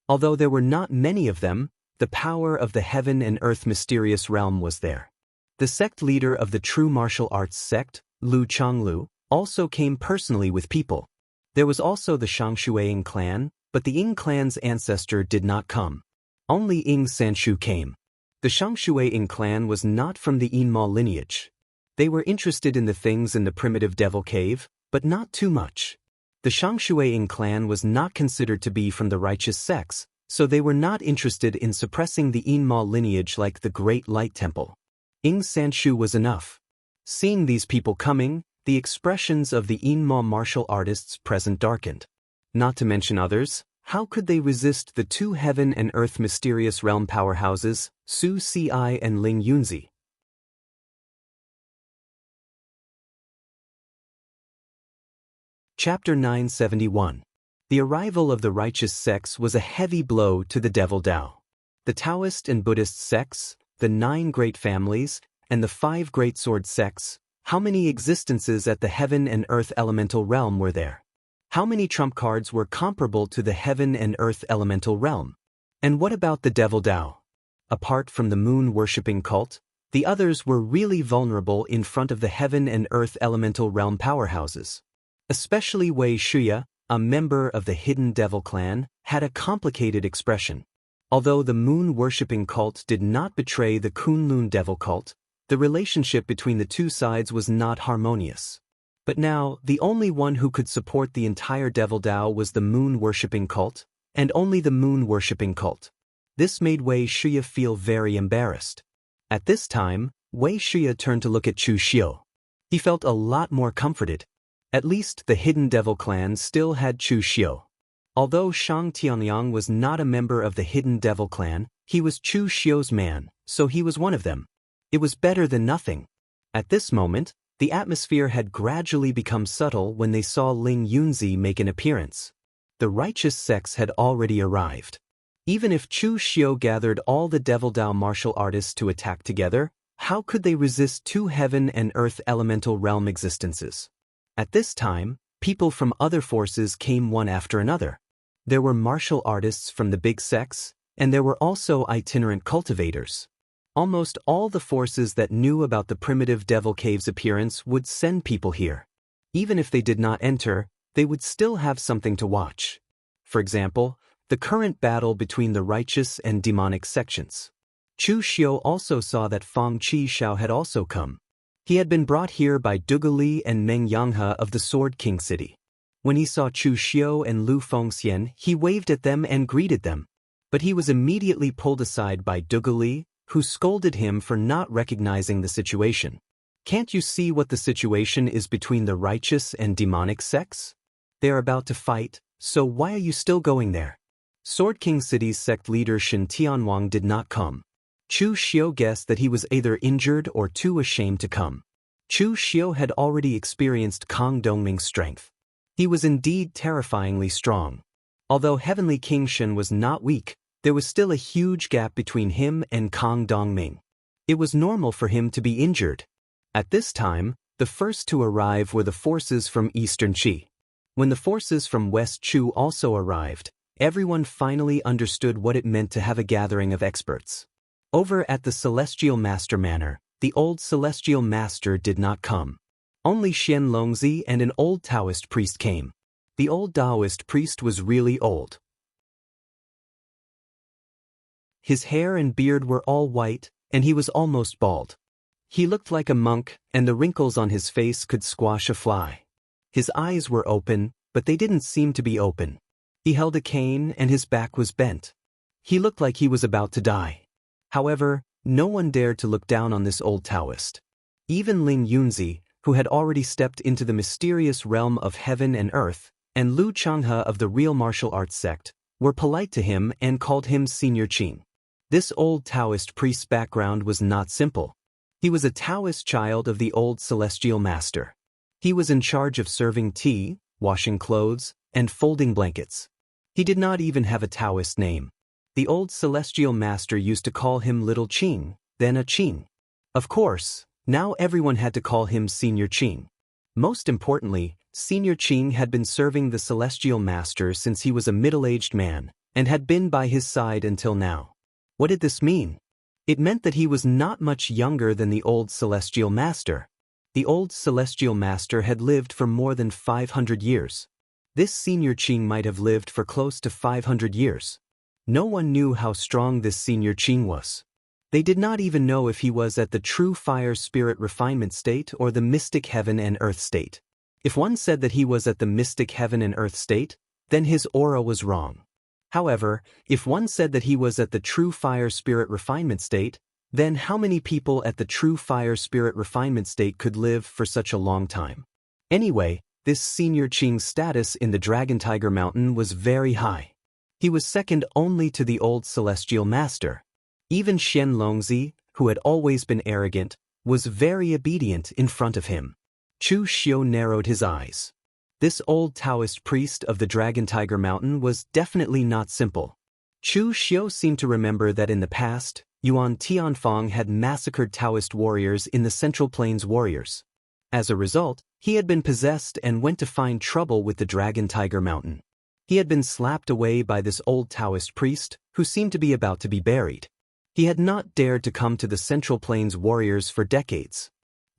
Speaker 1: Although there were not many of them, the power of the heaven and earth mysterious realm was there. The sect leader of the true martial arts sect, Lu Changlu, also came personally with people. There was also the Shangshuang clan, but the Ying clan's ancestor did not come. Only Ying Sanshu came. The Shangshuang clan was not from the Immortal lineage. They were interested in the things in the primitive devil cave, but not too much. The Shangshuang clan was not considered to be from the righteous sects, so they were not interested in suppressing the Immortal lineage like the Great Light Temple. Ying Sanshu was enough. Seeing these people coming, the expressions of the Immortal martial artists present darkened. Not to mention others, how could they resist the two heaven and earth mysterious realm powerhouses, Su Si and Ling Yunzi? Chapter 971. The arrival of the righteous sects was a heavy blow to the Devil Dao. The Taoist and Buddhist sects, the 9 great families, and the 5 great sword sects, how many existences at the heaven and earth elemental realm were there? How many trump cards were comparable to the heaven and earth elemental realm? And what about the Devil Dao? Apart from the moon-worshipping cult, the others were really vulnerable in front of the heaven and earth elemental realm powerhouses. Especially Wei Xia, a member of the Hidden Devil clan, had a complicated expression. Although the moon-worshipping cult did not betray the Kunlun Devil cult, the relationship between the two sides was not harmonious. But now, the only one who could support the entire Devil Dao was the moon-worshipping cult, and only the moon-worshipping cult. This made Wei Xia feel very embarrassed. At this time, Wei Xia turned to look at Chu Xiu. He felt a lot more comforted. At least the Hidden Devil clan still had Chu Xiu. Although Shang Tianyang was not a member of the Hidden Devil clan, he was Chu Xiu's man, so he was one of them. It was better than nothing. At this moment, the atmosphere had gradually become subtle when they saw Ling Yunzi make an appearance. The righteous sects had already arrived. Even if Chu Xiu gathered all the Devil Dao martial artists to attack together, how could they resist 2 heaven and earth elemental realm existences? At this time, people from other forces came one after another. There were martial artists from the big sects, and there were also itinerant cultivators. Almost all the forces that knew about the primitive devil cave's appearance would send people here. Even if they did not enter, they would still have something to watch. For example, the current battle between the righteous and demonic sections. Chu Xiu also saw that Fang Qi Shao had also come. He had been brought here by Dugu Li and Meng Yanghe of the Sword King City. When he saw Chu Xiu and Lu Fengxian, he waved at them and greeted them. But he was immediately pulled aside by Dugu Li, who scolded him for not recognizing the situation. Can't you see what the situation is between the righteous and demonic sects? They are about to fight, so why are you still going there? Sword King City's sect leader Shen Tianwang did not come. Chu Xiu guessed that he was either injured or too ashamed to come. Chu Xiu had already experienced Kang Dongming's strength. He was indeed terrifyingly strong. Although Heavenly King Shen was not weak, there was still a huge gap between him and Kang Dongming. It was normal for him to be injured. At this time, the first to arrive were the forces from Eastern Qi. When the forces from West Chu also arrived, everyone finally understood what it meant to have a gathering of experts. Over at the Celestial Master Manor, the old Celestial Master did not come. Only Xian Longzi and an old Taoist priest came. The old Taoist priest was really old. His hair and beard were all white, and he was almost bald. He looked like a monk, and the wrinkles on his face could squash a fly. His eyes were open, but they didn't seem to be open. He held a cane and his back was bent. He looked like he was about to die. However, no one dared to look down on this old Taoist. Even Ling Yunzi, who had already stepped into the mysterious realm of heaven and earth, and Lu Changhe of the real martial arts sect, were polite to him and called him Senior Qing. This old Taoist priest's background was not simple. He was a Taoist child of the old Celestial Master. He was in charge of serving tea, washing clothes, and folding blankets. He did not even have a Taoist name. The old Celestial Master used to call him Little Qing, then a Qing. Of course, now everyone had to call him Senior Qing. Most importantly, Senior Qing had been serving the Celestial Master since he was a middle-aged man, and had been by his side until now. What did this mean? It meant that he was not much younger than the old Celestial Master. The old Celestial Master had lived for more than 500 years. This Senior Qing might have lived for close to 500 years. No one knew how strong this Senior Qing was. They did not even know if he was at the true fire spirit refinement state or the mystic heaven and earth state. If one said that he was at the mystic heaven and earth state, then his aura was wrong. However, if one said that he was at the true fire spirit refinement state, then how many people at the true fire spirit refinement state could live for such a long time? Anyway, this Senior Qing's status in the Dragon Tiger Mountain was very high. He was second only to the old Celestial Master. Even Xian Longzi, who had always been arrogant, was very obedient in front of him. Chu Xiu narrowed his eyes. This old Taoist priest of the Dragon Tiger Mountain was definitely not simple. Chu Xiu seemed to remember that in the past, Yuan Tianfang had massacred Taoist warriors in the Central Plains warriors. As a result, he had been possessed and went to find trouble with the Dragon Tiger Mountain. He had been slapped away by this old Taoist priest, who seemed to be about to be buried. He had not dared to come to the Central Plains warriors for decades.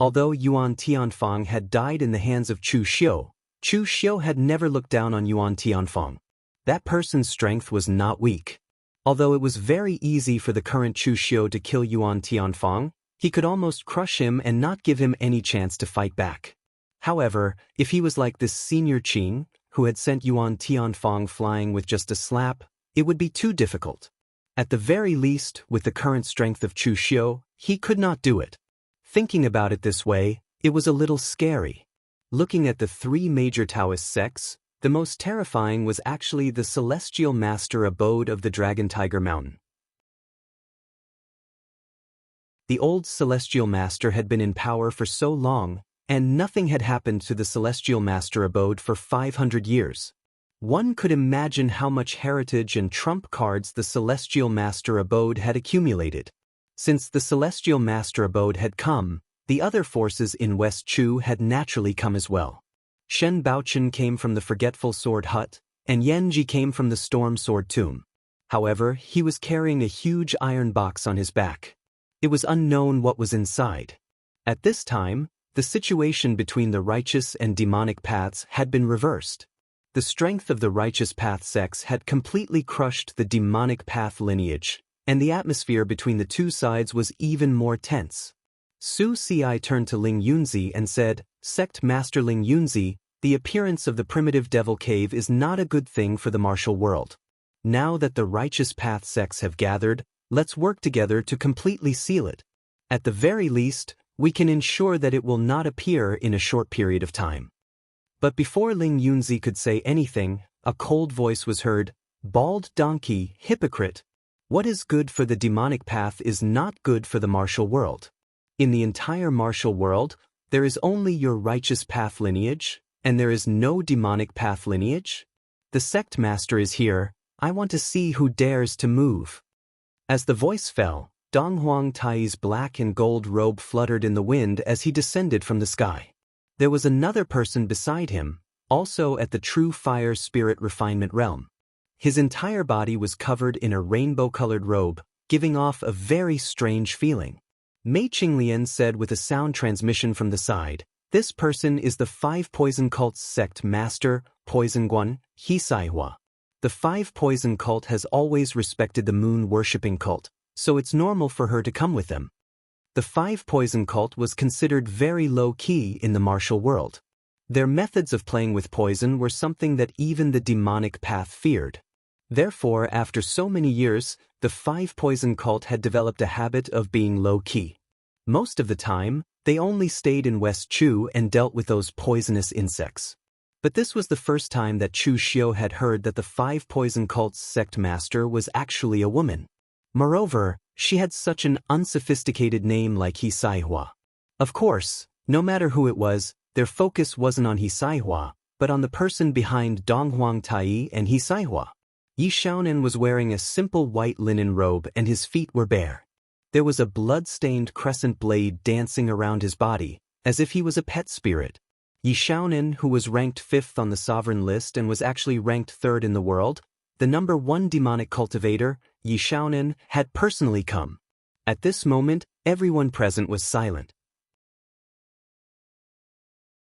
Speaker 1: Although Yuan Tianfang had died in the hands of Chu Xiu had never looked down on Yuan Tianfang. That person's strength was not weak. Although it was very easy for the current Chu Xiu to kill Yuan Tianfang, he could almost crush him and not give him any chance to fight back. However, if he was like this Senior Qing, who had sent Yuan Tianfang flying with just a slap, it would be too difficult. At the very least, with the current strength of Chu Xiu, he could not do it. Thinking about it this way, it was a little scary. Looking at the three major Taoist sects, the most terrifying was actually the Celestial Master abode of the Dragon Tiger Mountain. The old Celestial Master had been in power for so long, and nothing had happened to the Celestial Master abode for 500 years. One could imagine how much heritage and trump cards the Celestial Master abode had accumulated. Since the Celestial Master abode had come, the other forces in West Chu had naturally come as well. Shen Baochen came from the Forgetful Sword Hut, and Yanji came from the Storm Sword Tomb. However, he was carrying a huge iron box on his back. It was unknown what was inside. At this time, the situation between the righteous and demonic paths had been reversed. The strength of the righteous path sects had completely crushed the demonic path lineage, and the atmosphere between the two sides was even more tense. Su Ci turned to Ling Yunzi and said, "Sect Master Ling Yunzi, the appearance of the primitive devil cave is not a good thing for the martial world. Now that the righteous path sects have gathered, let's work together to completely seal it. At the very least, we can ensure that it will not appear in a short period of time." But before Ling Yunzi could say anything, a cold voice was heard, Bald donkey, hypocrite. What is good for the demonic path is not good for the martial world. In the entire martial world, there is only your righteous path lineage, and there is no demonic path lineage? The sect master is here, I want to see who dares to move. As the voice fell, Dong Huang Tai's black and gold robe fluttered in the wind as he descended from the sky. There was another person beside him, also at the true fire spirit refinement realm. His entire body was covered in a rainbow-colored robe, giving off a very strange feeling. Mei Qinglian said with a sound transmission from the side, "This person is the 5 poison cult's sect master, Poison Guan, He Saihua. The 5 poison cult has always respected the moon-worshipping cult, so it's normal for her to come with them." The 5 poison cult was considered very low-key in the martial world. Their methods of playing with poison were something that even the demonic path feared. Therefore, after so many years, the 5 poison cult had developed a habit of being low-key. Most of the time, they only stayed in West Chu and dealt with those poisonous insects. But this was the first time that Chu Xiu had heard that the 5 poison cult's sect master was actually a woman. Moreover, she had such an unsophisticated name like He Saihua. Of course, no matter who it was, their focus wasn't on He Saihua, but on the person behind Dong Huang Tai and He Saihua. Yi Xiaonan was wearing a simple white linen robe and his feet were bare. There was a blood-stained crescent blade dancing around his body, as if he was a pet spirit. Yi Xiaonan, who was ranked 5th on the sovereign list and was actually ranked 3rd in the world, the number 1 demonic cultivator, Yi Xiaonan, had personally come. At this moment, everyone present was silent.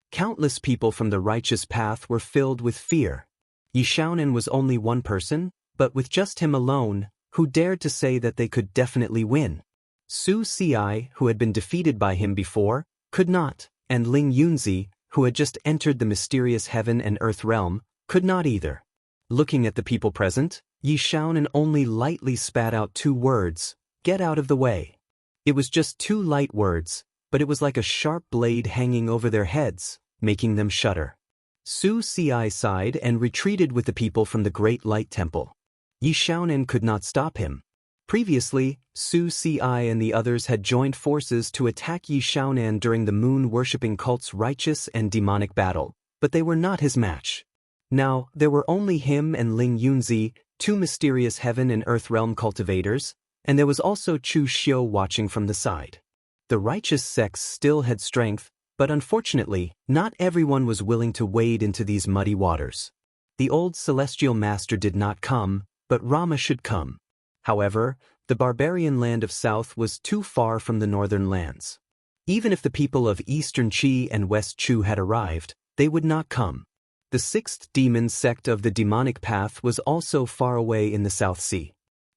Speaker 1: Countless people from the righteous path were filled with fear. Yi Xiaonan was only one person, but with just him alone, who dared to say that they could definitely win. Su Ci, who had been defeated by him before, could not, and Ling Yunzi, who had just entered the mysterious heaven and earth realm, could not either. Looking at the people present, Yi Xiaonan only lightly spat out 2 words, "Get out of the way." It was just 2 light words, but it was like a sharp blade hanging over their heads, making them shudder. Su Ci sighed and retreated with the people from the Great Light Temple. Yi Xiaonan could not stop him. Previously, Su Ci and the others had joined forces to attack Yi Xiaonan during the moon-worshipping cult's righteous and demonic battle, but they were not his match. Now, there were only him and Ling Yunzi, 2 mysterious heaven and earth realm cultivators, and there was also Chu Xiu watching from the side. The righteous sects still had strength, but unfortunately, not everyone was willing to wade into these muddy waters. The old celestial master did not come, but Rama should come. However, the barbarian land of South was too far from the northern lands. Even if the people of Eastern Qi and West Chu had arrived, they would not come. The 6th demon sect of the demonic path was also far away in the South Sea.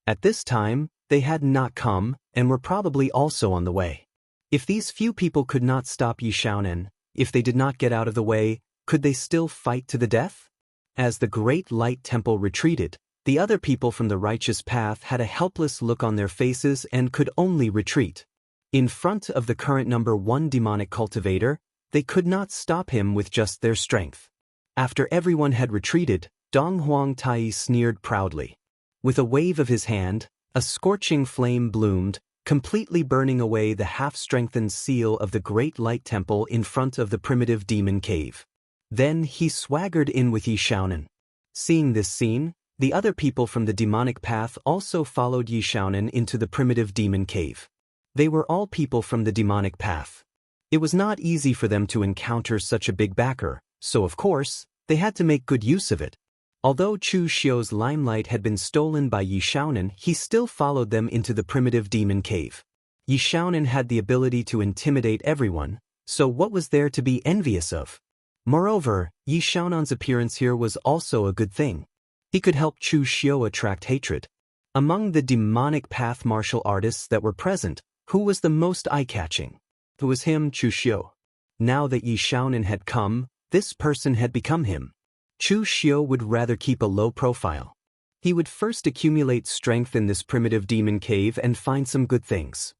Speaker 1: At this time, they had not come, and were probably also on the way. If these few people could not stop Yi Xiaonan, if they did not get out of the way, could they still fight to the death? As the Great Light Temple retreated, the other people from the righteous path had a helpless look on their faces and could only retreat. In front of the current number 1 demonic cultivator, they could not stop him with just their strength. After everyone had retreated, Dong Huang Tai sneered proudly. With a wave of his hand, a scorching flame bloomed, completely burning away the half-strengthened seal of the Great Light Temple in front of the primitive demon cave. Then he swaggered in with Yi Xiaonan. Seeing this scene, the other people from the demonic path also followed Yi Xiaonan into the primitive demon cave. They were all people from the demonic path. It was not easy for them to encounter such a big backer, so of course, they had to make good use of it. Although Chu Xiu's limelight had been stolen by Yi Xiaonan, he still followed them into the primitive demon cave. Yi Xiaonan had the ability to intimidate everyone, so what was there to be envious of? Moreover, Yi Xiaonan's appearance here was also a good thing. He could help Chu Xiu attract hatred. Among the demonic path martial artists that were present, who was the most eye-catching? It was him, Chu Xiu. Now that Yi Xiaonan had come, this person had become him. Chu Xiu would rather keep a low profile. He would first accumulate strength in this primitive demon cave and find some good things.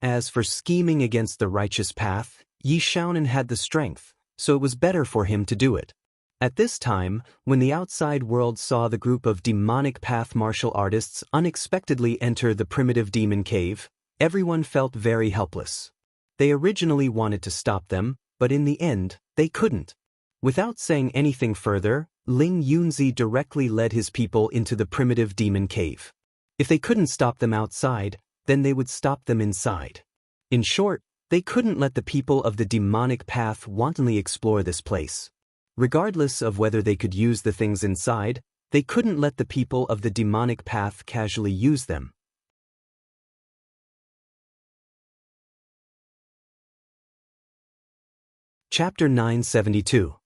Speaker 1: As for scheming against the righteous path, Yi Xiaonan had the strength, so it was better for him to do it. At this time, when the outside world saw the group of demonic path martial artists unexpectedly enter the primitive demon cave, everyone felt very helpless. They originally wanted to stop them, but in the end, they couldn't. Without saying anything further, Ling Yunzi directly led his people into the primitive demon cave. If they couldn't stop them outside, then they would stop them inside. In short, they couldn't let the people of the demonic path wantonly explore this place. Regardless of whether they could use the things inside, they couldn't let the people of the demonic path casually use them. Chapter 972.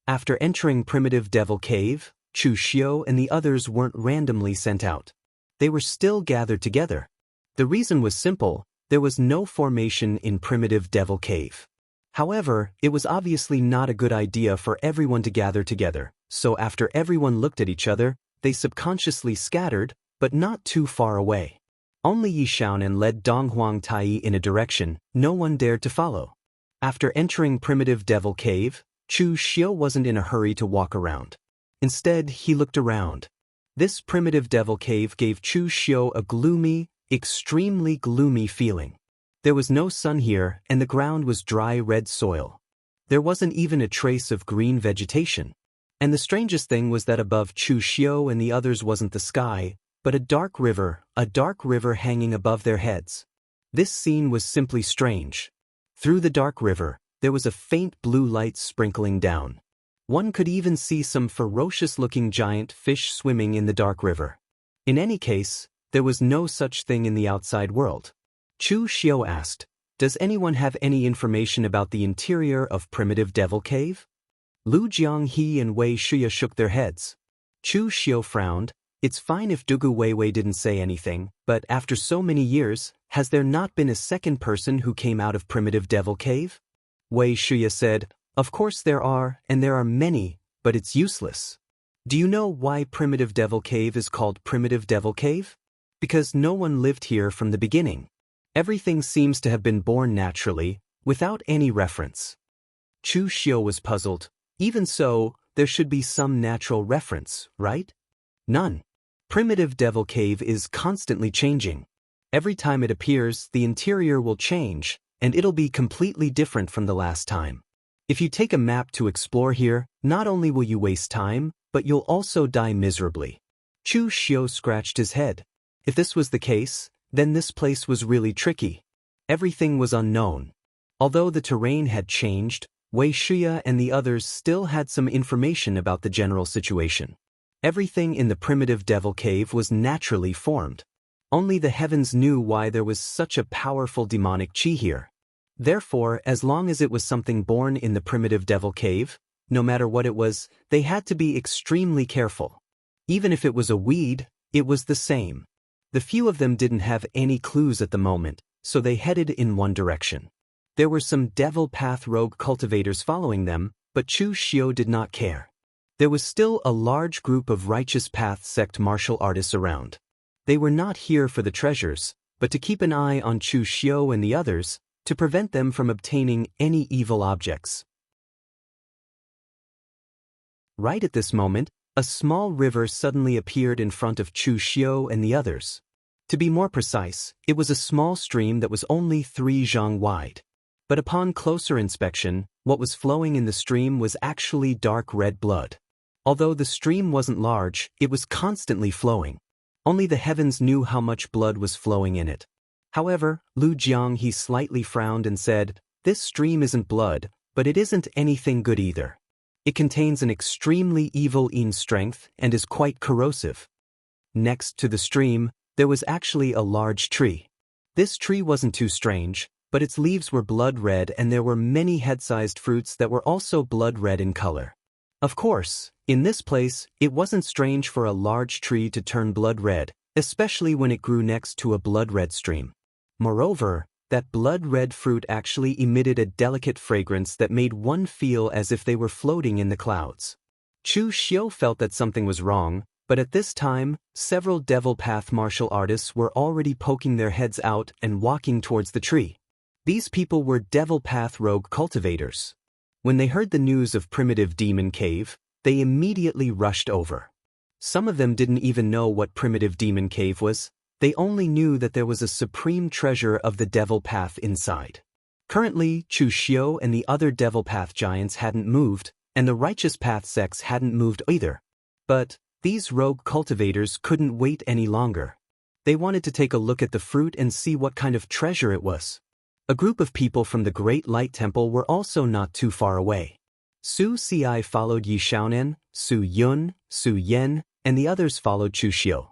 Speaker 1: After entering Primitive Devil Cave, Chu Xiu and the others weren't randomly sent out. They were still gathered together. The reason was simple: there was no formation in Primitive Devil Cave. However, it was obviously not a good idea for everyone to gather together, so after everyone looked at each other, they subconsciously scattered, but not too far away. Only Yi Xiaonan led Donghuang Tai in a direction no one dared to follow. After entering Primitive Devil Cave, Chu Xiu wasn't in a hurry to walk around. Instead, he looked around. This Primitive Devil Cave gave Chu Xiu a gloomy, extremely gloomy feeling. There was no sun here, and the ground was dry red soil. There wasn't even a trace of green vegetation. And the strangest thing was that above Chu Xiu and the others wasn't the sky, but a dark river hanging above their heads. This scene was simply strange. Through the dark river, there was a faint blue light sprinkling down. One could even see some ferocious-looking giant fish swimming in the dark river. In any case, there was no such thing in the outside world. Chu Xiu asked, "Does anyone have any information about the interior of Primitive Devil Cave?" Lu Jianghe and Wei Shuya shook their heads. Chu Xiu frowned. It's fine if Dugu Weiwei didn't say anything, but after so many years, has there not been a second person who came out of Primitive Devil Cave? Wei Shuya said, "Of course there are, and there are many, but it's useless." Do you know why Primitive Devil Cave is called Primitive Devil Cave? Because no one lived here from the beginning. Everything seems to have been born naturally, without any reference. Chu Xiu was puzzled. Even so, there should be some natural reference, right? None. Primitive Devil Cave is constantly changing. Every time it appears, the interior will change, and it'll be completely different from the last time. If you take a map to explore here, not only will you waste time, but you'll also die miserably. Chu Xiu scratched his head. If this was the case, then this place was really tricky. Everything was unknown. Although the terrain had changed, Wei Shuya and the others still had some information about the general situation. Everything in the Primitive Devil Cave was naturally formed. Only the heavens knew why there was such a powerful demonic chi here. Therefore, as long as it was something born in the Primitive Devil Cave, no matter what it was, they had to be extremely careful. Even if it was a weed, it was the same. The few of them didn't have any clues at the moment, so they headed in one direction. There were some Devil Path rogue cultivators following them, but Chu Xiu did not care. There was still a large group of Righteous Path sect martial artists around. They were not here for the treasures, but to keep an eye on Chu Xiu and the others, to prevent them from obtaining any evil objects. Right at this moment, a small river suddenly appeared in front of Chu Xiu and the others. To be more precise, it was a small stream that was only 3 zhang wide. But upon closer inspection, what was flowing in the stream was actually dark red blood. Although the stream wasn't large, it was constantly flowing. Only the heavens knew how much blood was flowing in it. However, Lu Jianghe slightly frowned and said, "This stream isn't blood, but it isn't anything good either. It contains an extremely evil yin strength and is quite corrosive." Next to the stream, there was actually a large tree. This tree wasn't too strange, but its leaves were blood red and there were many head-sized fruits that were also blood red in color. Of course, in this place, it wasn't strange for a large tree to turn blood red, especially when it grew next to a blood red stream. Moreover, that blood red fruit actually emitted a delicate fragrance that made one feel as if they were floating in the clouds. Chu Xiu felt that something was wrong, but at this time, several Devil Path martial artists were already poking their heads out and walking towards the tree. These people were Devil Path rogue cultivators. When they heard the news of Primitive Demon Cave, they immediately rushed over. Some of them didn't even know what primitive demon cave was, they only knew that there was a supreme treasure of the devil path inside. Currently, Chu Xiu and the other devil path giants hadn't moved, and the righteous path sects hadn't moved either. But these rogue cultivators couldn't wait any longer. They wanted to take a look at the fruit and see what kind of treasure it was. A group of people from the Great Light Temple were also not too far away. Su Ci followed Yi Xiaonan, Su Yun, Su Yen, and the others followed Chu Xiu.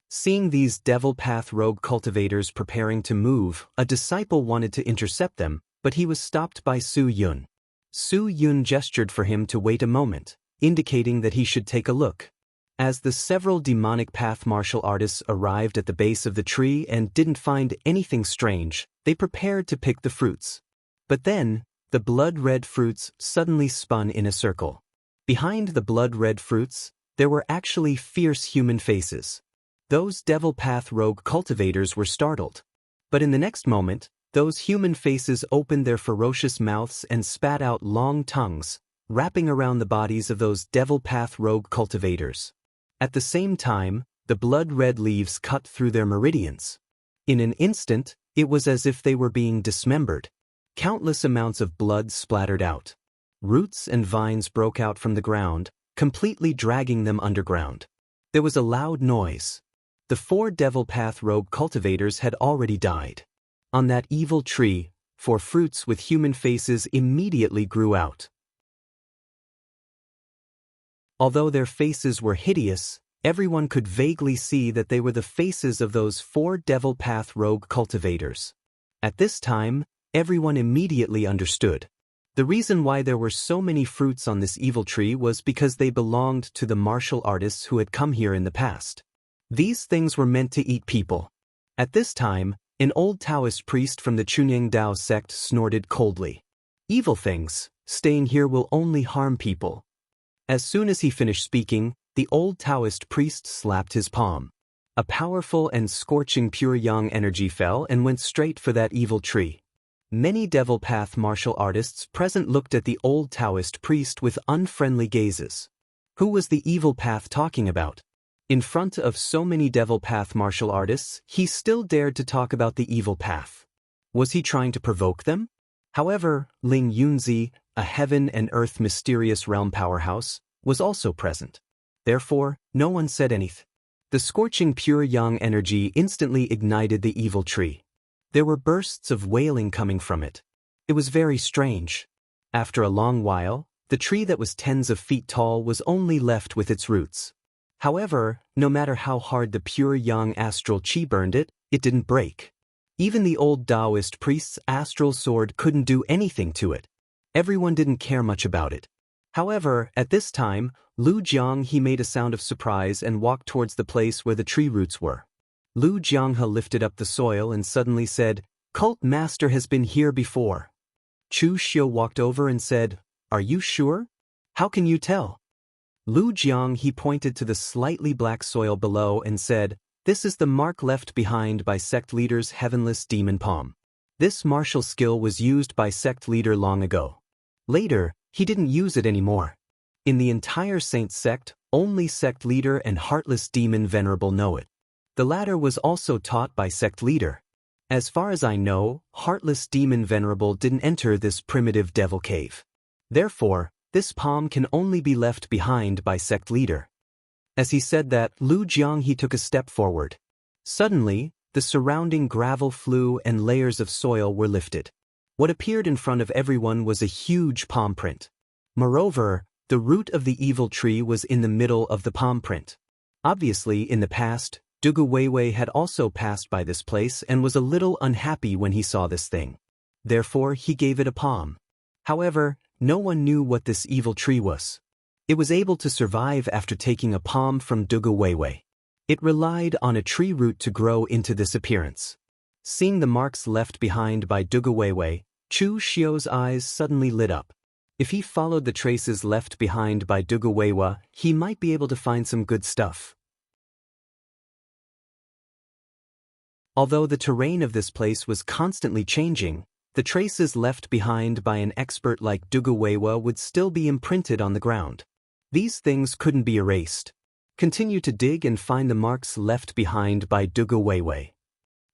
Speaker 1: Seeing these devil path rogue cultivators preparing to move, a disciple wanted to intercept them, but he was stopped by Su Yun. Su Yun gestured for him to wait a moment, indicating that he should take a look. As the several demonic path martial artists arrived at the base of the tree and didn't find anything strange, they prepared to pick the fruits. But then, the blood-red fruits suddenly spun in a circle. Behind the blood-red fruits, there were actually fierce human faces. Those devil path rogue cultivators were startled. But in the next moment, those human faces opened their ferocious mouths and spat out long tongues, wrapping around the bodies of those devil path rogue cultivators. At the same time, the blood-red leaves cut through their meridians. In an instant, it was as if they were being dismembered. Countless amounts of blood splattered out. Roots and vines broke out from the ground, completely dragging them underground. There was a loud noise. The 4 devil path rogue cultivators had already died. On that evil tree, 4 fruits with human faces immediately grew out. Although their faces were hideous, everyone could vaguely see that they were the faces of those 4 devil path rogue cultivators. At this time, everyone immediately understood. The reason why there were so many fruits on this evil tree was because they belonged to the martial artists who had come here in the past. These things were meant to eat people. At this time, an old Taoist priest from the Chunying Dao sect snorted coldly. "Evil things, staying here will only harm people." As soon as he finished speaking, the old Taoist priest slapped his palm. A powerful and scorching pure yang energy fell and went straight for that evil tree. Many devil path martial artists present looked at the old Taoist priest with unfriendly gazes. Who was the evil path talking about? In front of so many devil path martial artists, he still dared to talk about the evil path. Was he trying to provoke them? However, Ling Yunzi, a heaven and earth mysterious realm powerhouse, was also present. Therefore, no one said anything. The scorching pure yang energy instantly ignited the evil tree. There were bursts of wailing coming from it. It was very strange. After a long while, the tree that was tens of feet tall was only left with its roots. However, no matter how hard the pure yang astral chi burned it, it didn't break. Even the old Taoist priest's astral sword couldn't do anything to it. Everyone didn't care much about it. However, at this time, Lu Jiang he made a sound of surprise and walked towards the place where the tree roots were. Lu Jianghe lifted up the soil and suddenly said, "Cult master has been here before." Chu Xiu walked over and said, "Are you sure? How can you tell?" Lu Jiang he pointed to the slightly black soil below and said, "This is the mark left behind by sect leader's heavenless demon palm. This martial skill was used by sect leader long ago. Later, he didn't use it anymore. In the entire Saint sect, only sect leader and heartless demon venerable know it. The latter was also taught by sect leader. As far as I know, heartless demon venerable didn't enter this primitive devil cave. Therefore, this palm can only be left behind by sect leader." As he said that, Lu Jiang he took a step forward. Suddenly, the surrounding gravel flew and layers of soil were lifted. What appeared in front of everyone was a huge palm print. Moreover, the root of the evil tree was in the middle of the palm print. Obviously, in the past, Dugu Weiwei had also passed by this place and was a little unhappy when he saw this thing. Therefore, he gave it a palm. However, no one knew what this evil tree was. It was able to survive after taking a palm from Dugu Weiwei. It relied on a tree root to grow into this appearance. Seeing the marks left behind by Dugu Weiwei, Chu Xiu's eyes suddenly lit up. If he followed the traces left behind by Dugu Weiwei, he might be able to find some good stuff. Although the terrain of this place was constantly changing, the traces left behind by an expert like Dugu Weiwei would still be imprinted on the ground. These things couldn't be erased. Continue to dig and find the marks left behind by Dugu Weiwei.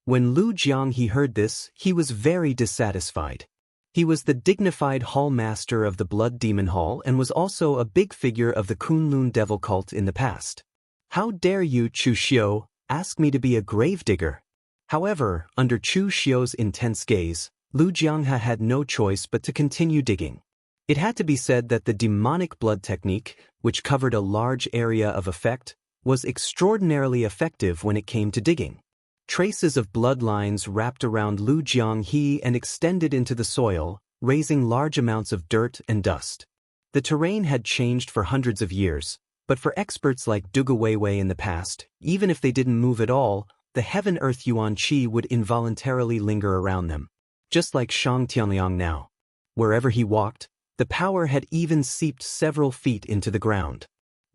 Speaker 1: When Lu Jiang heard this, he was very dissatisfied. He was the dignified hall master of the Blood Demon Hall and was also a big figure of the Kunlun devil cult in the past. How dare you, Chu Xiu, ask me to be a gravedigger? However, under Chu Xiu's intense gaze, Lu Jianghe had no choice but to continue digging. It had to be said that the demonic blood technique, which covered a large area of effect, was extraordinarily effective when it came to digging. Traces of bloodlines wrapped around Lu Jianghe and extended into the soil, raising large amounts of dirt and dust. The terrain had changed for hundreds of years, but for experts like Dugu Weiwei in the past, even if they didn't move at all, the heaven-earth yuan qi would involuntarily linger around them. Just like Shang Tianliang now. Wherever he walked, the power had even seeped several feet into the ground.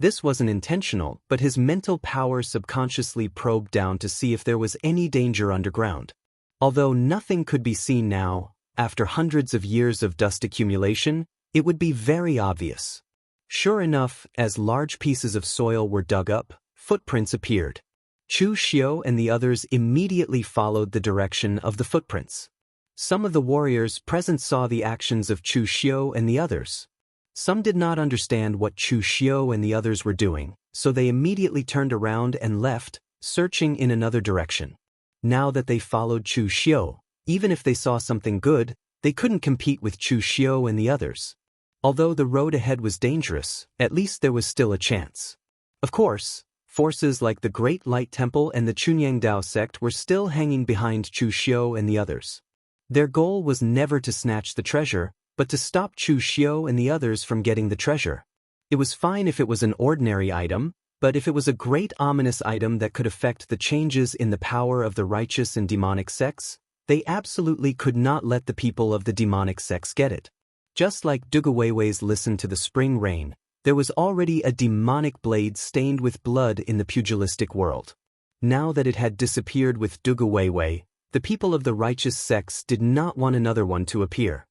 Speaker 1: This wasn't intentional, but his mental power subconsciously probed down to see if there was any danger underground. Although nothing could be seen now, after hundreds of years of dust accumulation, it would be very obvious. Sure enough, as large pieces of soil were dug up, footprints appeared. Chu Xiu and the others immediately followed the direction of the footprints. Some of the warriors present saw the actions of Chu Xiu and the others. Some did not understand what Chu Xiu and the others were doing, so they immediately turned around and left, searching in another direction. Now that they followed Chu Xiu, even if they saw something good, they couldn't compete with Chu Xiu and the others. Although the road ahead was dangerous, at least there was still a chance. Of course, forces like the Great Light Temple and the Chunyang Dao sect were still hanging behind Chu Xiu and the others. Their goal was never to snatch the treasure, but to stop Chu Xiu and the others from getting the treasure. It was fine if it was an ordinary item, but if it was a great ominous item that could affect the changes in the power of the righteous and demonic sects, they absolutely could not let the people of the demonic sects get it. Just like Dugu Weiwei's Listen to the Spring Rain, there was already a demonic blade stained with blood in the pugilistic world. Now that it had disappeared with Dugu Weiwei, the people of the righteous sects did not want another one to appear.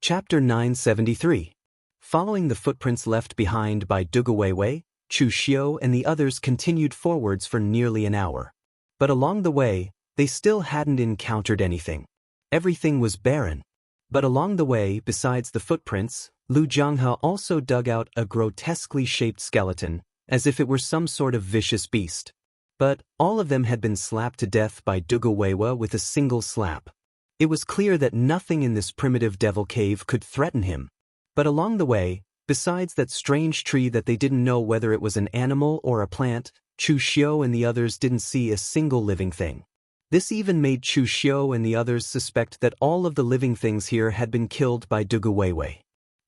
Speaker 1: Chapter 973. Following the footprints left behind by Dugu Weiwei, Chu Xiu and the others continued forwards for nearly an hour. But along the way, they still hadn't encountered anything. Everything was barren. But along the way, besides the footprints, Lu Jianghe also dug out a grotesquely shaped skeleton, as if it were some sort of vicious beast. But all of them had been slapped to death by Dugu Weiwei with a single slap. It was clear that nothing in this primitive devil cave could threaten him. But along the way, besides that strange tree that they didn't know whether it was an animal or a plant, Chu Xiu and the others didn't see a single living thing. This even made Chu Xiu and the others suspect that all of the living things here had been killed by Dugu Weiwei.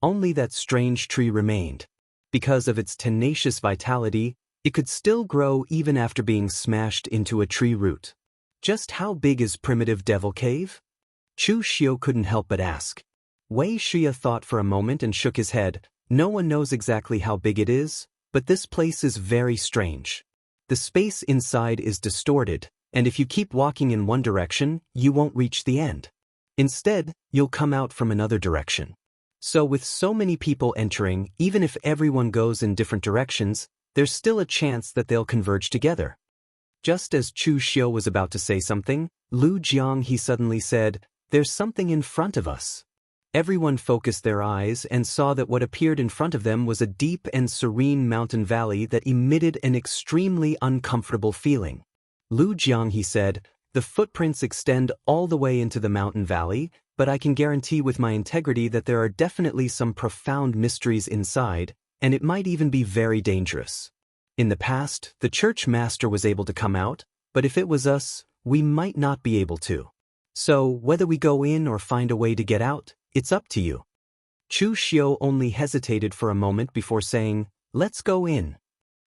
Speaker 1: Only that strange tree remained. Because of its tenacious vitality, it could still grow even after being smashed into a tree root. Just how big is Primitive Devil Cave? Chu Xiu couldn't help but ask. Wei Xia thought for a moment and shook his head. No one knows exactly how big it is, but this place is very strange. The space inside is distorted, and if you keep walking in one direction, you won't reach the end. Instead, you'll come out from another direction. So with so many people entering, even if everyone goes in different directions, there's still a chance that they'll converge together. Just as Chu Xiu was about to say something, Lu Jianghe suddenly said, "There's something in front of us." Everyone focused their eyes and saw that what appeared in front of them was a deep and serene mountain valley that emitted an extremely uncomfortable feeling. Lu Jianghe said, "The footprints extend all the way into the mountain valley, but I can guarantee with my integrity that there are definitely some profound mysteries inside, and it might even be very dangerous. In the past, the church master was able to come out, but if it was us, we might not be able to. So, whether we go in or find a way to get out, it's up to you." Chu Xiu only hesitated for a moment before saying, "Let's go in."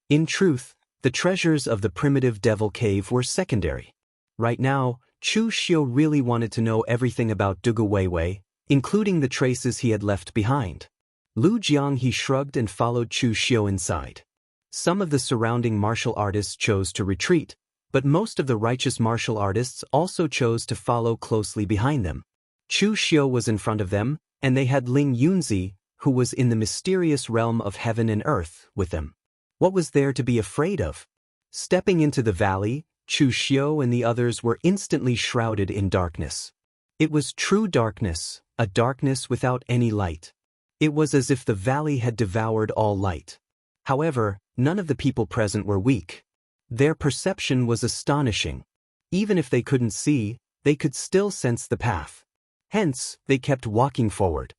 Speaker 1: In truth, the treasures of the Primitive Devil Cave were secondary. Right now, Chu Xiu really wanted to know everything about Dugu Weiwei, including the traces he had left behind. Lu Jianghe shrugged and followed Chu Xiu inside. Some of the surrounding martial artists chose to retreat, but most of the righteous martial artists also chose to follow closely behind them. Chu Xiu was in front of them, and they had Ling Yunzi, who was in the mysterious realm of heaven and earth, with them. What was there to be afraid of? Stepping into the valley, Chu Xiu and the others were instantly shrouded in darkness. It was true darkness, a darkness without any light. It was as if the valley had devoured all light. However, none of the people present were weak. Their perception was astonishing. Even if they couldn't see, they could still sense the path. Hence, they kept walking forward.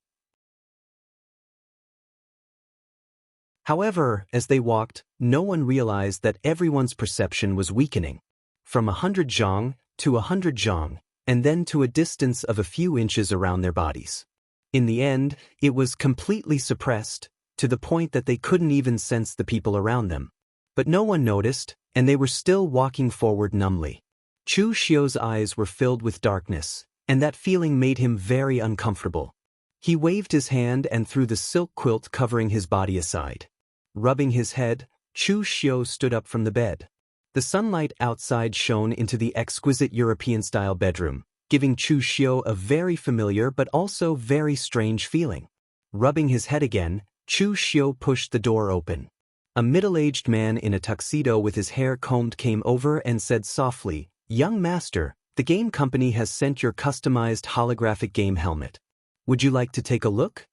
Speaker 1: However, as they walked, no one realized that everyone's perception was weakening. From 100 zhang to 100 zhang, and then to a distance of a few inches around their bodies. In the end, it was completely suppressed, to the point that they couldn't even sense the people around them. But no one noticed, and they were still walking forward numbly. Chu Xiu's eyes were filled with darkness, and that feeling made him very uncomfortable. He waved his hand and threw the silk quilt covering his body aside. Rubbing his head, Chu Xiu stood up from the bed. The sunlight outside shone into the exquisite European-style bedroom, giving Chu Xiu a very familiar but also very strange feeling. Rubbing his head again, Chu Xiu pushed the door open. A middle-aged man in a tuxedo with his hair combed came over and said softly, "Young master, the game company has sent your customized holographic game helmet. Would you like to take a look?"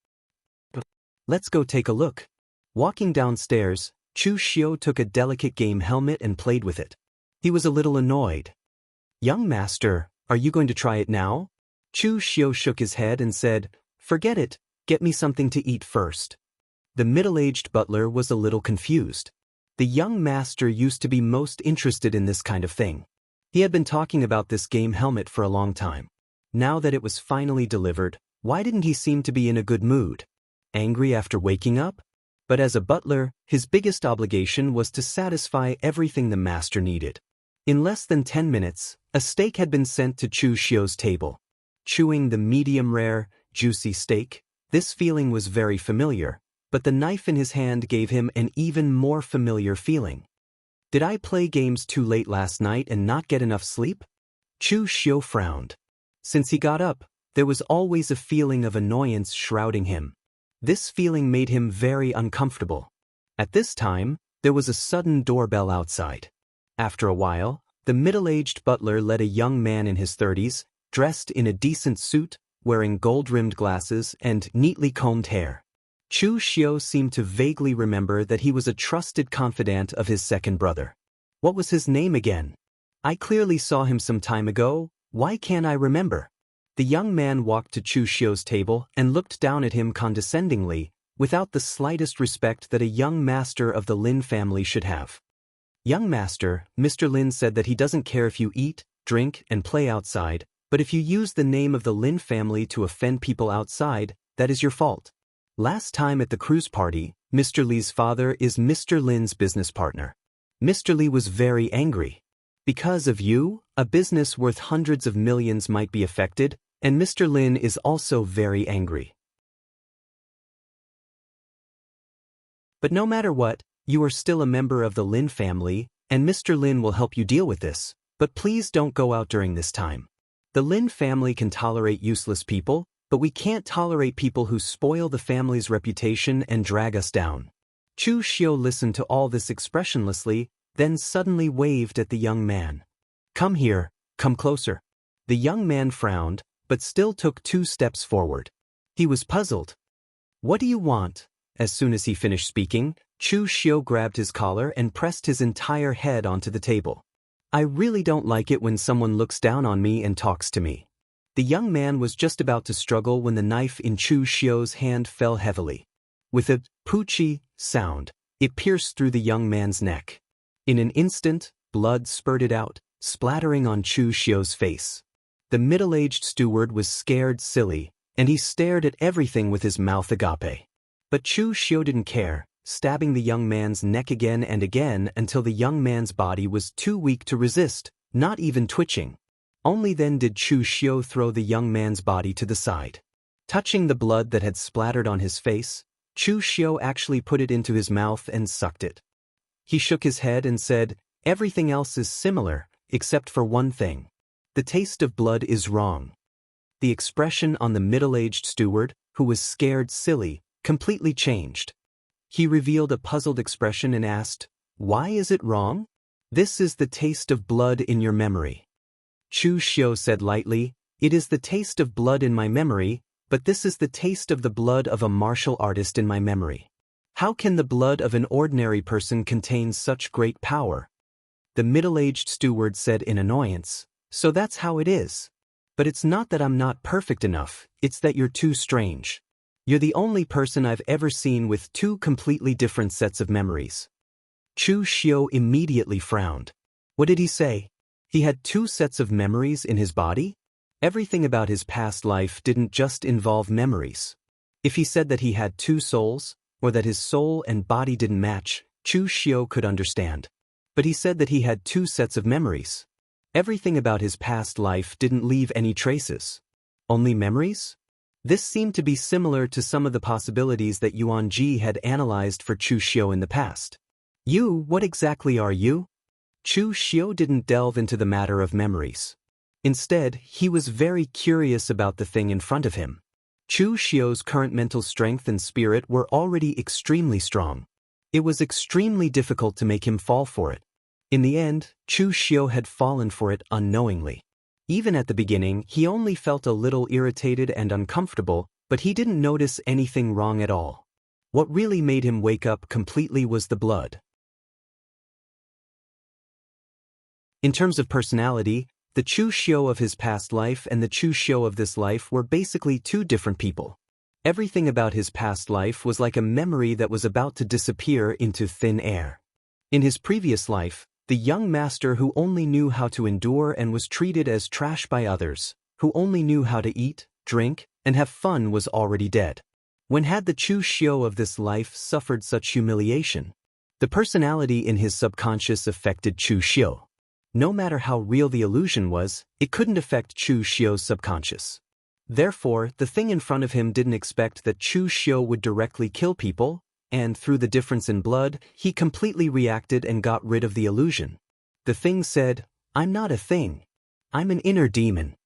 Speaker 1: "Let's go take a look." Walking downstairs, Chu Xiu took a delicate game helmet and played with it. He was a little annoyed. "Young master, are you going to try it now?" Chu Xiu shook his head and said, "Forget it, get me something to eat first." The middle-aged butler was a little confused. The young master used to be most interested in this kind of thing. He had been talking about this game helmet for a long time. Now that it was finally delivered, why didn't he seem to be in a good mood? Angry after waking up? But as a butler, his biggest obligation was to satisfy everything the master needed. In less than 10 minutes, a steak had been sent to Chu Xiu's table. Chewing the medium-rare, juicy steak, this feeling was very familiar, but the knife in his hand gave him an even more familiar feeling. Did I play games too late last night and not get enough sleep? Chu Xiu frowned. Since he got up, there was always a feeling of annoyance shrouding him. This feeling made him very uncomfortable. At this time, there was a sudden doorbell outside. After a while, the middle-aged butler led a young man in his 30s, dressed in a decent suit, wearing gold-rimmed glasses and neatly combed hair. Chu Xiu seemed to vaguely remember that he was a trusted confidant of his second brother. What was his name again? I clearly saw him some time ago, why can't I remember? The young man walked to Chu Xiu's table and looked down at him condescendingly, without the slightest respect that a young master of the Lin family should have. "Young master, Mr. Lin said that he doesn't care if you eat, drink, and play outside, but if you use the name of the Lin family to offend people outside, that is your fault. Last time at the cruise party, Mr. Li's father is Mr. Lin's business partner. Mr. Li was very angry. Because of you, a business worth hundreds of millions might be affected, and Mr. Lin is also very angry. But no matter what, you are still a member of the Lin family, and Mr. Lin will help you deal with this, but please don't go out during this time. The Lin family can tolerate useless people, but we can't tolerate people who spoil the family's reputation and drag us down." Chu Xiu listened to all this expressionlessly, then suddenly waved at the young man. "Come here, come closer." The young man frowned, but still took 2 steps forward. He was puzzled. "What do you want?" As soon as he finished speaking, Chu Xiu grabbed his collar and pressed his entire head onto the table. "I really don't like it when someone looks down on me and talks to me." The young man was just about to struggle when the knife in Chu Xiu's hand fell heavily. With a poochie sound, it pierced through the young man's neck. In an instant, blood spurted out, splattering on Chu Xiu's face. The middle-aged steward was scared silly, and he stared at everything with his mouth agape. But Chu Xiu didn't care, stabbing the young man's neck again and again until the young man's body was too weak to resist, not even twitching. Only then did Chu Xiu throw the young man's body to the side. Touching the blood that had splattered on his face, Chu Xiu actually put it into his mouth and sucked it. He shook his head and said, "Everything else is similar, except for one thing. The taste of blood is wrong." the expression on the middle-aged steward, who was scared silly, completely changed. He revealed a puzzled expression and asked, "Why is it wrong?" "This is the taste of blood in your memory." Chu Xiu said lightly, "It is the taste of blood in my memory, but this is the taste of the blood of a martial artist in my memory. How can the blood of an ordinary person contain such great power?" The middle-aged steward said in annoyance, "So that's how it is. But it's not that I'm not perfect enough, it's that you're too strange. You're the only person I've ever seen with two completely different sets of memories." Chu Xiu immediately frowned. What did he say? He had two sets of memories in his body? Everything about his past life didn't just involve memories. If he said that he had two souls, or that his soul and body didn't match, Chu Xiu could understand. But he said that he had two sets of memories. Everything about his past life didn't leave any traces. Only memories? This seemed to be similar to some of the possibilities that Yuan Ji had analyzed for Chu Xiu in the past. What exactly are you? Chu Xiu didn't delve into the matter of memories. Instead, he was very curious about the thing in front of him. Chu Xiu's current mental strength and spirit were already extremely strong. It was extremely difficult to make him fall for it. In the end, Chu Xiu had fallen for it unknowingly. Even at the beginning, he only felt a little irritated and uncomfortable, but he didn't notice anything wrong at all. What really made him wake up completely was the blood. In terms of personality, the Chu Xiu of his past life and the Chu Xiu of this life were basically two different people. Everything about his past life was like a memory that was about to disappear into thin air. In his previous life, the young master who only knew how to endure and was treated as trash by others, who only knew how to eat, drink, and have fun was already dead. When had the Chu Xiu of this life suffered such humiliation? The personality in his subconscious affected Chu Xiu. No matter how real the illusion was, it couldn't affect Chu Xiu's subconscious. Therefore, the thing in front of him didn't expect that Chu Xiu would directly kill people, and through the difference in blood, he completely reacted and got rid of the illusion. The thing said, "I'm not a thing. I'm an inner demon."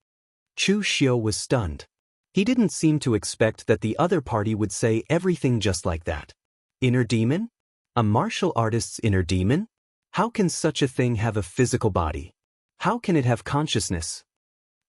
Speaker 1: Chu Xiu was stunned. He didn't seem to expect that the other party would say everything just like that. Inner demon? A martial artist's inner demon? How can such a thing have a physical body? How can it have consciousness?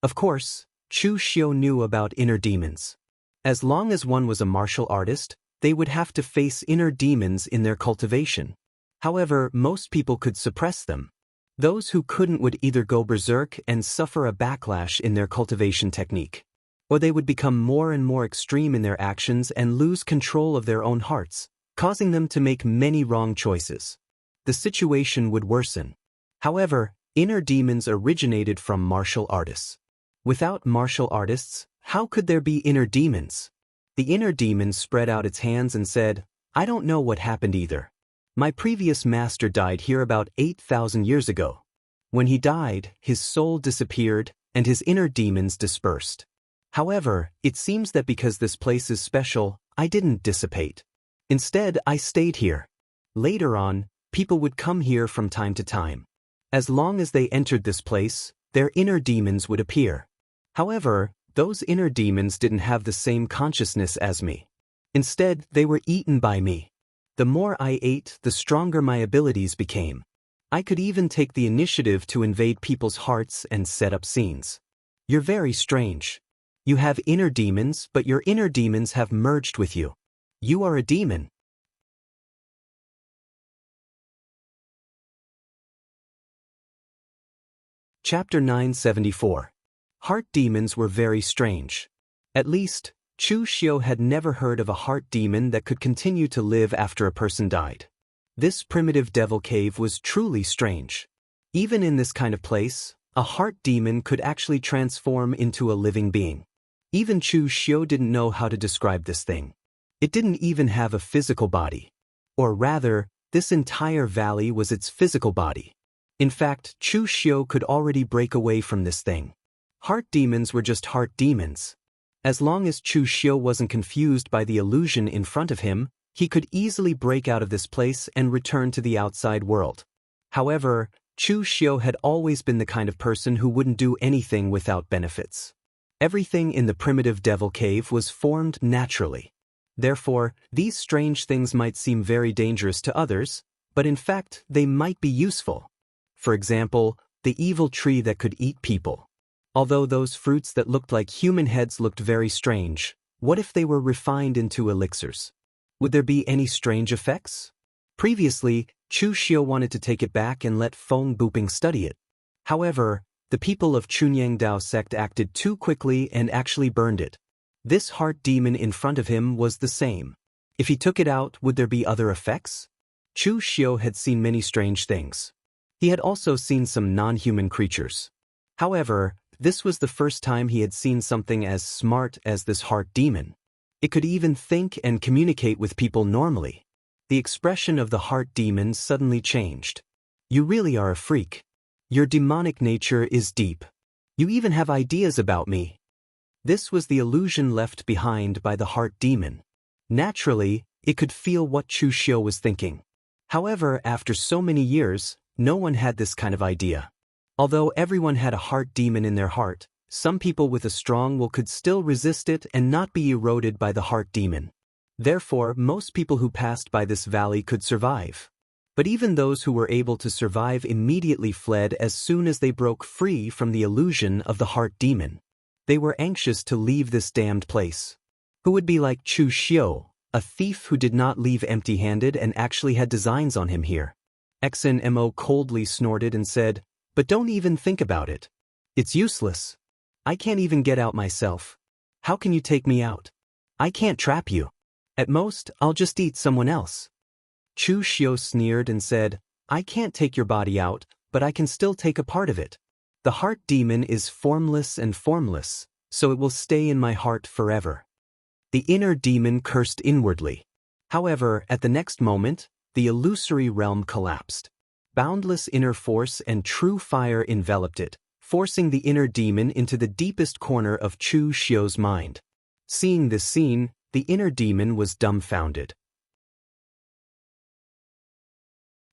Speaker 1: Of course, Chu Xiu knew about inner demons. As long as one was a martial artist, they would have to face inner demons in their cultivation. However, most people could suppress them. Those who couldn't would either go berserk and suffer a backlash in their cultivation technique, or they would become more and more extreme in their actions and lose control of their own hearts, causing them to make many wrong choices. The situation would worsen. However, inner demons originated from martial artists. Without martial artists, how could there be inner demons? The inner demon spread out its hands and said, "I don't know what happened either. My previous master died here about 8,000 years ago. When he died, his soul disappeared, and his inner demons dispersed. However, it seems that because this place is special, I didn't dissipate. Instead, I stayed here. Later on, people would come here from time to time. As long as they entered this place, their inner demons would appear. However, those inner demons didn't have the same consciousness as me. Instead, they were eaten by me. The more I ate, the stronger my abilities became. I could even take the initiative to invade people's hearts and set up scenes. You're very strange. You have inner demons, but your inner demons have merged with you. You are a demon." Chapter 974. Heart demons were very strange. At least, Chu Xiu had never heard of a heart demon that could continue to live after a person died. This primitive devil cave was truly strange. Even in this kind of place, a heart demon could actually transform into a living being. Even Chu Xiu didn't know how to describe this thing. It didn't even have a physical body. Or rather, this entire valley was its physical body. In fact, Chu Xiu could already break away from this thing. Heart demons were just heart demons. As long as Chu Xiu wasn't confused by the illusion in front of him, he could easily break out of this place and return to the outside world. However, Chu Xiu had always been the kind of person who wouldn't do anything without benefits. Everything in the primitive devil cave was formed naturally. Therefore, these strange things might seem very dangerous to others, but in fact they might be useful. For example, the evil tree that could eat people. Although those fruits that looked like human heads looked very strange, what if they were refined into elixirs? Would there be any strange effects? Previously, Chu Xiu wanted to take it back and let Feng Buping study it. However, the people of Chunyangdao sect acted too quickly and actually burned it. This heart demon in front of him was the same. If he took it out, would there be other effects? Chu Xiu had seen many strange things. He had also seen some non-human creatures. However, this was the first time he had seen something as smart as this heart demon. It could even think and communicate with people normally. The expression of the heart demon suddenly changed. You really are a freak. Your demonic nature is deep. You even have ideas about me. This was the illusion left behind by the heart demon. Naturally, it could feel what Chu Xiu was thinking. However, after so many years, no one had this kind of idea. Although everyone had a heart demon in their heart, some people with a strong will could still resist it and not be eroded by the heart demon. Therefore, most people who passed by this valley could survive. But even those who were able to survive immediately fled as soon as they broke free from the illusion of the heart demon. They were anxious to leave this damned place. Who would be like Chu Xiu, a thief who did not leave empty-handed and actually had designs on him here? XNMO coldly snorted and said, "But don't even think about it. It's useless. I can't even get out myself. How can you take me out? I can't trap you. At most, I'll just eat someone else." Chu Xiu sneered and said, "I can't take your body out, but I can still take a part of it. The heart demon is formless and formless, so it will stay in my heart forever." The inner demon cursed inwardly. However, at the next moment, the illusory realm collapsed. Boundless inner force and true fire enveloped it, forcing the inner demon into the deepest corner of Chu Xiu's mind. Seeing this scene, the inner demon was dumbfounded.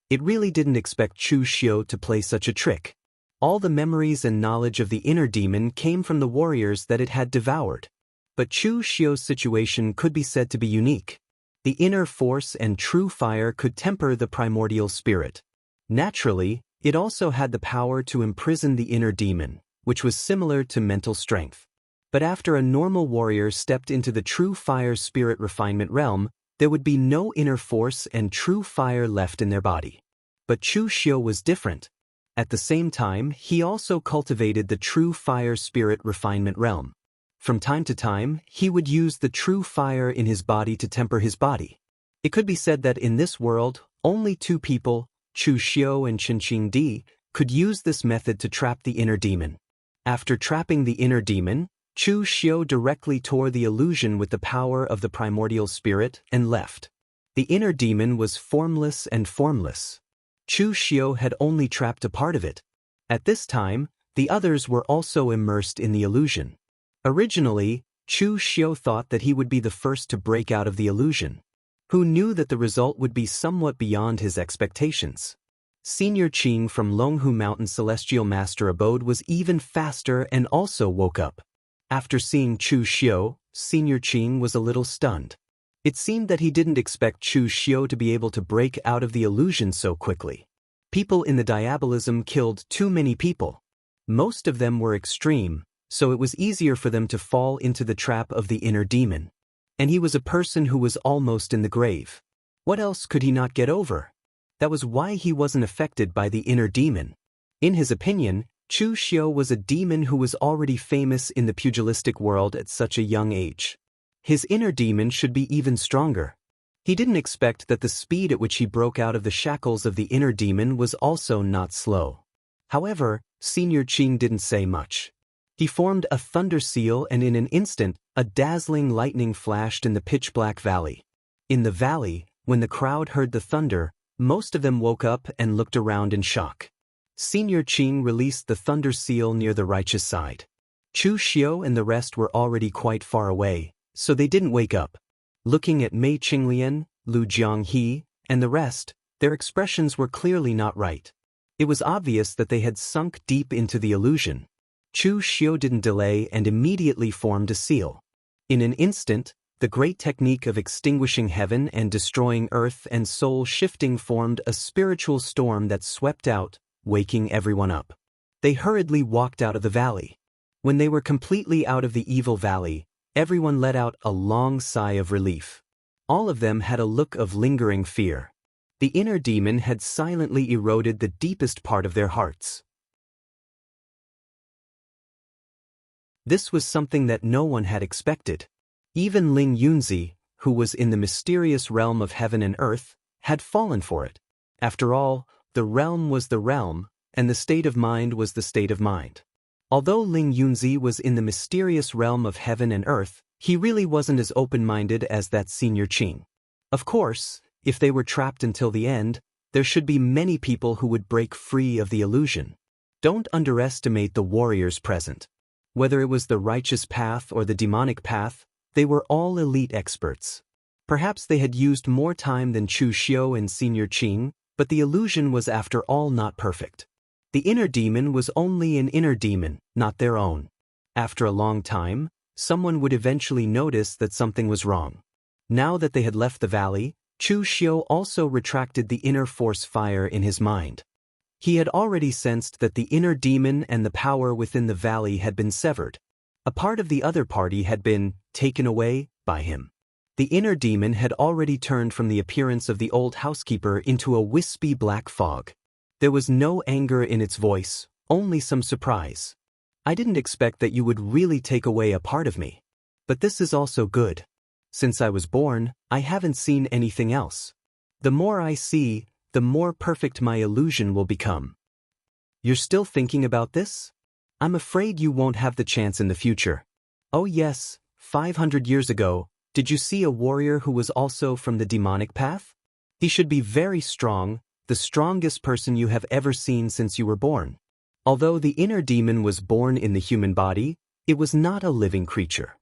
Speaker 1: It really didn't expect Chu Xiu to play such a trick. All the memories and knowledge of the inner demon came from the warriors that it had devoured. But Chu Xiu's situation could be said to be unique. The inner force and true fire could temper the primordial spirit. Naturally, it also had the power to imprison the inner demon, which was similar to mental strength. But after a normal warrior stepped into the true fire spirit refinement realm, there would be no inner force and true fire left in their body. But Chu Xiu was different. At the same time, he also cultivated the true fire spirit refinement realm. From time to time, he would use the true fire in his body to temper his body. It could be said that in this world, only two people, Chu Xiu and Qinqing Di, could use this method to trap the inner demon. After trapping the inner demon, Chu Xiu directly tore the illusion with the power of the primordial spirit and left. The inner demon was formless and formless. Chu Xiu had only trapped a part of it. At this time, the others were also immersed in the illusion. Originally, Chu Xiu thought that he would be the first to break out of the illusion. Who knew that the result would be somewhat beyond his expectations? Senior Qing from Longhu Mountain Celestial Master Abode was even faster and also woke up. After seeing Chu Xiu, Senior Qing was a little stunned. It seemed that he didn't expect Chu Xiu to be able to break out of the illusion so quickly. People in the diabolism killed too many people. Most of them were extreme, so it was easier for them to fall into the trap of the inner demon. And he was a person who was almost in the grave. What else could he not get over? That was why he wasn't affected by the inner demon. In his opinion, Chu Xiu was a demon who was already famous in the pugilistic world at such a young age. His inner demon should be even stronger. He didn't expect that the speed at which he broke out of the shackles of the inner demon was also not slow. However, Senior Qing didn't say much. He formed a thunder seal and in an instant, a dazzling lightning flashed in the pitch-black valley. In the valley, when the crowd heard the thunder, most of them woke up and looked around in shock. Senior Qing released the thunder seal near the righteous side. Chu Xiu and the rest were already quite far away, so they didn't wake up. Looking at Mei Qinglian, Lu Jianghe, and the rest, their expressions were clearly not right. It was obvious that they had sunk deep into the illusion. Chu Xiu didn't delay and immediately formed a seal. In an instant, the great technique of extinguishing heaven and destroying earth and soul shifting formed a spiritual storm that swept out, waking everyone up. They hurriedly walked out of the valley. When they were completely out of the evil valley, everyone let out a long sigh of relief. All of them had a look of lingering fear. The inner demon had silently eroded the deepest part of their hearts. This was something that no one had expected. Even Ling Yunzi, who was in the mysterious realm of heaven and earth, had fallen for it. After all, the realm was the realm, and the state of mind was the state of mind. Although Ling Yunzi was in the mysterious realm of heaven and earth, he really wasn't as open-minded as that senior Qing. Of course, if they were trapped until the end, there should be many people who would break free of the illusion. Don't underestimate the warriors present. Whether it was the righteous path or the demonic path, they were all elite experts. Perhaps they had used more time than Chu Xiu and Senior Qing, but the illusion was after all not perfect. The inner demon was only an inner demon, not their own. After a long time, someone would eventually notice that something was wrong. Now that they had left the valley, Chu Xiu also retracted the inner force fire in his mind. He had already sensed that the inner demon and the power within the valley had been severed. A part of the other party had been taken away by him. The inner demon had already turned from the appearance of the old housekeeper into a wispy black fog. There was no anger in its voice, only some surprise. I didn't expect that you would really take away a part of me. But this is also good. Since I was born, I haven't seen anything else. The more I see, the more perfect my illusion will become. You're still thinking about this? I'm afraid you won't have the chance in the future. Oh yes, 500 years ago, did you see a warrior who was also from the demonic path? He should be very strong, the strongest person you have ever seen since you were born. Although the inner demon was born in the human body, it was not a living creature.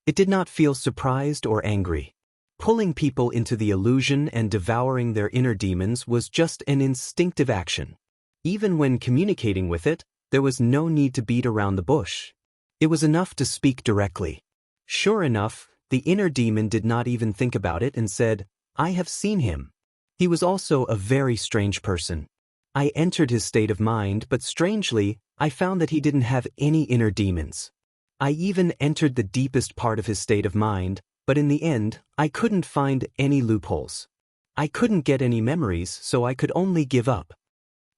Speaker 1: It did not feel surprised or angry. Pulling people into the illusion and devouring their inner demons was just an instinctive action. Even when communicating with it, there was no need to beat around the bush. It was enough to speak directly. Sure enough, the inner demon did not even think about it and said, I have seen him. He was also a very strange person. I entered his state of mind, but strangely, I found that he didn't have any inner demons. I even entered the deepest part of his state of mind, but in the end, I couldn't find any loopholes. I couldn't get any memories, so I could only give up.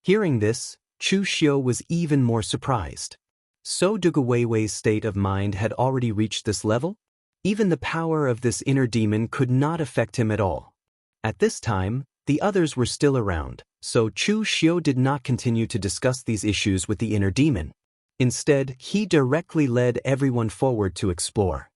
Speaker 1: Hearing this, Chu Xiu was even more surprised. So Duge Weiwei's state of mind had already reached this level? Even the power of this inner demon could not affect him at all. At this time, the others were still around, so Chu Xiu did not continue to discuss these issues with the inner demon. Instead, he directly led everyone forward to explore.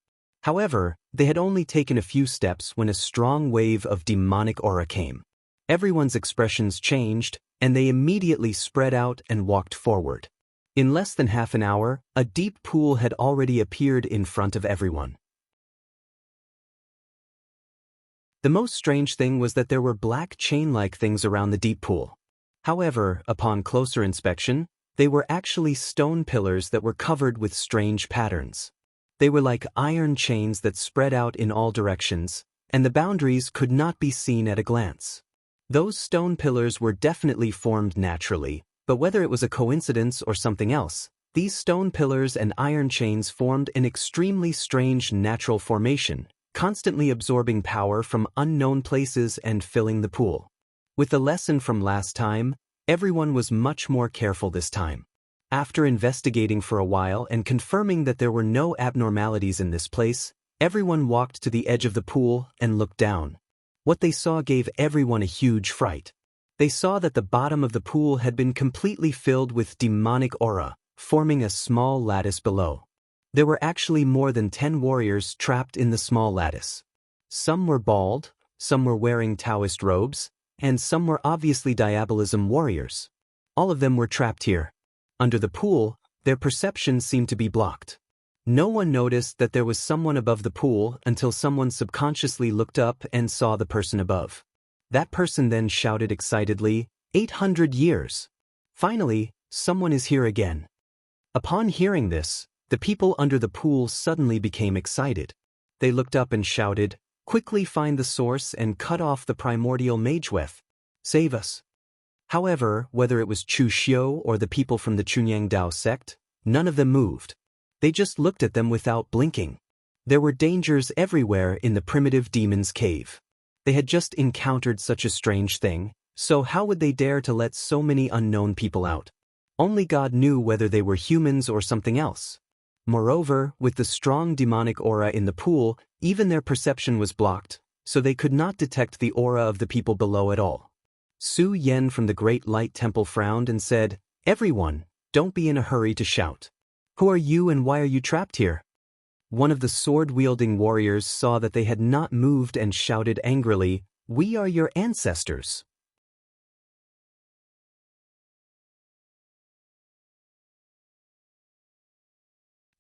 Speaker 1: However, they had only taken a few steps when a strong wave of demonic aura came. Everyone's expressions changed, and they immediately spread out and walked forward. In less than half an hour, a deep pool had already appeared in front of everyone. The most strange thing was that there were black chain-like things around the deep pool. However, upon closer inspection, they were actually stone pillars that were covered with strange patterns. They were like iron chains that spread out in all directions, and the boundaries could not be seen at a glance. Those stone pillars were definitely formed naturally, but whether it was a coincidence or something else, these stone pillars and iron chains formed an extremely strange natural formation, constantly absorbing power from unknown places and filling the pool. With the lesson from last time, everyone was much more careful this time. After investigating for a while and confirming that there were no abnormalities in this place, everyone walked to the edge of the pool and looked down. What they saw gave everyone a huge fright. They saw that the bottom of the pool had been completely filled with demonic aura, forming a small lattice below. There were actually more than 10 warriors trapped in the small lattice. Some were bald, some were wearing Taoist robes, and some were obviously Diabolism warriors. All of them were trapped here. Under the pool, their perception seemed to be blocked. No one noticed that there was someone above the pool until someone subconsciously looked up and saw the person above. That person then shouted excitedly, 800 years! Finally, someone is here again. Upon hearing this, the people under the pool suddenly became excited. They looked up and shouted, "Quickly find the source and cut off the primordial mageweth. Save us." However, whether it was Chu Xiu or the people from the Chunyang Dao sect, none of them moved. They just looked at them without blinking. There were dangers everywhere in the primitive demon's cave. They had just encountered such a strange thing, so how would they dare to let so many unknown people out? Only God knew whether they were humans or something else. Moreover, with the strong demonic aura in the pool, even their perception was blocked, so they could not detect the aura of the people below at all. Su Yen from the Great Light Temple frowned and said, "Everyone, don't be in a hurry to shout. Who are you and why are you trapped here?" One of the sword-wielding warriors saw that they had not moved and shouted angrily, "We are your ancestors."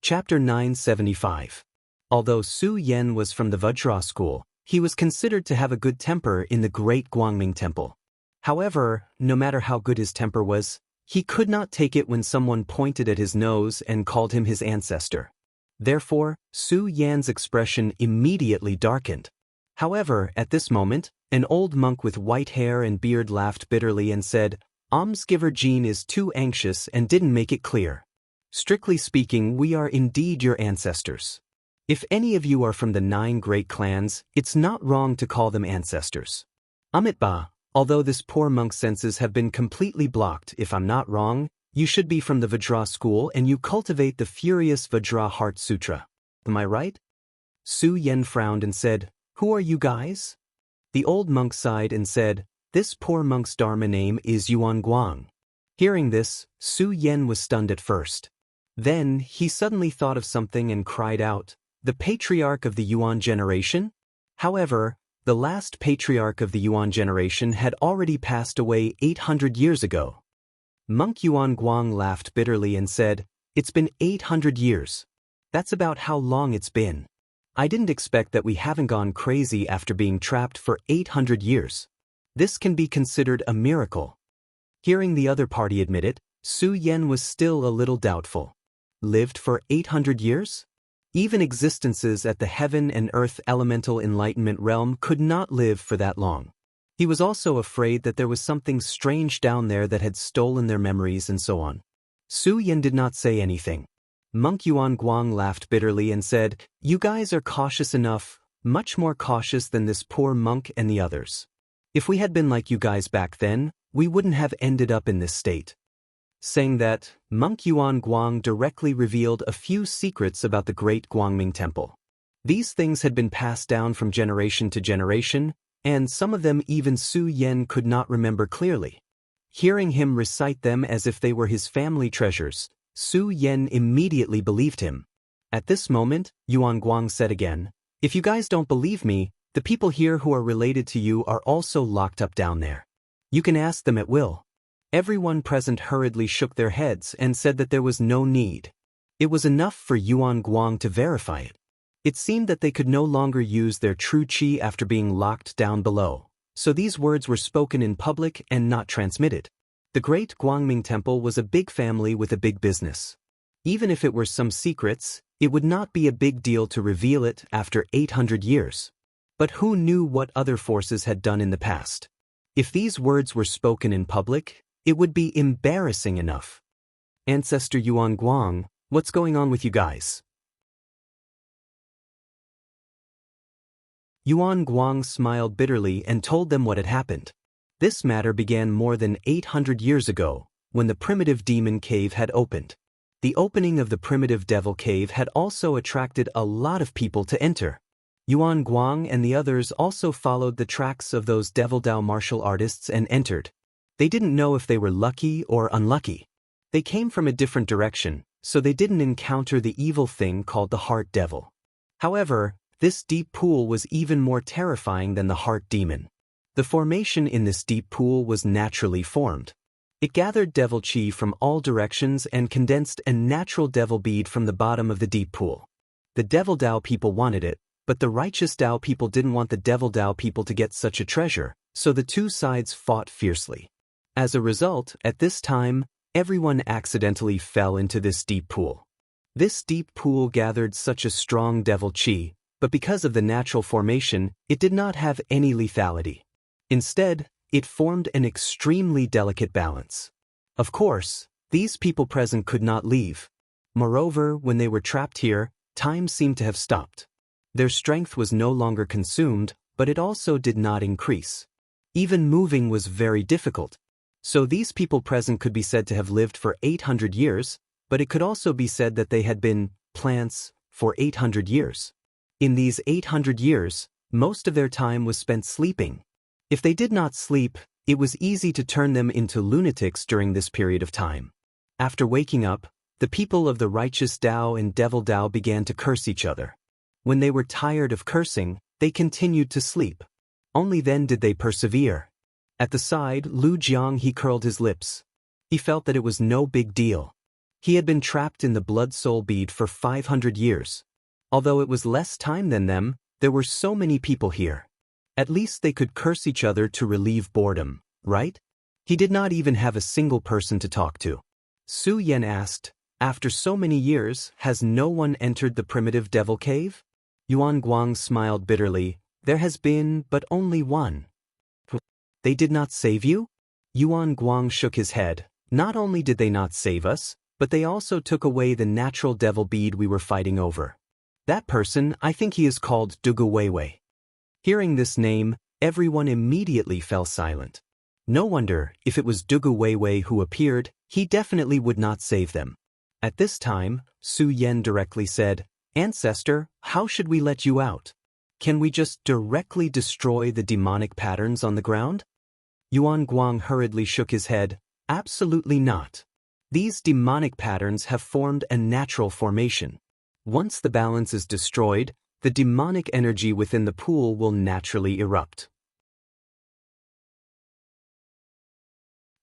Speaker 1: Chapter 975. Although Su Yen was from the Vajra school, he was considered to have a good temper in the Great Guangming Temple. However, no matter how good his temper was, he could not take it when someone pointed at his nose and called him his ancestor. Therefore, Su Yan's expression immediately darkened. However, at this moment, an old monk with white hair and beard laughed bitterly and said, "Almsgiver Jean is too anxious and didn't make it clear. Strictly speaking, we are indeed your ancestors. If any of you are from the 9 great clans, it's not wrong to call them ancestors. Amitba, although this poor monk's senses have been completely blocked, if I'm not wrong, you should be from the Vajra school and you cultivate the furious Vajra Heart Sutra. Am I right?" Su Yen frowned and said, "Who are you guys?" The old monk sighed and said, "This poor monk's dharma name is Yuan Guang." Hearing this, Su Yen was stunned at first. Then, he suddenly thought of something and cried out, "The patriarch of the Yuan generation?" However, the last patriarch of the Yuan generation had already passed away 800 years ago. Monk Yuan Guang laughed bitterly and said, "It's been 800 years. That's about how long it's been. I didn't expect that we haven't gone crazy after being trapped for 800 years. This can be considered a miracle." Hearing the other party admit it, Su Yen was still a little doubtful. Lived for 800 years? Even existences at the heaven and earth elemental enlightenment realm could not live for that long. He was also afraid that there was something strange down there that had stolen their memories and so on. Su Yen did not say anything. Monk Yuan Guang laughed bitterly and said, "You guys are cautious enough, much more cautious than this poor monk and the others. If we had been like you guys back then, we wouldn't have ended up in this state." Saying that, Monk Yuan Guang directly revealed a few secrets about the Great Guangming Temple. These things had been passed down from generation to generation, and some of them even Su Yen could not remember clearly. Hearing him recite them as if they were his family treasures, Su Yen immediately believed him. At this moment, Yuan Guang said again, "If you guys don't believe me, the people here who are related to you are also locked up down there. You can ask them at will." Everyone present hurriedly shook their heads and said that there was no need. It was enough for Yuan Guang to verify it. It seemed that they could no longer use their true qi after being locked down below, so these words were spoken in public and not transmitted. The Great Guangming Temple was a big family with a big business. Even if it were some secrets, it would not be a big deal to reveal it after 800 years. But who knew what other forces had done in the past? If these words were spoken in public, it would be embarrassing enough. "Ancestor Yuan Guang, what's going on with you guys?" Yuan Guang smiled bitterly and told them what had happened. This matter began more than 800 years ago, when the primitive demon cave had opened. The opening of the primitive devil cave had also attracted a lot of people to enter. Yuan Guang and the others also followed the tracks of those Devil Dao martial artists and entered. They didn't know if they were lucky or unlucky. They came from a different direction, so they didn't encounter the evil thing called the Heart Devil. However, this deep pool was even more terrifying than the Heart Demon. The formation in this deep pool was naturally formed. It gathered devil chi from all directions and condensed a natural devil bead from the bottom of the deep pool. The Devil Dao people wanted it, but the righteous Dao people didn't want the Devil Dao people to get such a treasure, so the two sides fought fiercely. As a result, at this time, Everyone accidentally fell into this deep pool. This deep pool gathered such a strong devil chi, but because of the natural formation, it did not have any lethality. Instead, it formed an extremely delicate balance. Of course, these people present could not leave. Moreover, when they were trapped here, time seemed to have stopped. Their strength was no longer consumed, but it also did not increase. Even moving was very difficult. So these people present could be said to have lived for 800 years, but it could also be said that they had been plants for 800 years. In these 800 years, most of their time was spent sleeping. If they did not sleep, it was easy to turn them into lunatics during this period of time. After waking up, the people of the righteous Tao and devil Tao began to curse each other. When they were tired of cursing, they continued to sleep. Only then did they persevere. At the side, Lu Jiang he curled his lips. He felt that it was no big deal. He had been trapped in the blood-soul bead for 500 years. Although it was less time than them, there were so many people here. At least they could curse each other to relieve boredom, right? He did not even have a single person to talk to. Su Yan asked, "After so many years, has no one entered the primitive devil cave?" Yuan Guang smiled bitterly. "There has been but only one." "They did not save you?" Yuan Guang shook his head. "Not only did they not save us, but they also took away the natural devil bead we were fighting over. That person, I think he is called Dugu Weiwei." Hearing this name, everyone immediately fell silent. No wonder, if it was Dugu Weiwei who appeared, he definitely would not save them. At this time, Su Yan directly said, "Ancestor, how should we let you out? Can we just directly destroy the demonic patterns on the ground?" Yuan Guang hurriedly shook his head. "Absolutely not. These demonic patterns have formed a natural formation. Once the balance is destroyed, the demonic energy within the pool will naturally erupt.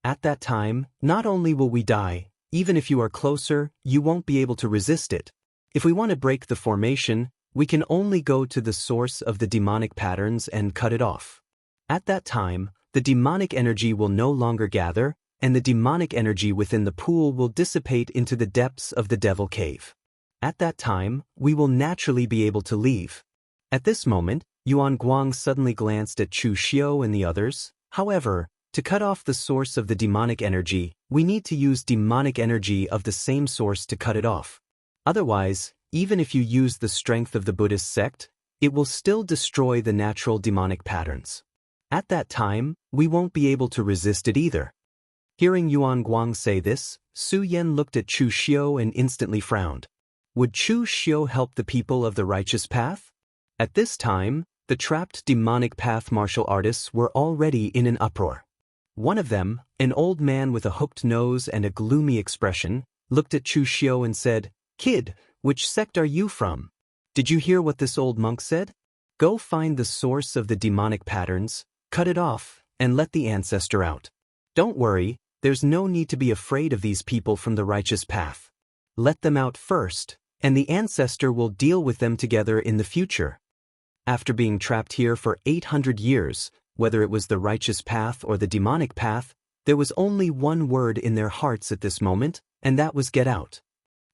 Speaker 1: At that time, not only will we die, even if you are closer, you won't be able to resist it. If we want to break the formation, we can only go to the source of the demonic patterns and cut it off. At that time, the demonic energy will no longer gather, and the demonic energy within the pool will dissipate into the depths of the devil cave. At that time, we will naturally be able to leave." At this moment, Yuan Guang suddenly glanced at Chu Xiu and the others. "However, to cut off the source of the demonic energy, we need to use demonic energy of the same source to cut it off. Otherwise, even if you use the strength of the Buddhist sect, it will still destroy the natural demonic patterns. At that time, we won't be able to resist it either." Hearing Yuan Guang say this, Su Yan looked at Chu Xiu and instantly frowned. Would Chu Xiu help the people of the righteous path? At this time, the trapped demonic path martial artists were already in an uproar. One of them, an old man with a hooked nose and a gloomy expression, looked at Chu Xiu and said, "Kid, which sect are you from? Did you hear what this old monk said? Go find the source of the demonic patterns, cut it off, and let the ancestor out. Don't worry, there's no need to be afraid of these people from the righteous path. Let them out first, and the ancestor will deal with them together in the future." After being trapped here for 800 years, whether it was the righteous path or the demonic path, there was only one word in their hearts at this moment, and that was get out.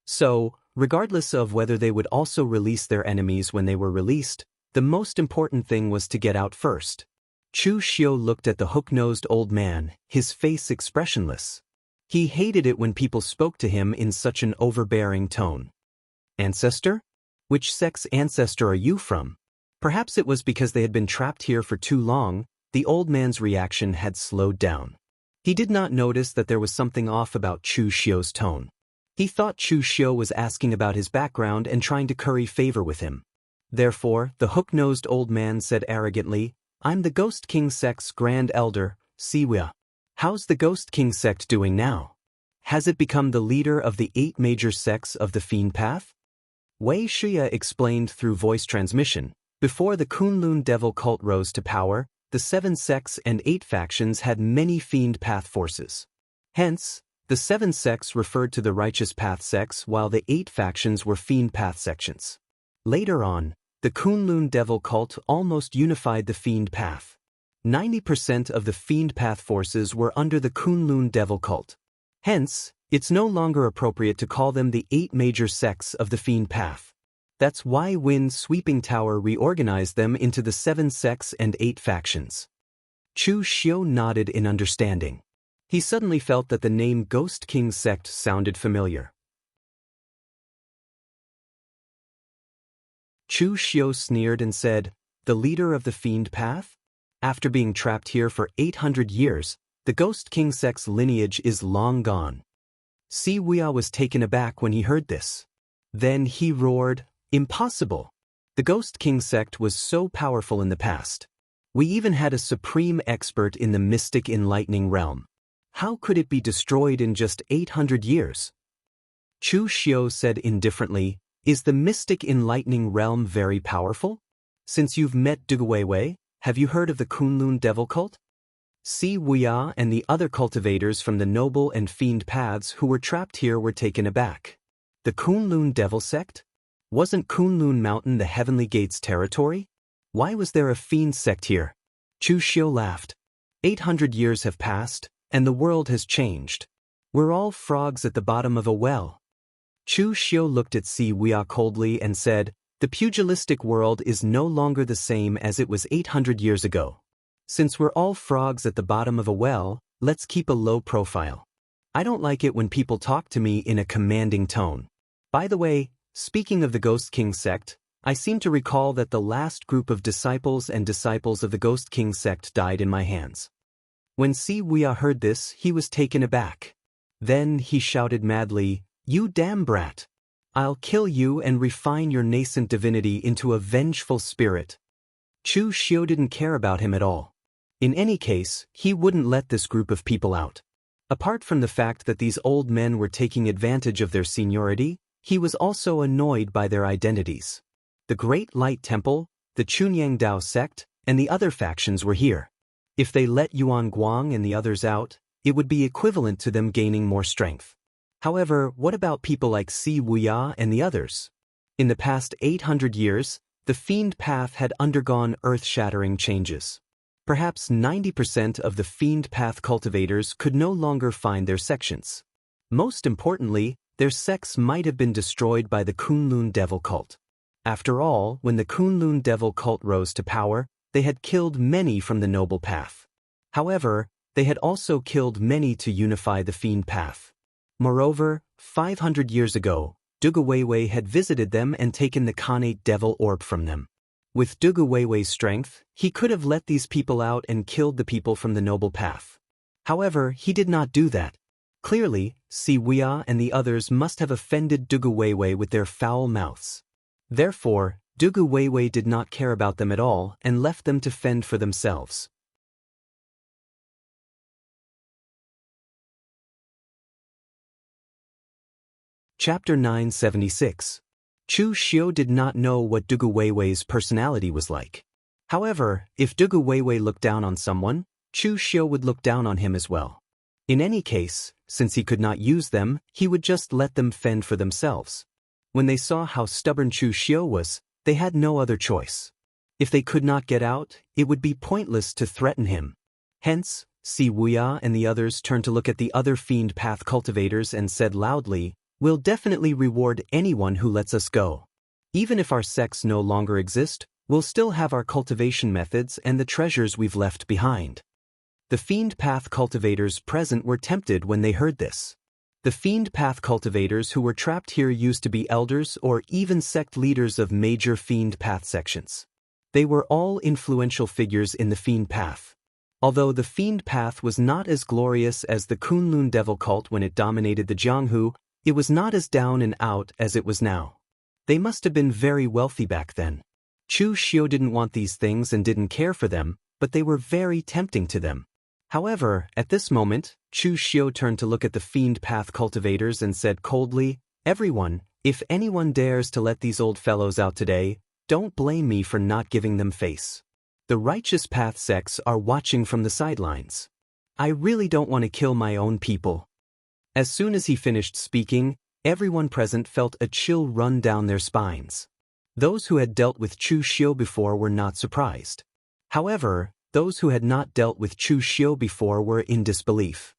Speaker 1: So, regardless of whether they would also release their enemies when they were released, the most important thing was to get out first. Chu Xiu looked at the hook-nosed old man, his face expressionless. He hated it when people spoke to him in such an overbearing tone. "Ancestor? Which sect's ancestor are you from?" Perhaps it was because they had been trapped here for too long, the old man's reaction had slowed down. He did not notice that there was something off about Chu Xiu's tone. He thought Chu Xiu was asking about his background and trying to curry favor with him. Therefore, the hook-nosed old man said arrogantly, "I'm the Ghost King sect's Grand Elder, Siwia. How's the Ghost King sect doing now? Has it become the leader of the 8 major sects of the Fiend Path?" Wei Shia explained through voice transmission. Before the Kunlun devil cult rose to power, the 7 sects and 8 factions had many Fiend Path forces. Hence, the 7 sects referred to the Righteous Path sects while the 8 factions were Fiend Path sections. Later on, the Kunlun devil cult almost unified the Fiend Path. 90% of the Fiend Path forces were under the Kunlun devil cult. Hence, it's no longer appropriate to call them the 8 major sects of the Fiend Path. That's why Wind's Sweeping Tower reorganized them into the 7 sects and 8 factions. Chu Xiu nodded in understanding. He suddenly felt that the name Ghost King Sect sounded familiar. Chu Xiu sneered and said, "The leader of the Fiend Path? After being trapped here for 800 years, the Ghost King Sect's lineage is long gone." Si Wuya was taken aback when he heard this. Then he roared, "Impossible! The Ghost King Sect was so powerful in the past. We even had a supreme expert in the mystic enlightening realm. How could it be destroyed in just 800 years? Chu Xiu said indifferently, "Is the mystic enlightening realm very powerful? Since you've met Duguweiwei, have you heard of the Kunlun Devil Cult?" Si Wuya and the other cultivators from the Noble and Fiend Paths who were trapped here were taken aback. The Kunlun Devil Sect? Wasn't Kunlun Mountain the Heavenly Gates territory? Why was there a Fiend Sect here? Chu Xiu laughed. 800 years have passed, and the world has changed. We're all frogs at the bottom of a well. Chu Xiu looked at Si Wuya coldly and said, "The pugilistic world is no longer the same as it was 800 years ago. Since we're all frogs at the bottom of a well, let's keep a low profile. I don't like it when people talk to me in a commanding tone. By the way, speaking of the Ghost King Sect, I seem to recall that the last group of disciples of the Ghost King Sect died in my hands." When Si Wuya heard this, he was taken aback. Then he shouted madly, "You damn brat! I'll kill you and refine your nascent divinity into a vengeful spirit." Chu Xiu didn't care about him at all. In any case, he wouldn't let this group of people out. Apart from the fact that these old men were taking advantage of their seniority, he was also annoyed by their identities. The Great Light Temple, the Chunyang Dao Sect, and the other factions were here. If they let Yuan Guang and the others out, it would be equivalent to them gaining more strength. However, what about people like Si Wuya and the others? In the past 800 years, the Fiend Path had undergone earth-shattering changes. Perhaps 90% of the Fiend Path cultivators could no longer find their sections. Most importantly, their sects might have been destroyed by the Kunlun Devil Cult. After all, when the Kunlun Devil Cult rose to power, they had killed many from the Noble Path. However, they had also killed many to unify the Fiend Path. Moreover, 500 years ago, Duguweiwei had visited them and taken the Khanate Devil Orb from them. With Duguweiwei's strength, he could have let these people out and killed the people from the Noble Path. However, he did not do that. Clearly, Si Wuya and the others must have offended Duguweiwei with their foul mouths. Therefore, Duguweiwei did not care about them at all and left them to fend for themselves. Chapter 976. Chu Xiu did not know what Duguweiwei's personality was like. However, if Duguweiwei looked down on someone, Chu Xiu would look down on him as well. In any case, since he could not use them, he would just let them fend for themselves. When they saw how stubborn Chu Xiu was, they had no other choice. If they could not get out, it would be pointless to threaten him. Hence, Si Wuya and the others turned to look at the other Fiend Path cultivators and said loudly, "We'll definitely reward anyone who lets us go. Even if our sects no longer exist, we'll still have our cultivation methods and the treasures we've left behind." The Fiend Path cultivators present were tempted when they heard this. The Fiend Path cultivators who were trapped here used to be elders or even sect leaders of major Fiend Path sections. They were all influential figures in the Fiend Path. Although the Fiend Path was not as glorious as the Kunlun Devil Cult when it dominated the Jianghu, it was not as down and out as it was now. They must have been very wealthy back then. Chu Xiu didn't want these things and didn't care for them, but they were very tempting to them. However, at this moment, Chu Xiu turned to look at the Fiend Path cultivators and said coldly, "Everyone, if anyone dares to let these old fellows out today, don't blame me for not giving them face. The Righteous Path sects are watching from the sidelines. I really don't want to kill my own people." As soon as he finished speaking, everyone present felt a chill run down their spines. Those who had dealt with Chu Xiu before were not surprised. However, those who had not dealt with Chu Xiu before were in disbelief.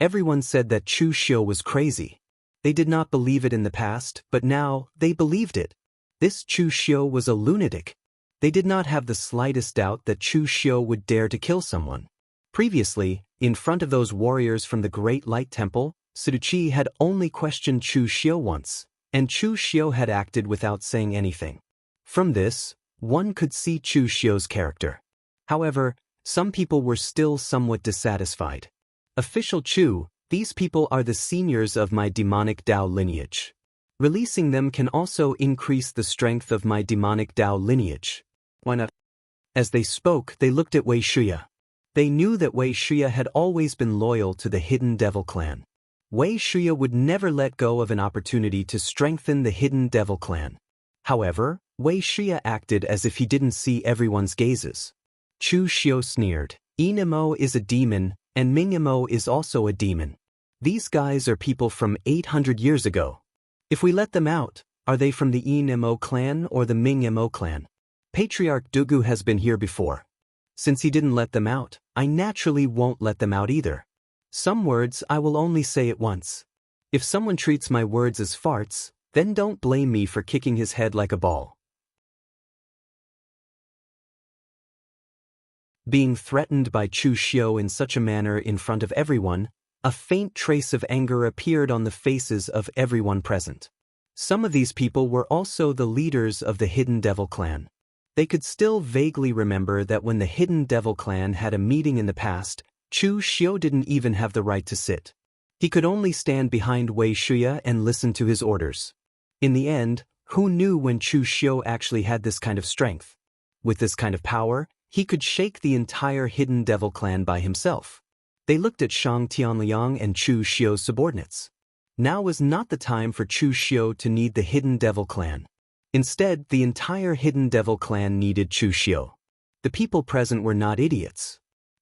Speaker 1: Everyone said that Chu Xiu was crazy. They did not believe it in the past, but now, they believed it. This Chu Xiu was a lunatic. They did not have the slightest doubt that Chu Xiu would dare to kill someone. Previously, in front of those warriors from the Great Light Temple, Suduchi had only questioned Chu Xiu once, and Chu Xiu had acted without saying anything. From this, one could see Chu Xiu's character. However, some people were still somewhat dissatisfied. Official Chu, these people are the seniors of my demonic Dao lineage. Releasing them can also increase the strength of my demonic Dao lineage. Why not? As they spoke, they looked at Wei Shuya. They knew that Wei Shuya had always been loyal to the Hidden Devil clan. Wei Shuya would never let go of an opportunity to strengthen the Hidden Devil clan. However, Wei Shuya acted as if he didn't see everyone's gazes. Chu Xiu sneered. Inamo is a demon, and Mingamo is also a demon. These guys are people from 800 years ago. If we let them out, are they from the Inamo clan or the Mingamo clan? Patriarch Dugu has been here before. Since he didn't let them out, I naturally won't let them out either. Some words I will only say at once. If someone treats my words as farts, then don't blame me for kicking his head like a ball. Being threatened by Chu Xiu in such a manner in front of everyone, a faint trace of anger appeared on the faces of everyone present. Some of these people were also the leaders of the Hidden Devil clan. They could still vaguely remember that when the Hidden Devil clan had a meeting in the past, Chu Xiu didn't even have the right to sit. He could only stand behind Wei Shuya and listen to his orders. In the end, who knew when Chu Xiu actually had this kind of strength? With this kind of power, he could shake the entire Hidden Devil clan by himself. They looked at Shang Tianliang and Chu Xiu's subordinates. Now was not the time for Chu Xiu to need the Hidden Devil clan. Instead, the entire Hidden Devil clan needed Chu Xiu. The people present were not idiots.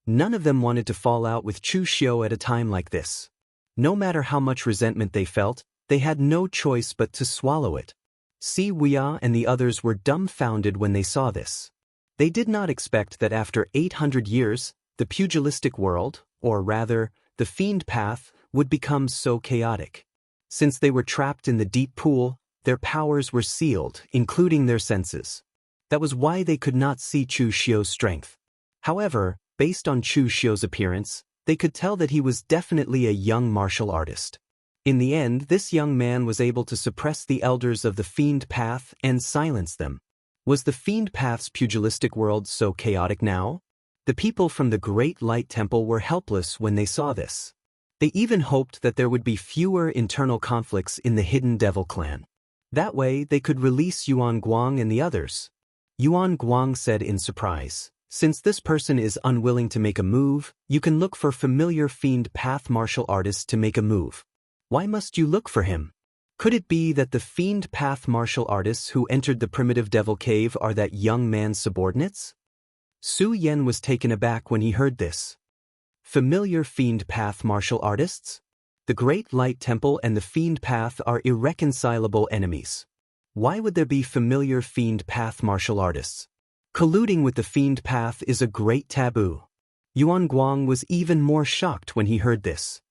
Speaker 1: None of them wanted to fall out with Chu Xiu at a time like this. No matter how much resentment they felt, they had no choice but to swallow it. Si Wuya and the others were dumbfounded when they saw this. They did not expect that after 800 years, the pugilistic world, or rather, the fiend path, would become so chaotic. Since they were trapped in the deep pool, their powers were sealed, including their senses. That was why they could not see Chu Xiu's strength. However, based on Chu Xiu's appearance, they could tell that he was definitely a young martial artist. In the end, this young man was able to suppress the elders of the fiend path and silence them. Was the fiend path's pugilistic world so chaotic now? The people from the Great Light Temple were helpless when they saw this. They even hoped that there would be fewer internal conflicts in the Hidden Devil clan. That way, they could release Yuan Guang and the others. Yuan Guang said in surprise, "Since this person is unwilling to make a move, you can look for familiar fiend path martial artists to make a move. Why must you look for him? Could it be that the fiend path martial artists who entered the primitive devil cave are that young man's subordinates?" Su Yan was taken aback when he heard this. Familiar fiend path martial artists? The Great Light Temple and the Fiend Path are irreconcilable enemies. Why would there be familiar Fiend Path martial artists? Colluding with the Fiend Path is a great taboo. Yuan Guang was even more shocked when he heard this.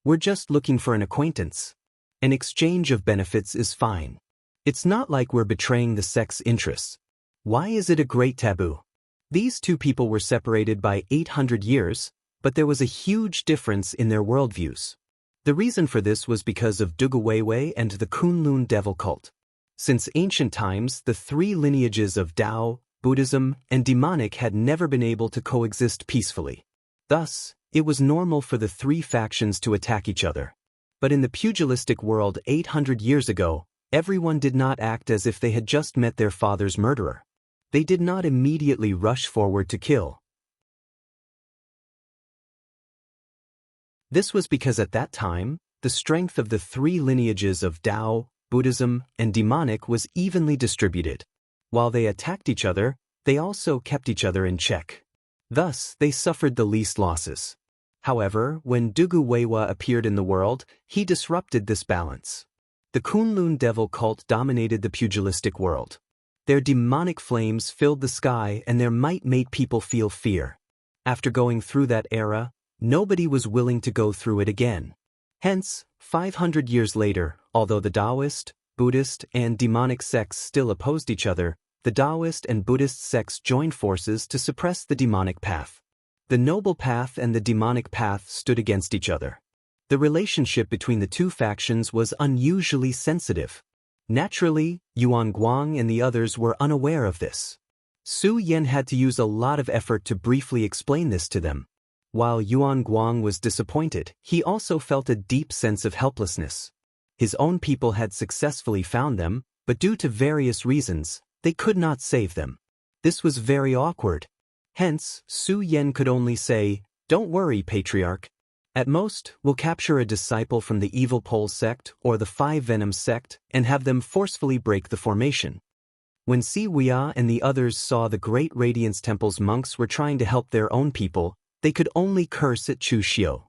Speaker 1: We're just looking for an acquaintance. An exchange of benefits is fine. It's not like we're betraying the sect's interests. Why is it a great taboo? These two people were separated by 800 years, but there was a huge difference in their worldviews. The reason for this was because of Dugu Weiwei and the Kunlun devil cult. Since ancient times, the three lineages of Tao, Buddhism, and demonic had never been able to coexist peacefully. Thus, it was normal for the three factions to attack each other. But in the pugilistic world 800 years ago, everyone did not act as if they had just met their father's murderer. They did not immediately rush forward to kill. This was because at that time, the strength of the three lineages of Tao, Buddhism, and demonic was evenly distributed. While they attacked each other, they also kept each other in check. Thus, they suffered the least losses. However, when Dugu Weiwa appeared in the world, he disrupted this balance. The Kunlun devil cult dominated the pugilistic world. Their demonic flames filled the sky and their might made people feel fear. After going through that era, Nobody was willing to go through it again. Hence, 500 years later, although the Taoist, Buddhist, and demonic sects still opposed each other, the Taoist and Buddhist sects joined forces to suppress the demonic path. The noble path and the demonic path stood against each other. The relationship between the two factions was unusually sensitive. Naturally, Yuan Guang and the others were unaware of this. Su Yan had to use a lot of effort to briefly explain this to them. While Yuan Guang was disappointed, he also felt a deep sense of helplessness. His own people had successfully found them, but due to various reasons, they could not save them. This was very awkward. Hence, Su Yan could only say, "Don't worry, Patriarch. At most, we'll capture a disciple from the Evil Pole sect or the Five Venoms sect and have them forcefully break the formation." When Si Wuya and the others saw the Great Radiance Temple's monks were trying to help their own people, they could only curse at Chu Xiu.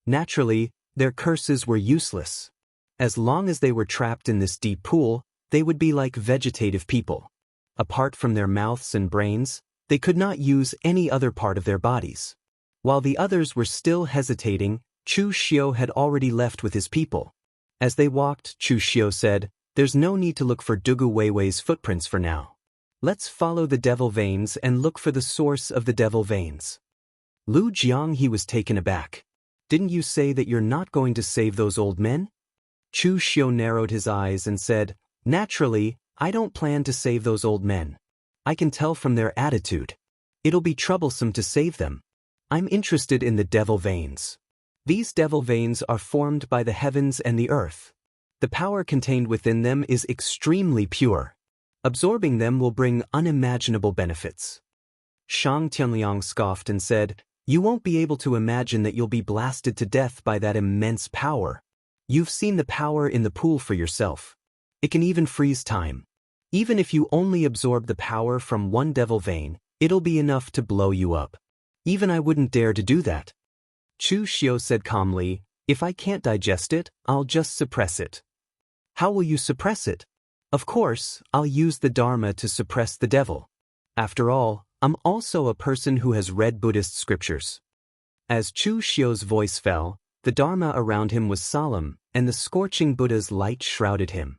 Speaker 1: Naturally, their curses were useless. As long as they were trapped in this deep pool, they would be like vegetative people. Apart from their mouths and brains, they could not use any other part of their bodies. While the others were still hesitating, Chu Xiu had already left with his people. As they walked, Chu Xiu said, "There's no need to look for Dugu Weiwei's footprints for now. Let's follow the devil veins and look for the source of the devil veins." Lu Jianghu was taken aback. "Didn't you say that you're not going to save those old men?" Chu Xiu narrowed his eyes and said, "Naturally, I don't plan to save those old men. I can tell from their attitude. It'll be troublesome to save them. I'm interested in the devil veins. These devil veins are formed by the heavens and the earth. The power contained within them is extremely pure. Absorbing them will bring unimaginable benefits." Shang Tianliang scoffed and said, "You won't be able to imagine that you'll be blasted to death by that immense power. You've seen the power in the pool for yourself. It can even freeze time. Even if you only absorb the power from one devil vein, it'll be enough to blow you up. Even I wouldn't dare to do that." Chu Xiu said calmly, "If I can't digest it, I'll just suppress it." "How will you suppress it?" "Of course, I'll use the Dharma to suppress the devil. After all, I'm also a person who has read Buddhist scriptures." As Chu Xiu's voice fell, the Dharma around him was solemn, and the scorching Buddha's light shrouded him.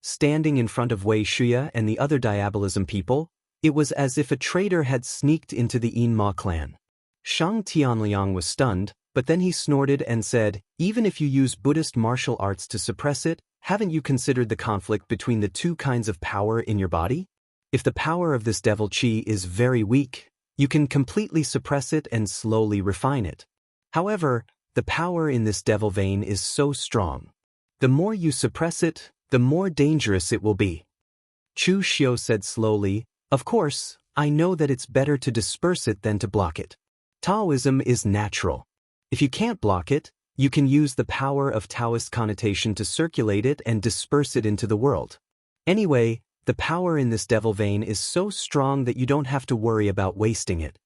Speaker 1: Standing in front of Wei Shuya and the other Diabolism people, it was as if a traitor had sneaked into the Yinma clan. Shang Tianliang was stunned, but then he snorted and said, "Even if you use Buddhist martial arts to suppress it, haven't you considered the conflict between the two kinds of power in your body? If the power of this devil qi is very weak, you can completely suppress it and slowly refine it. However, the power in this devil vein is so strong. The more you suppress it, the more dangerous it will be." Chu Xiu said slowly, "Of course, I know that it's better to disperse it than to block it. Taoism is natural. If you can't block it, you can use the power of Taoist connotation to circulate it and disperse it into the world. Anyway, the power in this devil vein is so strong that you don't have to worry about wasting it."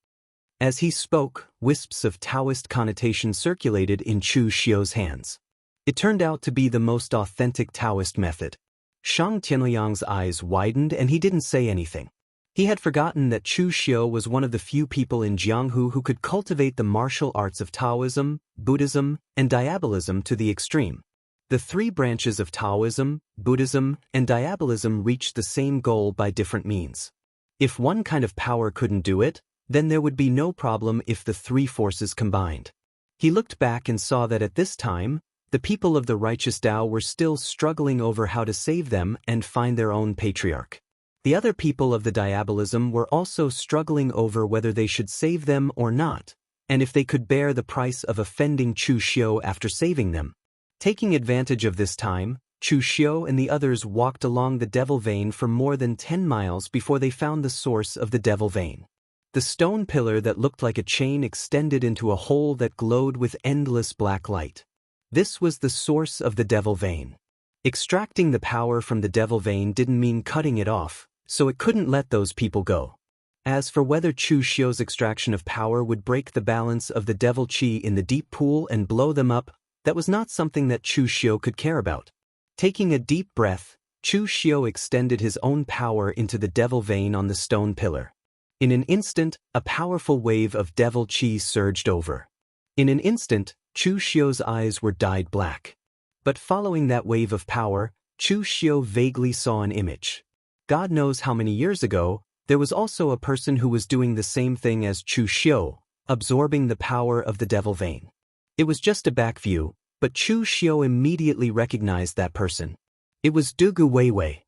Speaker 1: As he spoke, wisps of Taoist connotation circulated in Chu Xiu's hands. It turned out to be the most authentic Taoist method. Shang Tianliang's eyes widened and he didn't say anything. He had forgotten that Chu Xiu was one of the few people in Jianghu who could cultivate the martial arts of Taoism, Buddhism, and Diabolism to the extreme. The three branches of Taoism, Buddhism, and Diabolism reached the same goal by different means. If one kind of power couldn't do it, then there would be no problem if the three forces combined. He looked back and saw that at this time, the people of the righteous Tao were still struggling over how to save them and find their own patriarch. The other people of the Diabolism were also struggling over whether they should save them or not, and if they could bear the price of offending Chu Xiu after saving them. Taking advantage of this time, Chu Xiu and the others walked along the devil vein for more than 10 miles before they found the source of the devil vein. The stone pillar that looked like a chain extended into a hole that glowed with endless black light. This was the source of the devil vein. Extracting the power from the devil vein didn't mean cutting it off, so it couldn't let those people go. As for whether Chu Xiu's extraction of power would break the balance of the devil qi in the deep pool and blow them up, that was not something that Chu Xiu could care about. Taking a deep breath, Chu Xiu extended his own power into the devil vein on the stone pillar. In an instant, a powerful wave of devil chi surged over. In an instant, Chu Xiu's eyes were dyed black. But following that wave of power, Chu Xiu vaguely saw an image. God knows how many years ago, there was also a person who was doing the same thing as Chu Xiu, absorbing the power of the devil vein. It was just a back view, but Chu Xiu immediately recognized that person. It was Dugu Weiwei.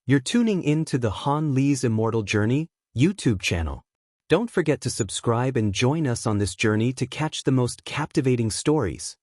Speaker 1: You're tuning in to the Han Li's Immortal Journey YouTube channel. Don't forget to subscribe and join us on this journey to catch the most captivating stories.